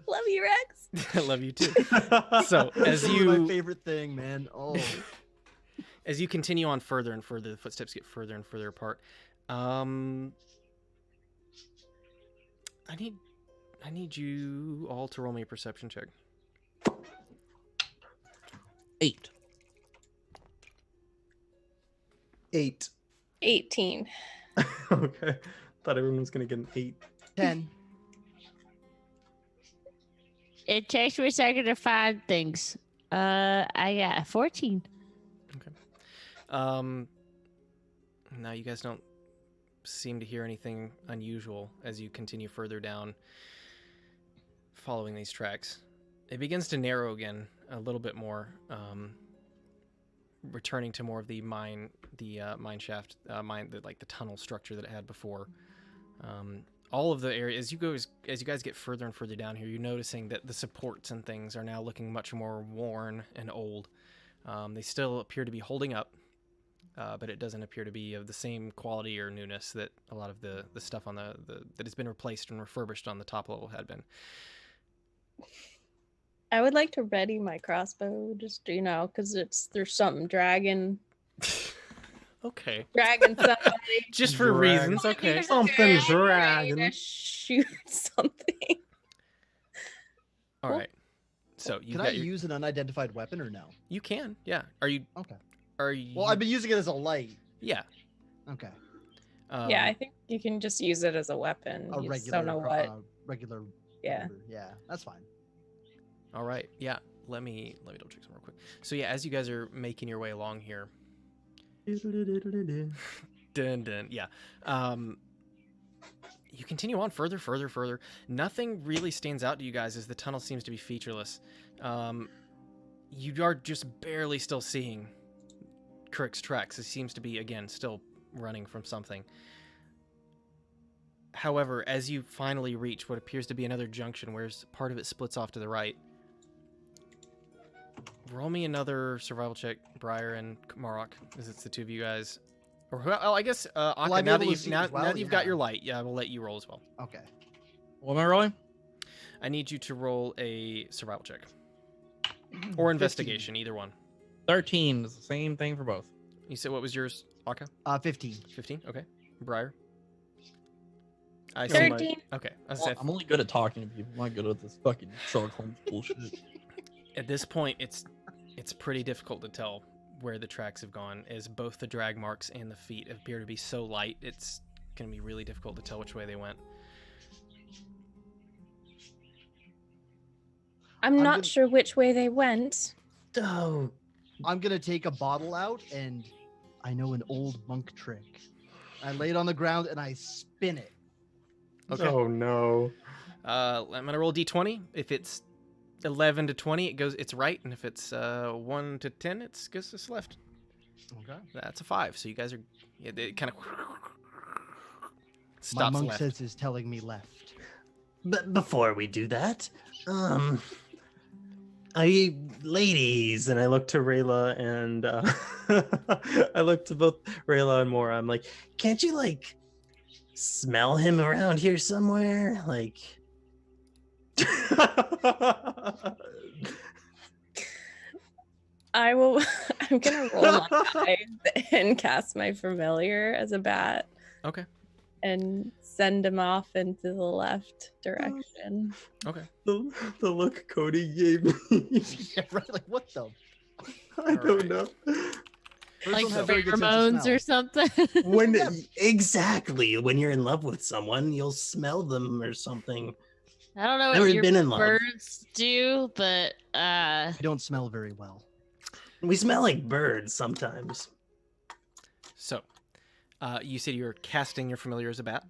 Love you, Rex. I love you too. So as My you favorite thing, man. Oh. as you continue on further and further, the footsteps get further and further apart. I need you all to roll me a perception check. 8. 8. 18. Okay. Thought everyone was gonna get an 8. 10. It takes me a second to find things. I got 14. Now you guys don't seem to hear anything unusual as you continue further down, following these tracks. It begins to narrow again a little bit more, returning to more of the mine shaft, like the tunnel structure that it had before. All of the areas, as you guys get further and further down here, you're noticing that the supports and things are now looking much more worn and old. They still appear to be holding up, but it doesn't appear to be of the same quality or newness that a lot of the stuff on that has been replaced and refurbished on the top level had been. I would like to ready my crossbow, just because there's something dragging Okay. somebody. Just for Drag. reasons, okay. Something Ready to dragging. shoot something. All Cool. right. So you Can I use an unidentified weapon or no? You can, yeah. Are you? Okay. Are you? Well, I've been using it as a light. Yeah. Okay. Yeah, I think you can just use it as a weapon. A You just regular. don't know what. Regular. Yeah. whatever. Yeah, that's fine. All right. Yeah. Let me double check some real quick. So yeah, as you guys are making your way along here, dun dun. Yeah. You continue on further. Nothing really stands out to you guys as the tunnel seems to be featureless. You are just barely still seeing Crick's tracks. It seems to be, again, still running from something. However, as you finally reach what appears to be another junction where part of it splits off to the right, roll me another survival check, Briar and Marok, as it's the two of you guys. Or I guess Akka, I'd be now able that to see as well, you've got yeah. your light, yeah, we'll let you roll as well. Okay. What am I rolling? I need you to roll a survival check or investigation, either one. 13 is the same thing for both. You said what was yours, Akka? 15. 15. Okay, Briar. I see. 13. Okay, I Well, said I'm only good at talking to people. I'm not good at this fucking Sherlock Holmes bullshit. at this point it's pretty difficult to tell where the tracks have gone, as both the drag marks and the feet appear to be so light. It's going to be really difficult to tell which way they went. I'm I'm not gonna- sure which way they went. Oh, I'm gonna take a bottle out, and I know an old monk trick. I lay it on the ground and I spin it. Okay. Oh no. I'm gonna roll d20. If it's 11 to 20, it's right, and if it's 1 to 10, it's left. Okay. That's a 5. So you guys are, it kind of My stops monk left. sense is telling me left. but before we do that, ladies, And I look to Rayla and I look to both Rayla and Mora. I'm like, can't you smell him around here somewhere? I'm gonna roll my eyes and cast my familiar as a bat Okay. and send him off into the left direction. Okay. the look Cody gave me. Yeah, right. Like what the? I don't know. Like First one's a very good sense of pheromones smell. or something. When exactly when you're in love with someone, you'll smell them or something. I don't know Never what your been in love. birds do, but I don't smell very well. We smell like birds sometimes. So, you said you're casting your familiar as a bat.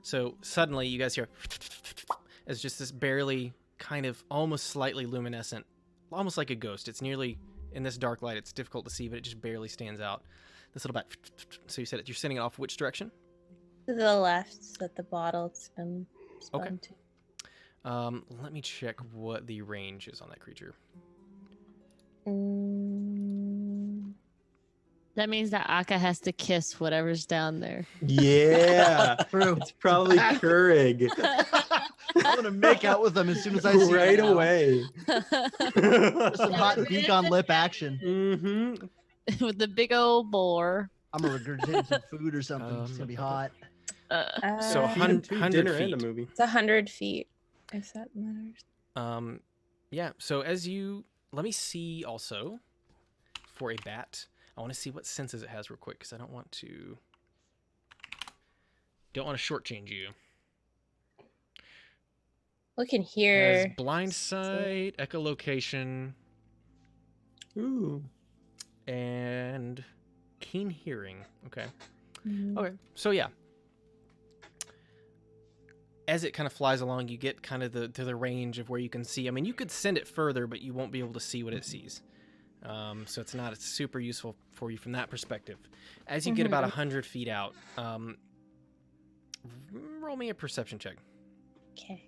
So suddenly you guys hear as just this barely kind of almost slightly luminescent, almost like a ghost. It's nearly in this dark light. It's difficult to see, but it just barely stands out. This little bat. So you said you're sending it off which direction? To the left, at the bottle it's been spun Okay. to. Let me check what the range is on that creature. that means that Akka has to kiss whatever's down there. Yeah. True. It's probably Keurig. I'm gonna make out with them as soon as I see right them now. away. Some hot beak on lip action. Mm-hmm. With the big old boar. I'm gonna regurgitate some food or something. It's gonna be hot. So Uh, 100 dinner and a feet. movie. it's 100 feet, if that matters. Yeah. So let me see also for a bat. I want to see what senses it has real quick because I don't want to shortchange you. Look in It has here. blind sight, echolocation, Ooh. and keen hearing. Okay. Okay, so yeah. As it kind of flies along, you get kind of to the range of where you can see. I mean, you could send it further, but you won't be able to see what it sees. So it's not super useful for you from that perspective. As you get about 100 feet out, roll me a perception check. Okay.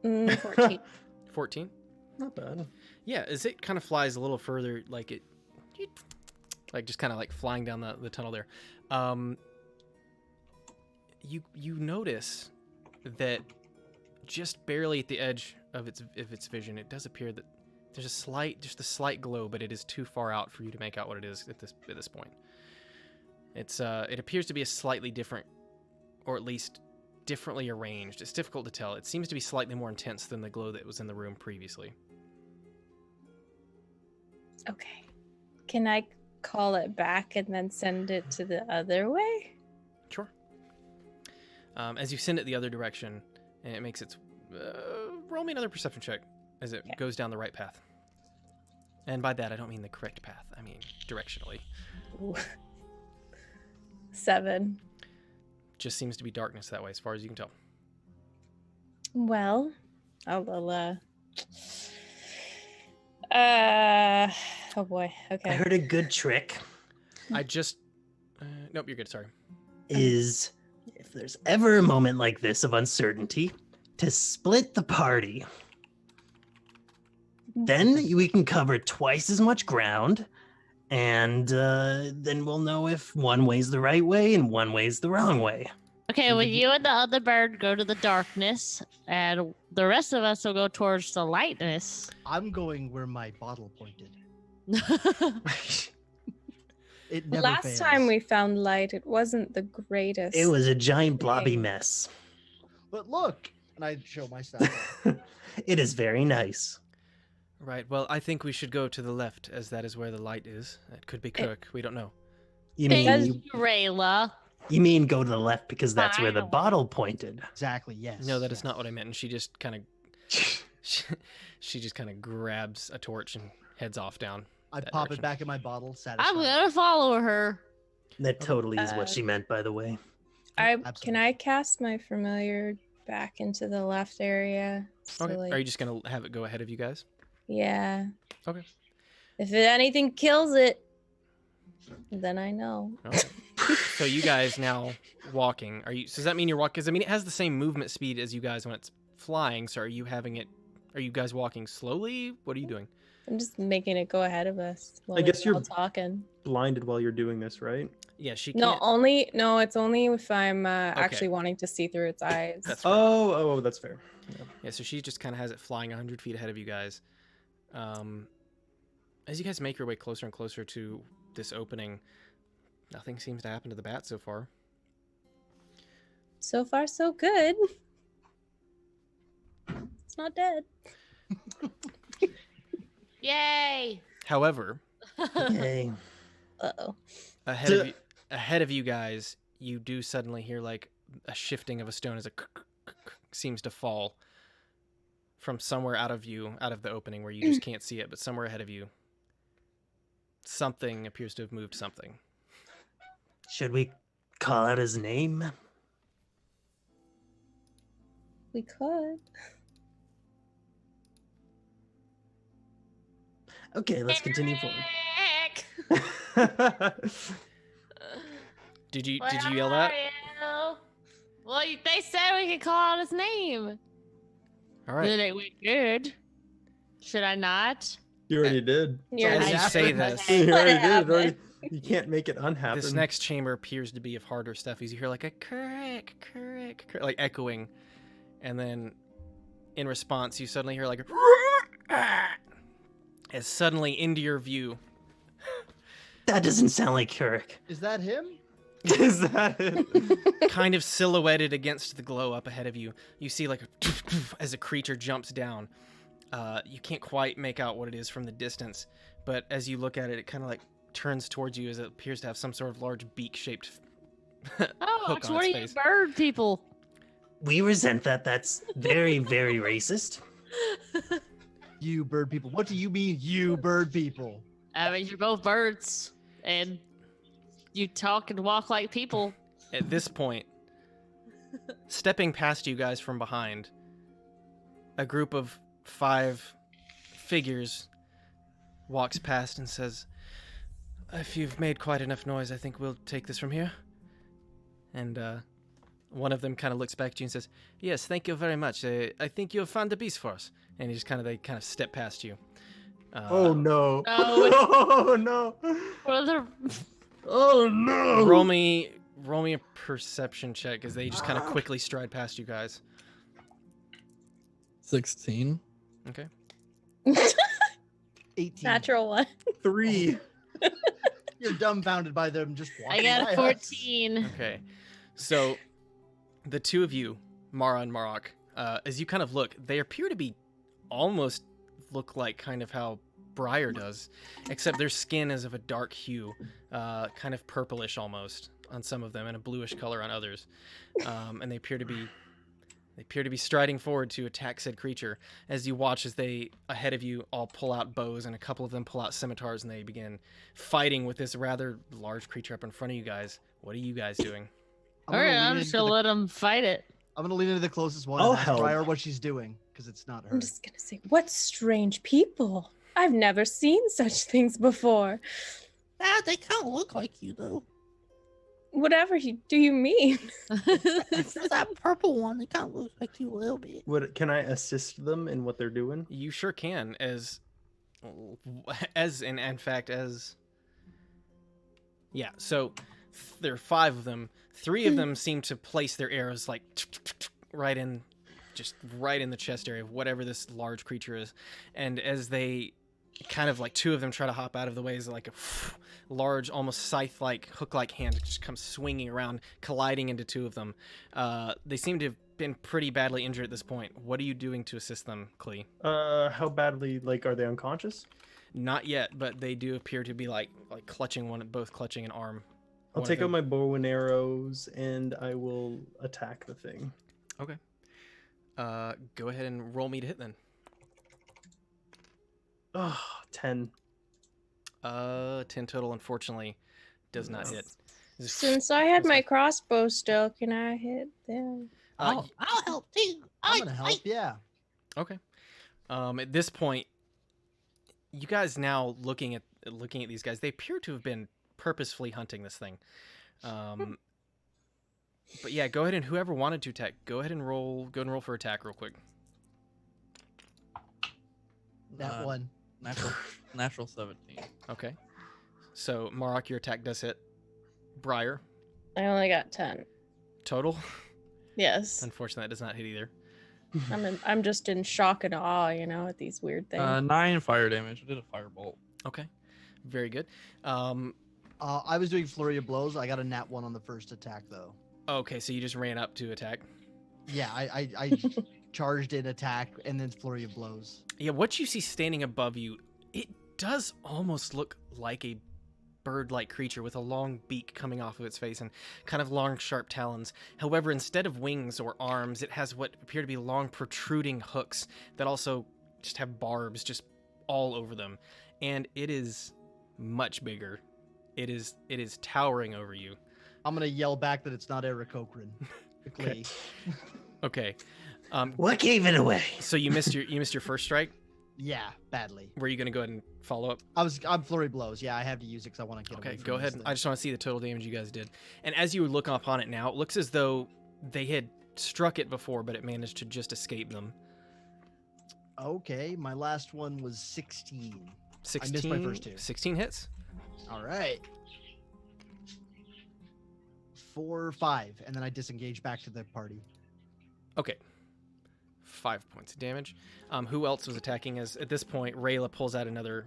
14. 14? Not bad. Yeah, as it kind of flies a little further, like just kind of like flying down the tunnel there, you notice that just barely at the edge of its vision, it does appear that there's just a slight glow, but it is too far out for you to make out what it is at this point. It appears to be a slightly different, or at least differently arranged. It's difficult to tell. It seems to be slightly more intense than the glow that was in the room previously. Okay. Can I call it back and then send it to the other way? Sure. As you send it the other direction, and it makes its... roll me another perception check as it goes down the right path. And by that, I don't mean the correct path. I mean directionally. Ooh. 7. Just seems to be darkness that way, as far as you can tell. Well, oh boy. Okay. I heard a good trick I just... nope, you're good, sorry. is if there's ever a moment like this of uncertainty, to split the party. Then we can cover twice as much ground, and then we'll know if one way's the right way and one way's the wrong way. Okay, well, you and the other bird go to the darkness, and the rest of us will go towards the lightness. I'm going where my bottle pointed. It never Last fails. time we found light, it wasn't the greatest. It was a giant blobby mess. But look, and I show my stuff. It is very nice. Right, well, I think we should go to the left, as that is where the light is. It could be Kirk, we don't know. You Thank mean you, Rayla. you mean go to the left because that's where the Wow. bottle pointed? Exactly. Yes. No, that is yes. not what I meant. And she just kind of... she just kind of grabs a torch and heads off down. I that pop direction. it back in my bottle. Satisfied. I'm gonna follow her. That totally is what she meant, by the way. Can Absolutely. I cast my familiar back into the left area? So, Okay, like, are you just going to have it go ahead of you guys? yeah. Okay. If anything kills it, then I know. Okay. So you guys now walking. So does that mean you're walking? Because I mean, it has the same movement speed as you guys when it's flying. So are you guys walking slowly? What are you doing? I'm just making it go ahead of us. While I guess we're you're- all talking. Blinded while you're doing this, right? Yeah, she No, can't. it's only if I'm actually wanting to see through its eyes. That's fair. Oh, that's fair. Yeah. Yeah, so she just kind of has it flying 100 feet ahead of you guys. As you guys make your way closer and closer to this opening, nothing seems to happen to the bat so far. So far, so good. It's not dead. Yay! However, Hey. Uh-oh. ahead of you guys, you do suddenly hear like a shifting of a stone as it seems to fall from somewhere out of the opening where you just can't see it, but somewhere ahead of you, something appears to have moved something. Should we call out his name? We could. Okay, let's continue forward. Eric! Did you Where yell that? are you? Well, they said we could call out his name. All right. Then it went good. Should I not? You already did. You're As you not say gonna this, say You what already did. happened. You can't make it unhappen. this next chamber appears to be of harder stuff. As you hear like a correct, like echoing, and then in response, you suddenly hear like as suddenly into your view. That doesn't sound like Kirk. Is that him? Is that it? Kind of silhouetted against the glow up ahead of you, you see like as a creature jumps down. You can't quite make out what it is from the distance, but as you look at it, it kind of like turns towards you as it appears to have some sort of large beak-shaped Oh, hook it's on one of its you face. bird people. We resent that. That's very, very racist. You bird people. What do you mean, you bird people? I mean, you're both birds, and you talk and walk like people. At this point, stepping past you guys from behind, a group of 5 figures walks past and says, "If you've made quite enough noise, I think we'll take this from here." And one of them kind of looks back at you and says, "Yes, thank you very much. I think you've found a beast for us." And they kind of step past you. Oh no! No, it's- Oh no! What are the... Oh no! Roll me a perception check as they just kind of quickly stride past you guys. 16. Okay. 18. Natural one. 3. You're dumbfounded by them just I walking got by a us. 14. Okay. So the two of you, Mara and Marok, as you kind of look, they appear to be almost look like kind of how Briar does, except their skin is of a dark hue, kind of purplish almost on some of them and a bluish color on others. And they appear to be striding forward to attack said creature. As you watch as they, ahead of you, all pull out bows and a couple of them pull out scimitars and they begin fighting with this rather large creature up in front of you guys. What are you guys doing? I'm All gonna right, lean I'm just into gonna the- let him fight it. I'm gonna lean into the closest one I'll and ask help. Briar what she's doing, because it's not her. I'm just gonna say, what strange people! I've never seen such things before. Ah, they kind of look like you though. Whatever do you mean? That purple one, they kind of looks like you a little bit. Can I assist them in what they're doing? You sure can, yeah, so there are 5 of them. 3 of them seem to place their arrows like right in the chest area of whatever this large creature is. And as they kind of like 2 of them try to hop out of the way, as like a large, almost scythe-like, hook-like hand just comes swinging around, colliding into 2 of them. They seem to have been pretty badly injured at this point. What are you doing to assist them, Klee? How badly? Like, are they unconscious? Not yet, but they do appear to be like clutching both clutching an arm. I'll One of take out them- my bow and arrows and I will attack the thing. Okay. Go ahead and roll me to hit then. Oh, 10. 10 total, unfortunately, does not hit. Since I had my crossbow still, can I hit them? I'll help too. I'm gonna help, yeah. Okay. At this point, you guys now looking at these guys, they appear to have been purposefully hunting this thing. But yeah, go ahead and whoever wanted to attack, go ahead and roll for attack real quick. That one. Natural 17. Okay. So Marok, your attack does hit. Briar, I only got 10. total. Yes. Unfortunately, that does not hit either. I'm just in shock and awe, at these weird things. 9 fire damage. I did a firebolt. Okay. Very good. I was doing flurry of blows. I got a nat 1 on the first attack, though. Okay, so you just ran up to attack. Yeah, I charged in attack and then flurry of blows. Yeah, what you see standing above you, it does almost look like a bird-like creature with a long beak coming off of its face and kind of long, sharp talons. However, instead of wings or arms, it has what appear to be long, protruding hooks that also just have barbs just all over them. And it is much bigger. It is towering over you. I'm gonna yell back that it's not Eric Cochran. Okay. Okay. What gave it away? So you missed your first strike. Yeah, badly. Were you gonna go ahead and follow up? I'm flurry blows. Yeah, I have to use it because I want to get away Okay, from go this ahead. thing. I just want to see the total damage you guys did. And as you look upon it now, it looks as though they had struck it before, but it managed to just escape them. Okay, my last one was 16. 16, missed my first 2. 16 hits. All right. 4, 5, and then I disengage back to the party. Okay. 5 points of damage. Who else was attacking? As at this point, Rayla pulls out another.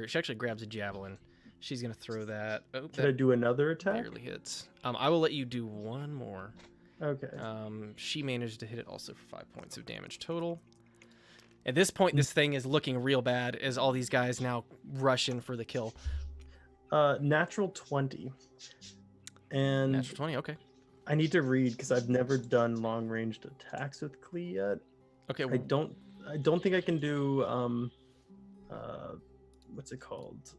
She actually grabs a javelin. She's gonna throw that. Oh, Can I do another attack? barely hits. I will let you do one more. Okay. She managed to hit it also for 5 points of damage total. At this point, this thing is looking real bad as all these guys now rush in for the kill. Natural 20. And Natural 20, okay. I need to read because I've never done long-ranged attacks with Klee yet. Okay, I don't think I can do what's it called?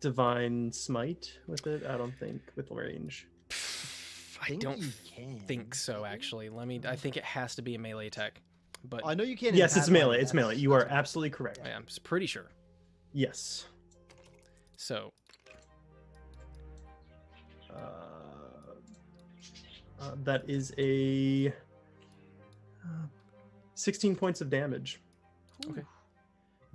Divine Smite with it? I don't think with range. I don't you can. think so, actually. I think it has to be a melee attack. But I know you can't. Yes, it's melee. It's melee. You are absolutely correct. I'm pretty sure. Yes. So, that is a 16 points of damage. okay.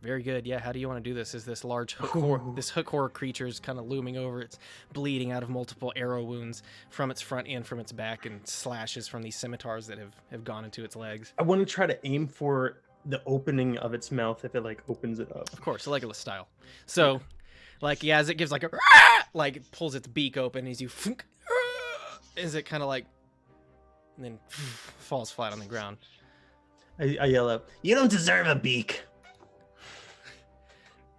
Very good. Yeah, how do you want to do this? Is this large hook horror creature is kind of looming over. It's bleeding out of multiple arrow wounds from its front and from its back, and slashes from these scimitars that have gone into its legs. I want to try to aim for the opening of its mouth if it like opens it up. Of course, Legolas style. So, like, yeah, as it gives like a like it pulls its beak open as you as it kind of like and then falls flat on the ground. I yell out, "You don't deserve a beak!"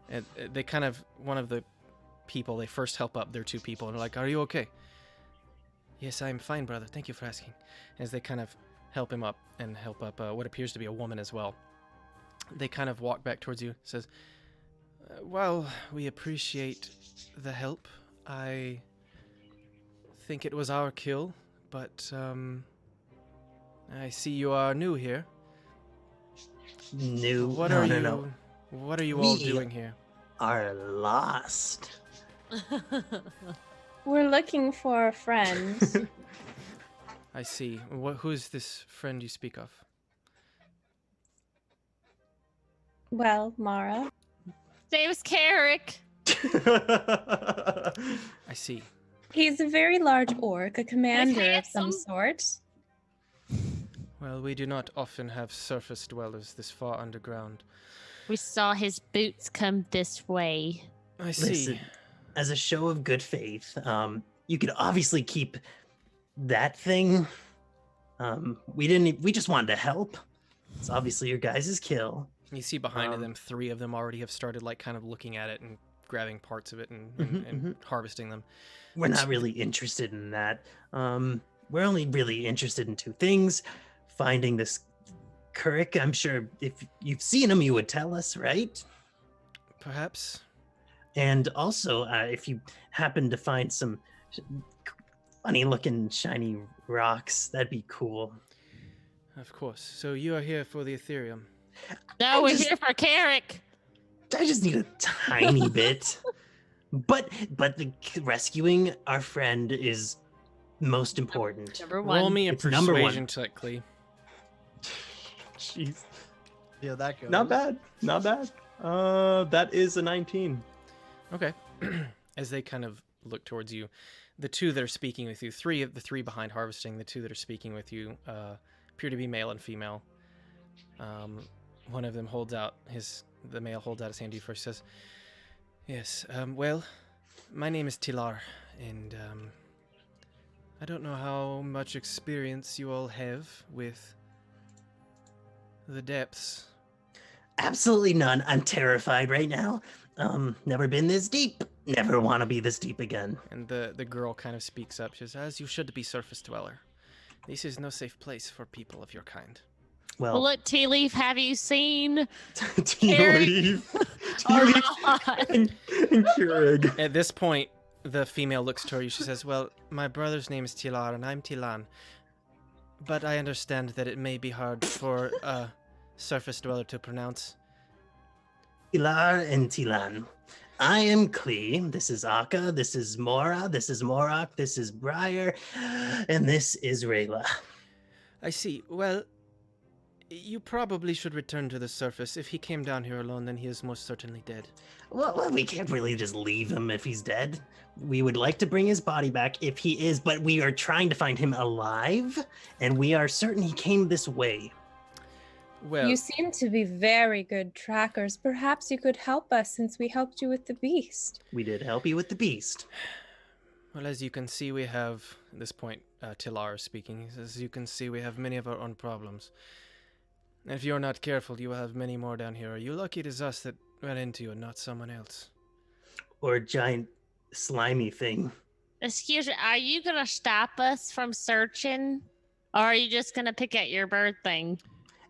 And they kind of, one of the people, they first help up their two people and are like, "Are you okay?" "Yes, I'm fine, brother. Thank you for asking." As they kind of help him up and help up what appears to be a woman as well. They kind of walk back towards you, says, "Well, we appreciate the help. I think it was our kill, but I see you are new here. New. What no, are no, you? no. What are you all We- doing here?" Are lost. We're looking for a friend. I see. Who is this friend you speak of? Well, Mara. Name is Carrick. I see. He's a very large orc, a commander of some handsome. sort. Well, we do not often have surface dwellers this far underground. We saw his boots come this way. I see. Listen, as a show of good faith, you could obviously keep that thing. We just wanted to help. It's obviously your guys' kill. You see behind Um, them, 3 of them already have started, like, kind of looking at it and grabbing parts of it and, Mhm, and harvesting them. We're not really interested in that. We're only really interested in 2 things. Finding this Kuruk. I'm sure if you've seen him, you would tell us, right? Perhaps. And also, if you happen to find some funny-looking shiny rocks, that'd be cool. Of course. So you are here for the Ethereum. No, we're just- here for Carrick. I just need a tiny bit. But the rescuing our friend is most important. Number Roll one. me a It's number one. persuasion check, Clee. Jeez. Yeah, that goes. Not bad. Not bad. That is a 19. Okay. As they kind of look towards you, the 2 that are speaking with you, 3 of the 3 behind harvesting, the 2 that are speaking with you appear to be male and female. One of them holds out the male holds out his hand to you first, says, "Yes, well, my name is Tilar, and I don't know how much experience you all have with the depths." Absolutely none. I'm terrified right now. Never been this deep. Never want to be this deep again. And the girl kind of speaks up. She says, "As you should be, surface dweller. This is no safe place for people of your kind." Well, Well, look, Tea Leaf, have you seen Tea Carrick. Leaf. Tea or Leaf not? and Keurig. At this point, the female looks to her. She says, "Well, my brother's name is Tilar, and I'm Tilan. But I understand that it may be hard for a surface dweller to pronounce." Pilar and Tilan. I am Klee. This is Akka. This is Mora. This is Morak. This is Briar. And this is Rayla. "I see. Well, you probably should return to the surface. If he came down here alone, then he is most certainly dead." Well, we can't really just leave him if he's dead. We would like to bring his body back if he is, but we are trying to find him alive, and we are certain he came this way. Well, You seem to be very good trackers. Perhaps you could help us since we helped you with the beast. We did help you with the beast. well, as you can see, we have, at this point, Tilar is speaking. He says, "As you can see, we have many of our own problems. And if you're not careful, you will have many more down here. Are you lucky it is us that ran into you and not someone else?" Or a giant slimy thing. Excuse me, are you going to stop us from searching? Or are you just going to pick at your bird thing?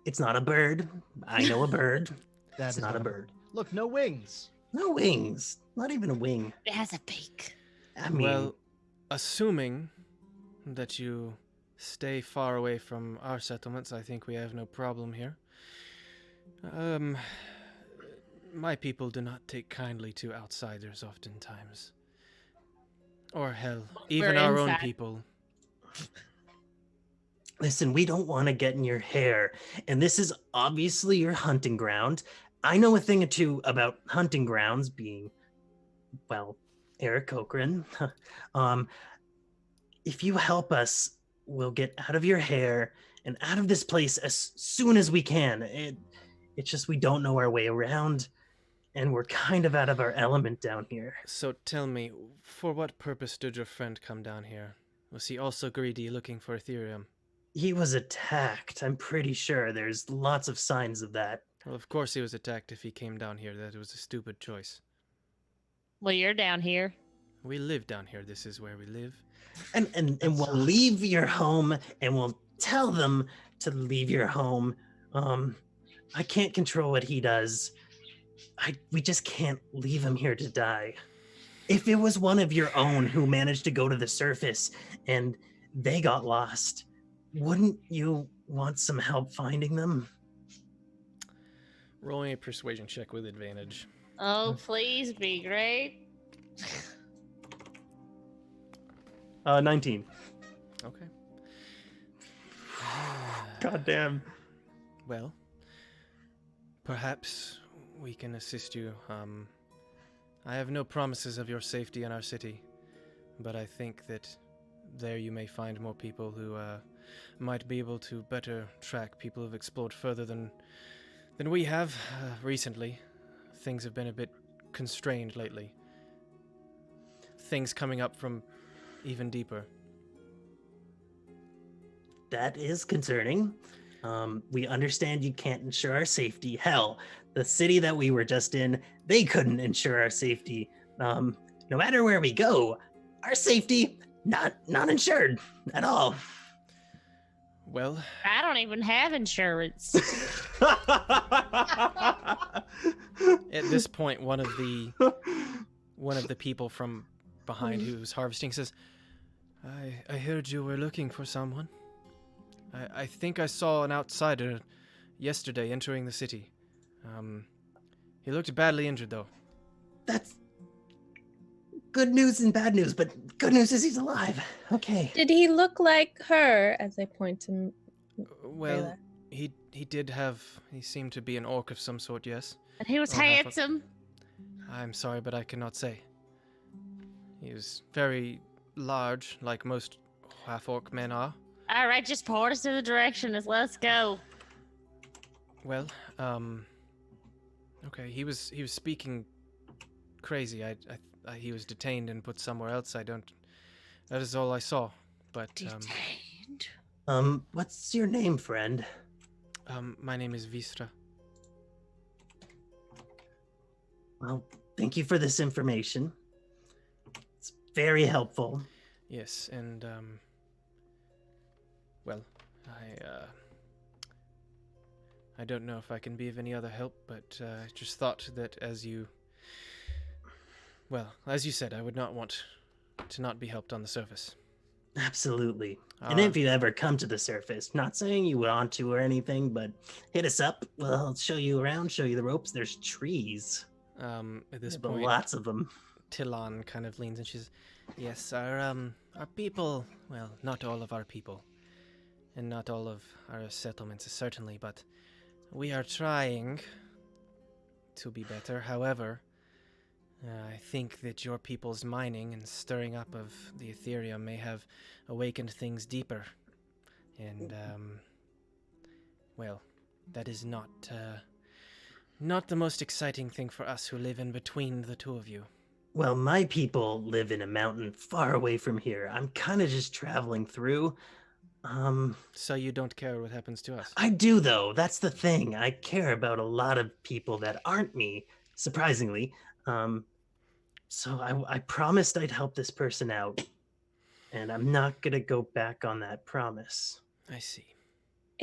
It's not a bird. I know a bird. That It's is not a bird. Look, no wings. No wings. Not even a wing. It has a beak. I mean, Well, assuming that you stay far away from our settlements, I think we have no problem here. My people do not take kindly to outsiders oftentimes. Or hell, even We're our own inside. people. listen, we don't want to get in your hair. And this is obviously your hunting ground. I know a thing or two about hunting grounds being, well, Eric Cochran. If you help us, we'll get out of your hair and out of this place as soon as we can. It's just we don't know our way around, and we're kind of out of our element down here. So tell me, for what purpose did your friend come down here? Was he also greedy, looking for Ethereum? He was attacked. I'm pretty sure there's lots of signs of that. Well, of course he was attacked if he came down here. That was a stupid choice. Well, you're down here. We live down here. This is where we live. And we'll leave your home, and we'll tell them to leave your home. I can't control what he does. We just can't leave him here to die. If it was one of your own who managed to go to the surface and they got lost, wouldn't you want some help finding them? Rolling a persuasion check with advantage. Oh, please be great. 19. Okay. God damn. Well, perhaps we can assist you. I have no promises of your safety in our city, but I think that there you may find more people who might be able to better track people who've explored further than we have recently. Things have been a bit constrained lately. Things coming up from even deeper. That is concerning. We understand you can't ensure our safety. Hell, the city that we were just in, they couldn't ensure our safety. No matter where we go, our safety not insured at all. Well, I don't even have insurance. at this point, one of the people from behind who was harvesting says, I heard you were looking for someone. I think I saw an outsider yesterday entering the city. He looked badly injured, though. That's good news and bad news, but good news is he's alive. Okay. Did he look like her? As I point to. Well, he seemed to be an orc of some sort, yes. And he was Or half a- handsome. I'm sorry, but I cannot say. He was very large, like most half-orc men are. All right, just point us in the direction. Let's go. Well, okay, he was speaking crazy. He was detained and put somewhere else. That is all I saw. But Detained. What's your name, friend? my name is Vistra. Well, thank you for this information. It's very helpful. Yes, and well, I don't know if I can be of any other help, but I just thought that as you said, I would not want to not be helped on the surface. Absolutely. And if you ever come to the surface, not saying you want to or anything, but hit us up. Well, I'll show you around, show you the ropes. There's trees. At this But point, lots of them. Tilan kind of leans and she's, yes, our people, well, not all of our people, and not all of our settlements certainly, but we are trying to be better. However, I think that your people's mining and stirring up of the Ethereum may have awakened things deeper, and well, that is not the most exciting thing for us who live in between the two of you. Well, my people live in a mountain far away from here. I'm kind of just traveling through. So you don't care what happens to us? I do, though. That's the thing. I care about a lot of people that aren't me, surprisingly. So I promised I'd help this person out, and I'm not going to go back on that promise. I see.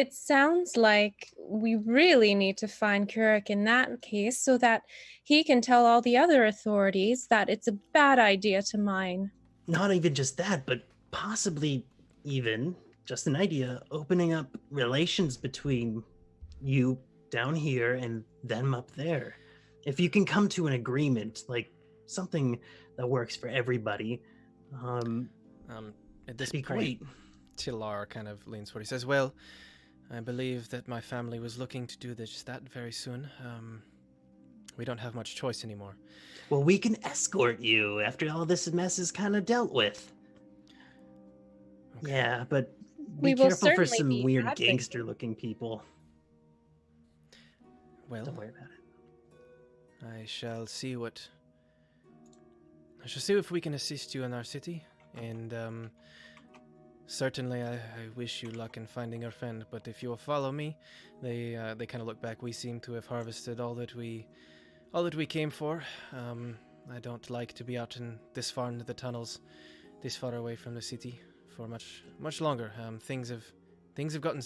It sounds like we really need to find Kurik in that case so that he can tell all the other authorities that it's a bad idea to mine. Not even just that, but possibly even just an idea, opening up relations between you down here and them up there. If you can come to an agreement, like something that works for everybody, At this that'd be point, great. Tilar kind of leans forward. He says, "Well, I believe that my family was looking to do that very soon. We don't have much choice anymore." Well, we can escort you after all this mess is kind of dealt with. Okay. Yeah, but We be will careful for certainly some be weird advocating. gangster-looking people. Well, Don't worry about it. I shall see if we can assist you in our city, and certainly I wish you luck in finding your friend. But if you will follow me, they kind of look back. We seem to have harvested all that we came for. I don't like to be out this far into the tunnels, this far away from the city for much longer. Things have gotten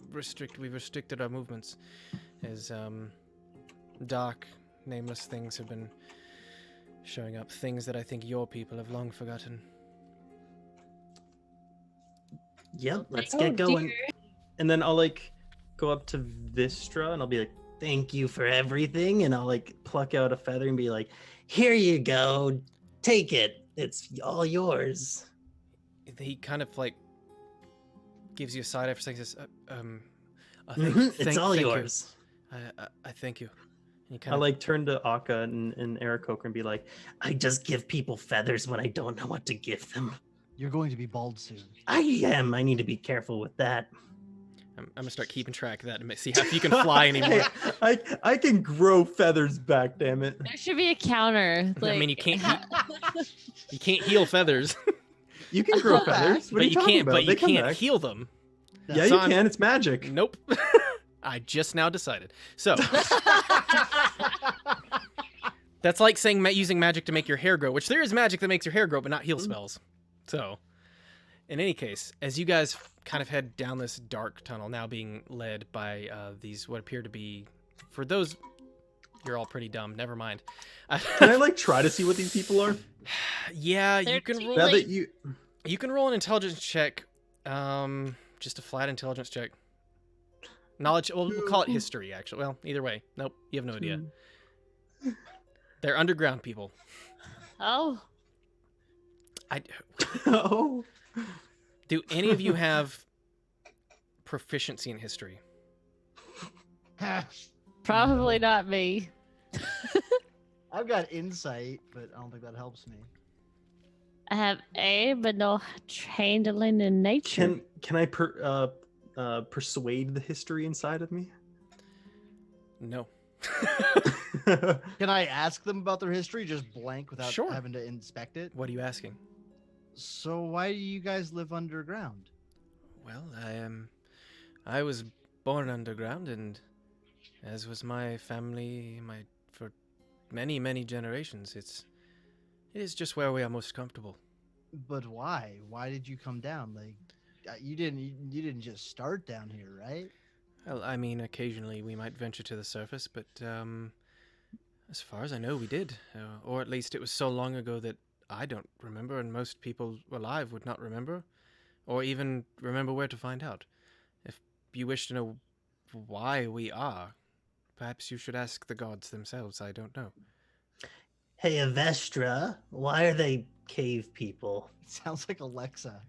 restricted. We've restricted our movements as dark, nameless things have been showing up. Things that I think your people have long forgotten. Yep, let's Oh, get going. dear. And then I'll like go up to Vistra and I'll be like, Thank you for everything. And I'll like pluck out a feather and be like, here you go. Take it. It's all yours. He kind of like gives you a side eye for saying this. It's all thank you. yours. I thank you. And you I kind of like turn to Akka and Aarakocra and be like, I just give people feathers when I don't know what to give them. You're going to be bald soon. I am. I need to be careful with that. I'm gonna start keeping track of that and see if you can fly anymore. I can grow feathers back, damn it. There should be a counter. I mean, like- you can't heal feathers, You can grow feathers. What are but you talking can't. about? But you They come can't back. heal them. Yeah, So you I'm- can. It's magic. Nope. I just now decided. So that's like saying using magic to make your hair grow, which there is magic that makes your hair grow, but not heal spells. So, in any case, as you guys kind of head down this dark tunnel, now being led by these what appear to be, for those, you're all pretty dumb. Never mind. Can I like try to see what these people are? Yeah, They're you can too roll. Now late. that you, You can roll an intelligence check. Just a flat intelligence check. Knowledge. Well, we'll call it history. Actually, well, either way. Nope, you have no idea. They're underground people. Oh, oh, Do any of you have proficiency in history? probably not me. I've got insight, but I don't think that helps me. I have A, but no handling in nature. can I persuade the history inside of me? No. Can I ask them about their history, just blank without Sure. having to inspect it? What are you asking? So why do you guys live underground? Well, I was born underground, and as was my family, for many generations. It is just where we are most comfortable. But why? Why did you come down? Like, you didn't just start down here, right? Well, I mean, occasionally we might venture to the surface, but as far as I know, we did. Or at least it was so long ago that I don't remember, and most people alive would not remember, or even remember where to find out. If you wish to know why we are, perhaps you should ask the gods themselves. I don't know. Hey, Avestra, why are they cave people? It sounds like Alexa.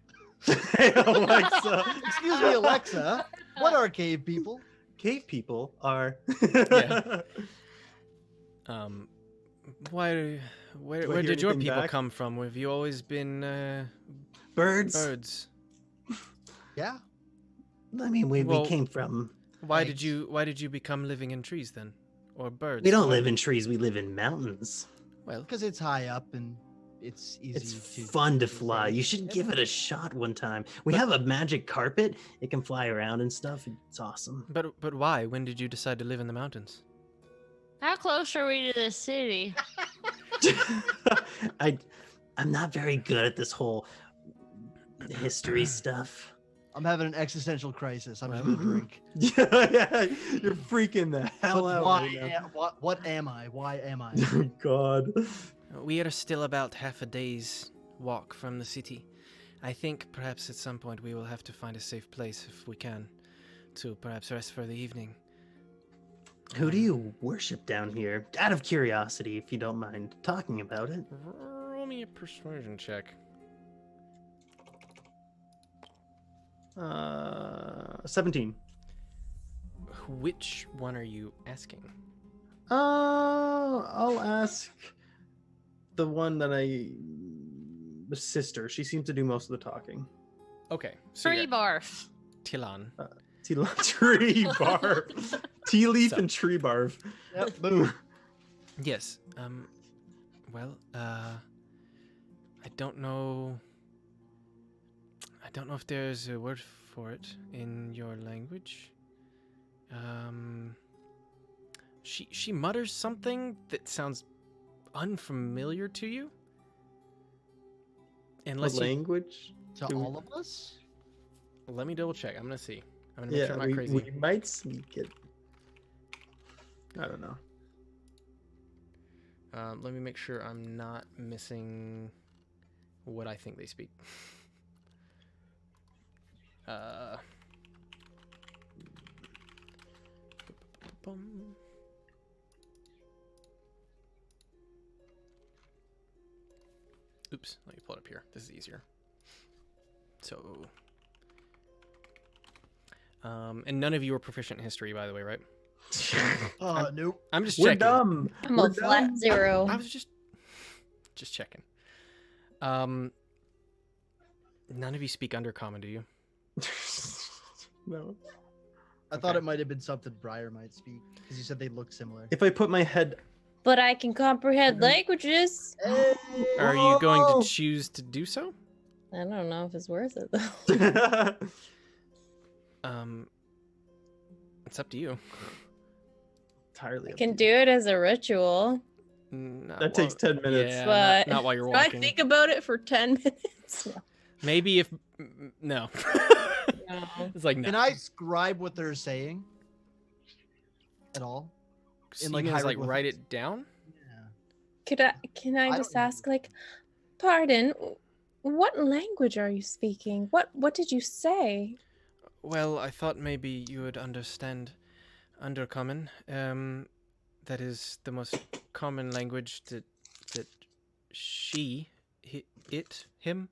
Hey, Alexa. Excuse me, Alexa. What are cave people? Cave people are. Yeah. Where hear did your anything people back? come from? Have you always been Birds? birds? Yeah. I mean, we Well, came from. Why Thanks. did you become living in trees then, or birds? We don't live in trees, we live in mountains. Well, Because it's high up and it's easy It's to fun to fly. You should give it a shot one time. We have a magic carpet. It can fly around and stuff. It's awesome. but why? When did you decide to live in the mountains? How close are we to the city? I'm not very good at this whole history stuff. I'm having an existential crisis. I'm just gonna drink. Yeah, you're freaking the hell But out why? right now. What am I? Why am I? Oh God. We are still about half a day's walk from the city. I think perhaps at some point we will have to find a safe place if we can, to perhaps rest for the evening. Who do you worship down here? Out of curiosity, if you don't mind talking about it. Roll me a persuasion check. 17. Which one are you asking? I'll ask the one that the sister. She seems to do most of the talking. Okay, so Free you barf. Tilan. Tree barf. Tea leaf So- and tree barf. Yep, boom. Yes. Well, I don't know. I don't know if there's a word for it in your language. She mutters something that sounds unfamiliar to you. Unless What you, language? To Do we- all of us? let me double check. I'm gonna see. I'm gonna make Yeah, sure I'm not crazy. we might sneak it. I don't know. Let me make sure I'm not missing what I think they speak. Bum. Oops, let me pull it up here. This is easier. So, and none of you are proficient in history, by the way, right? Nope. I'm just We're checking. dumb. I'm We're a flat dumb. zero. I was just checking. None of you speak Undercommon, do you? No. I thought Okay. it might have been something Briar might speak because you said they look similar. If I put my head. But I can comprehend languages. Are you going Whoa! to choose to do so? I don't know if it's worth it though. It's up to you. Entirely. I up can to you. do it as a ritual. Not That takes 10 minutes. Yeah, But not while you're do I walking. think about it for 10 minutes? No. Maybe if no. No. It's like no. Can I scribe what they're saying? At all? You in, like, mean, write hieroglyphics? it down? Yeah. Can I I just don't know. ask, like, pardon, what language are you speaking? What did you say? Well, I thought maybe you would understand Undercommon. That is the most common language that him.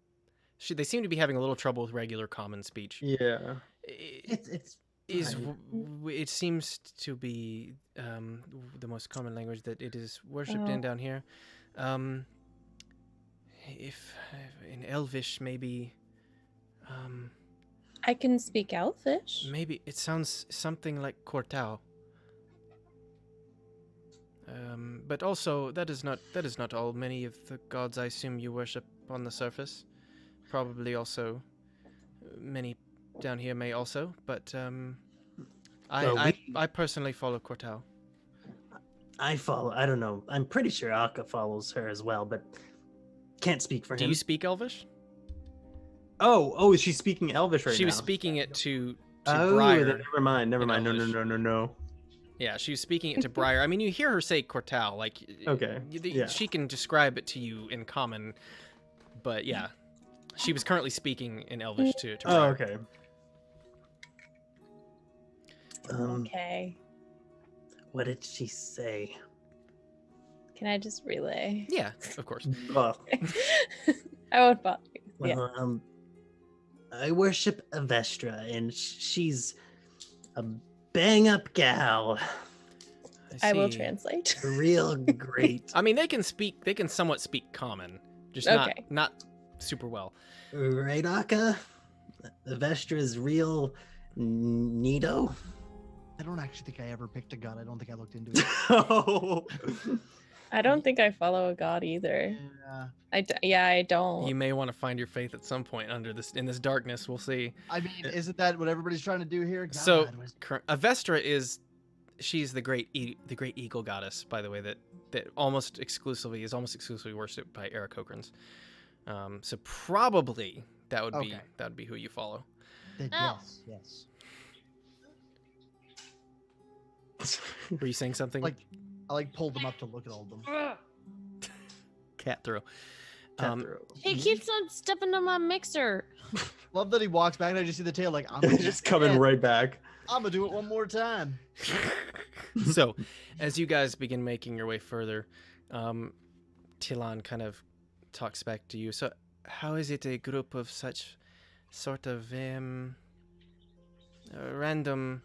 They seem to be having a little trouble with regular common speech. Yeah. It's Is fine. it seems to be the most common language that it is worshipped Oh. in down here. If in Elvish maybe I can speak Elfish. maybe it sounds something like Kortao. But also that is not all. Many of the gods I assume you worship on the surface, probably also many down here may also. But Well, I personally follow Kortao. I follow. I don't know. I'm pretty sure Akka follows her as well, but can't speak for Do him. you speak Elvish? Oh, is she speaking Elvish right now? She was speaking it to Oh, Briar. then never mind. Never in mind. No, Elvish. no. Yeah, she was speaking it to Briar. I mean, you hear her say Kortao, like Okay, yeah. she can describe it to you in common, but yeah, she was currently speaking in Elvish to Oh, Briar. okay. Okay. What did she say? Can I just relay? Yeah, of course. Well, I won't bother you. Yeah. Well, I worship Avestra, and she's a bang-up gal. I will see. translate. Real great. I mean, they can somewhat speak common, just Okay. not super well. Right, Akka? Avestra is real neato. I don't actually think I ever picked a god. I don't think I looked into it. oh. I don't think I follow a god either. Yeah. I don't. You may want to find your faith at some point in this darkness. We'll see. I mean, isn't that what everybody's trying to do here? God, So was- Avestra she's the great eagle goddess, by the way, that almost exclusively worshipped by Aarakocrans. So probably that would Okay. be who you follow. Then No. yes. Were you saying something? I pulled them up to look at all of them. Cat throw. Cat Um, throw. He keeps on stepping on my mixer. Love that he walks back and I just see the tail like I'm Just coming right back. I'm gonna do it one more time. So, as you guys begin making your way further, Tilan kind of talks back to you. So, how is it a group of such sort of random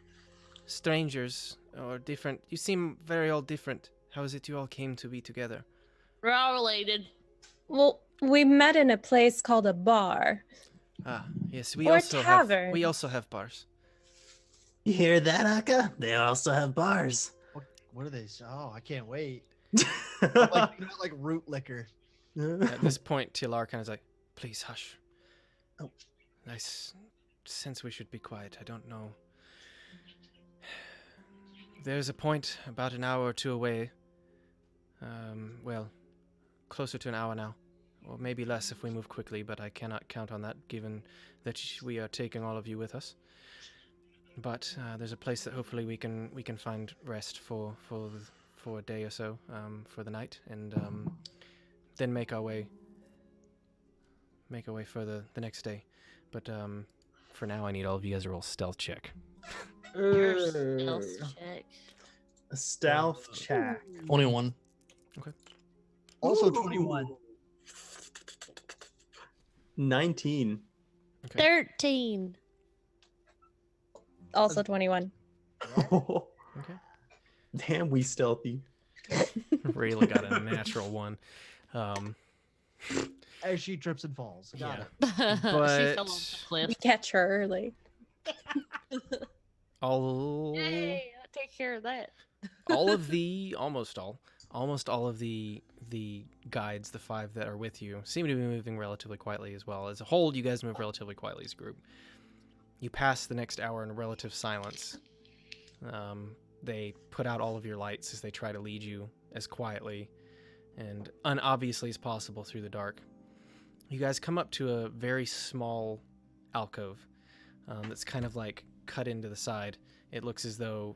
strangers or different? You seem very all different. How is it you all came to be together? We're all related. Well, we met in a place called a bar. Ah, yes, we Or a also tavern. we also have bars. You hear that, Akka? They also have bars. What are they? Oh, I can't wait. like root liquor. At this point, Tilar kind of is like, please hush. Oh. I sense we should be quiet. I don't know. There's a point about an hour or two away. Well, closer to an hour now. Or maybe less if we move quickly, but I cannot count on that given that we are taking all of you with us. But there's a place that hopefully we can find rest for a day or so, for the night, and then make our way further the next day. But for now, I need all of you guys to roll stealth check. Your stealth check. A stealth check. 21. Also 21. 19. Okay. 13. Also 21. Okay. Damn, we stealthy. Rayla got a natural one. As she trips and falls. Got it. She fell But off the cliff. We catch her early. all Yay, I'll take care of that. almost all of the guides, the 5 that are with you, seem to be moving relatively quietly as well. As a whole, you guys move relatively quietly as a group. You pass the next hour in relative silence. They put out all of your lights as they try to lead you as quietly and unobviously as possible through the dark. You guys come up to a very small alcove that's kind of like cut into the side. It looks as though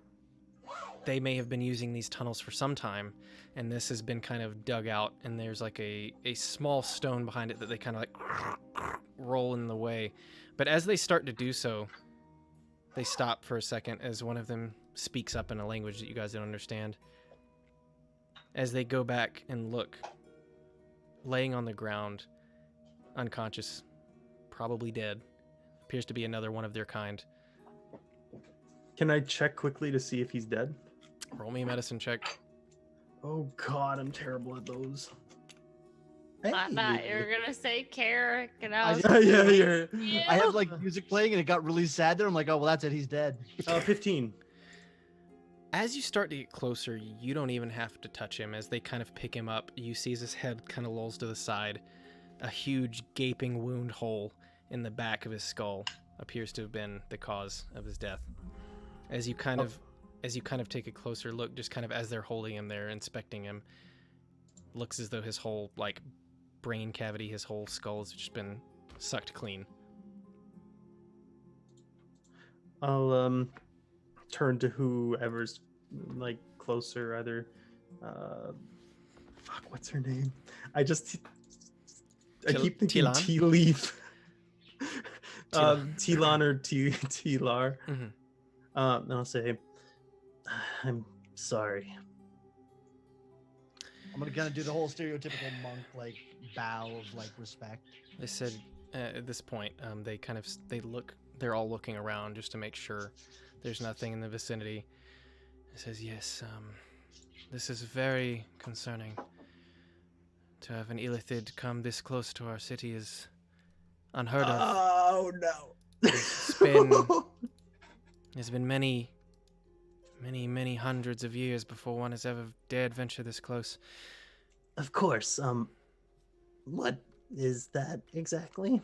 they may have been using these tunnels for some time, and this has been kind of dug out, and there's like a small stone behind it that they kind of like roll in the way. But as they start to do so, they stop for a second as one of them speaks up in a language that you guys don't understand. As they go back and look, laying on the ground, unconscious, probably dead, appears to be another one of their kind. Can I check quickly to see if he's dead? Roll me a medicine check. Oh god, I'm terrible at those. I thought you were gonna say Carrick, and I was Yeah. I have like music playing and it got really sad there. I'm like, oh well, that's it. He's dead. 15. As you start to get closer, you don't even have to touch him. As they kind of pick him up, you see as his head kind of lolls to the side. A huge gaping wound hole in the back of his skull appears to have been the cause of his death. As you kind of take a closer look, just kind of as they're holding him there, inspecting him, looks as though his whole like brain cavity, his whole skull has just been sucked clean. I'll turn to whoever's like closer, either what's her name? I keep thinking Tilan? Tea Leaf. Tilan. Tilan or Tilar. Mhm. And I'll say, I'm sorry. I'm gonna kind of do the whole stereotypical monk like bow of like respect. They said at this point, they're all looking around just to make sure there's nothing in the vicinity. It says, yes, this is very concerning. To have an illithid come this close to our city is unheard of. Oh no. There's been many hundreds of years before one has ever dared venture this close. Of course. What is that exactly?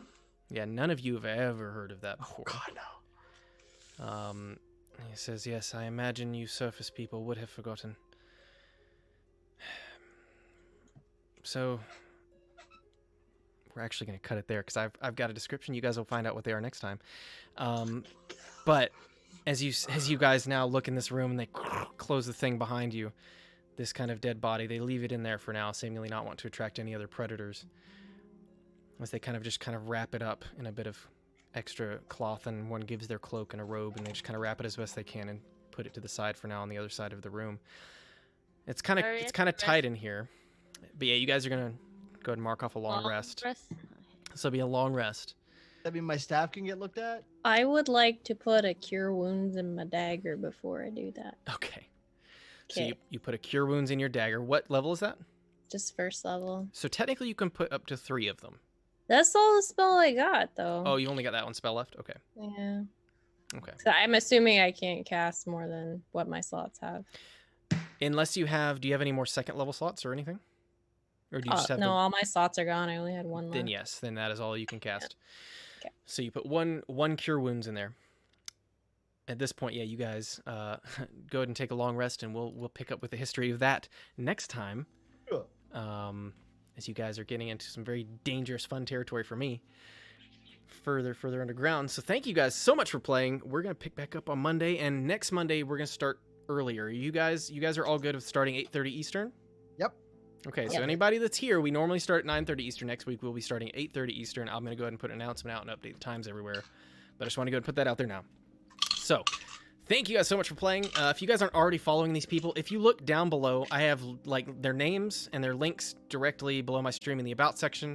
Yeah, none of you have ever heard of that before. God, no. He says, yes, I imagine you surface people would have forgotten. So, we're actually going to cut it there because I've got a description. You guys will find out what they are next time. But as you guys now look in this room and they close the thing behind you, this kind of dead body, they leave it in there for now, seemingly not want to attract any other predators. As they kind of wrap it up in a bit of extra cloth, and one gives their cloak and a robe, and they just kind of wrap it as best they can and put it to the side for now on the other side of the room. It's kind of tight in here. But yeah, you guys are going to go ahead and mark off a long rest. This will be a long rest. That mean my staff can get looked at? I would like to put a cure wounds in my dagger before I do that. Okay. So you put a cure wounds in your dagger. What level is that? Just first level. So technically you can put up to 3 of them. That's all the spell I got, though. Oh, you only got that one spell left? Okay. Yeah. Okay. So I'm assuming I can't cast more than what my slots have. Unless you have... Do you have any more second level slots or anything? Or do you just have no, all my slots are gone. I only had one left. Then yes, then that is all you can cast. Okay. So you put one cure wounds in there. At this point, yeah, you guys go ahead and take a long rest, and we'll pick up with the history of that next time. Sure. As you guys are getting into some very dangerous, fun territory for me. Further underground. So thank you guys so much for playing. We're gonna pick back up on Monday, and next Monday we're gonna start earlier. You guys are all good with starting 8:30 Eastern? Yep. Okay, so anybody that's here, we normally start at 9:30 Eastern. Next week we'll be starting at 8:30 Eastern. I'm gonna go ahead and put an announcement out and update the times everywhere. But I just want to go ahead and put that out there now. So, thank you guys so much for playing. If you guys aren't already following these people, if you look down below, I have like their names and their links directly below my stream in the About section.